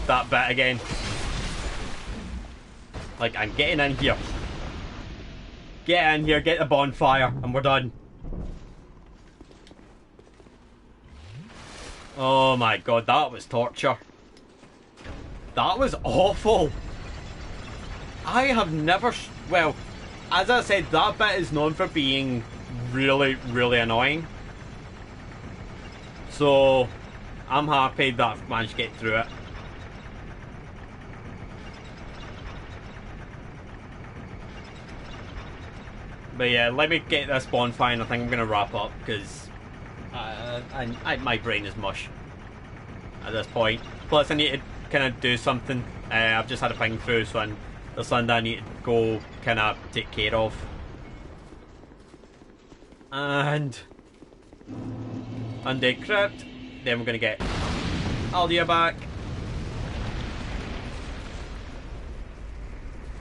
that bit again. Like, I'm getting in here. Get in here, get the bonfire, and we're done. Oh my god, that was torture. That was awful. I have never... well, as I said, that bit is known for being really, really annoying. So, I'm happy that I've managed to get through it. But yeah, let me get this bonfire and I think I'm going to wrap up because my brain is mush at this point. Plus I need to kind of do something. I've just had a ping through, so there's something I need to go kind of take care of. And Undead Crypt. Then we're going to get Aldia back.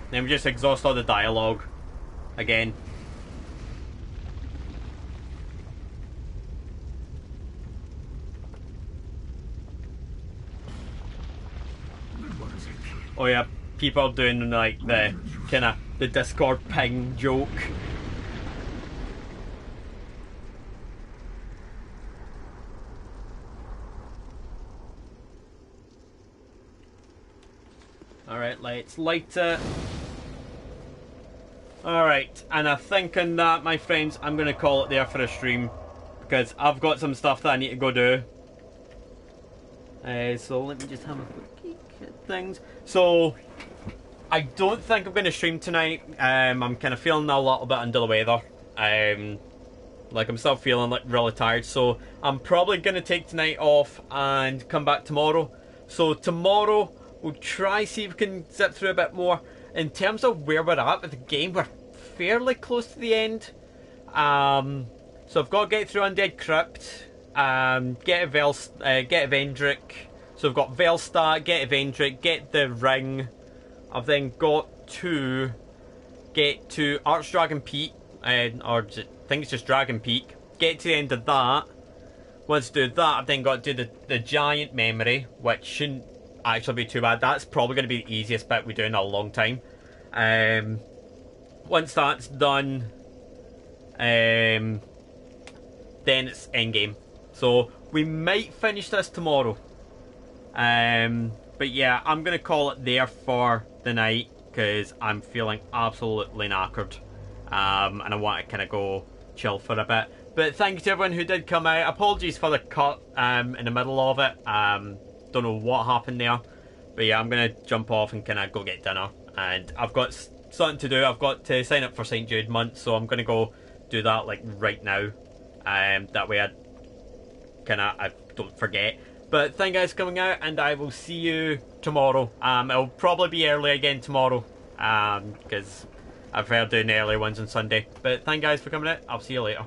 Then we just exhaust all the dialogue again. Oh yeah, people are doing like the kind of the Discord ping joke. Alright, let's light it. Alright, and I think on that, my friends, I'm going to call it there for a stream. Because I've got some stuff that I need to go do. So let me just have a quick peek at things. So, I don't think I'm going to stream tonight. I'm kind of feeling a little bit under the weather. Like I'm still feeling like really tired. So, I'm probably going to take tonight off and come back tomorrow. So, tomorrow, we'll try see if we can zip through a bit more. In terms of where we're at with the game, we're fairly close to the end. So I've got to get through Undead Crypt, get a Vendrick. So I've got Velstadt, get a Vendrick, get the ring. I've then got to get to Archdragon Peak, or I think it's just Dragon Peak. Get to the end of that. Once I do that, I've then got to do the giant memory, which shouldn't actually be too bad. That's probably going to be the easiest bit we do in a long time. Once that's done, then it's endgame. So we might finish this tomorrow. But yeah, I'm going to call it there for the night because I'm feeling absolutely knackered. And I want to kind of go chill for a bit. But thank you to everyone who did come out. Apologies for the cut in the middle of it. Don't know what happened there. But yeah, I'm going to jump off and kind of go get dinner. And I've got something to do. I've got to sign up for St. Jude month. So I'm going to go do that like right now. That way I don't forget. But thank you guys for coming out. And I will see you tomorrow. It'll probably be early again tomorrow. Because I've heard doing the early ones on Sunday. But thank you guys for coming out. I'll see you later.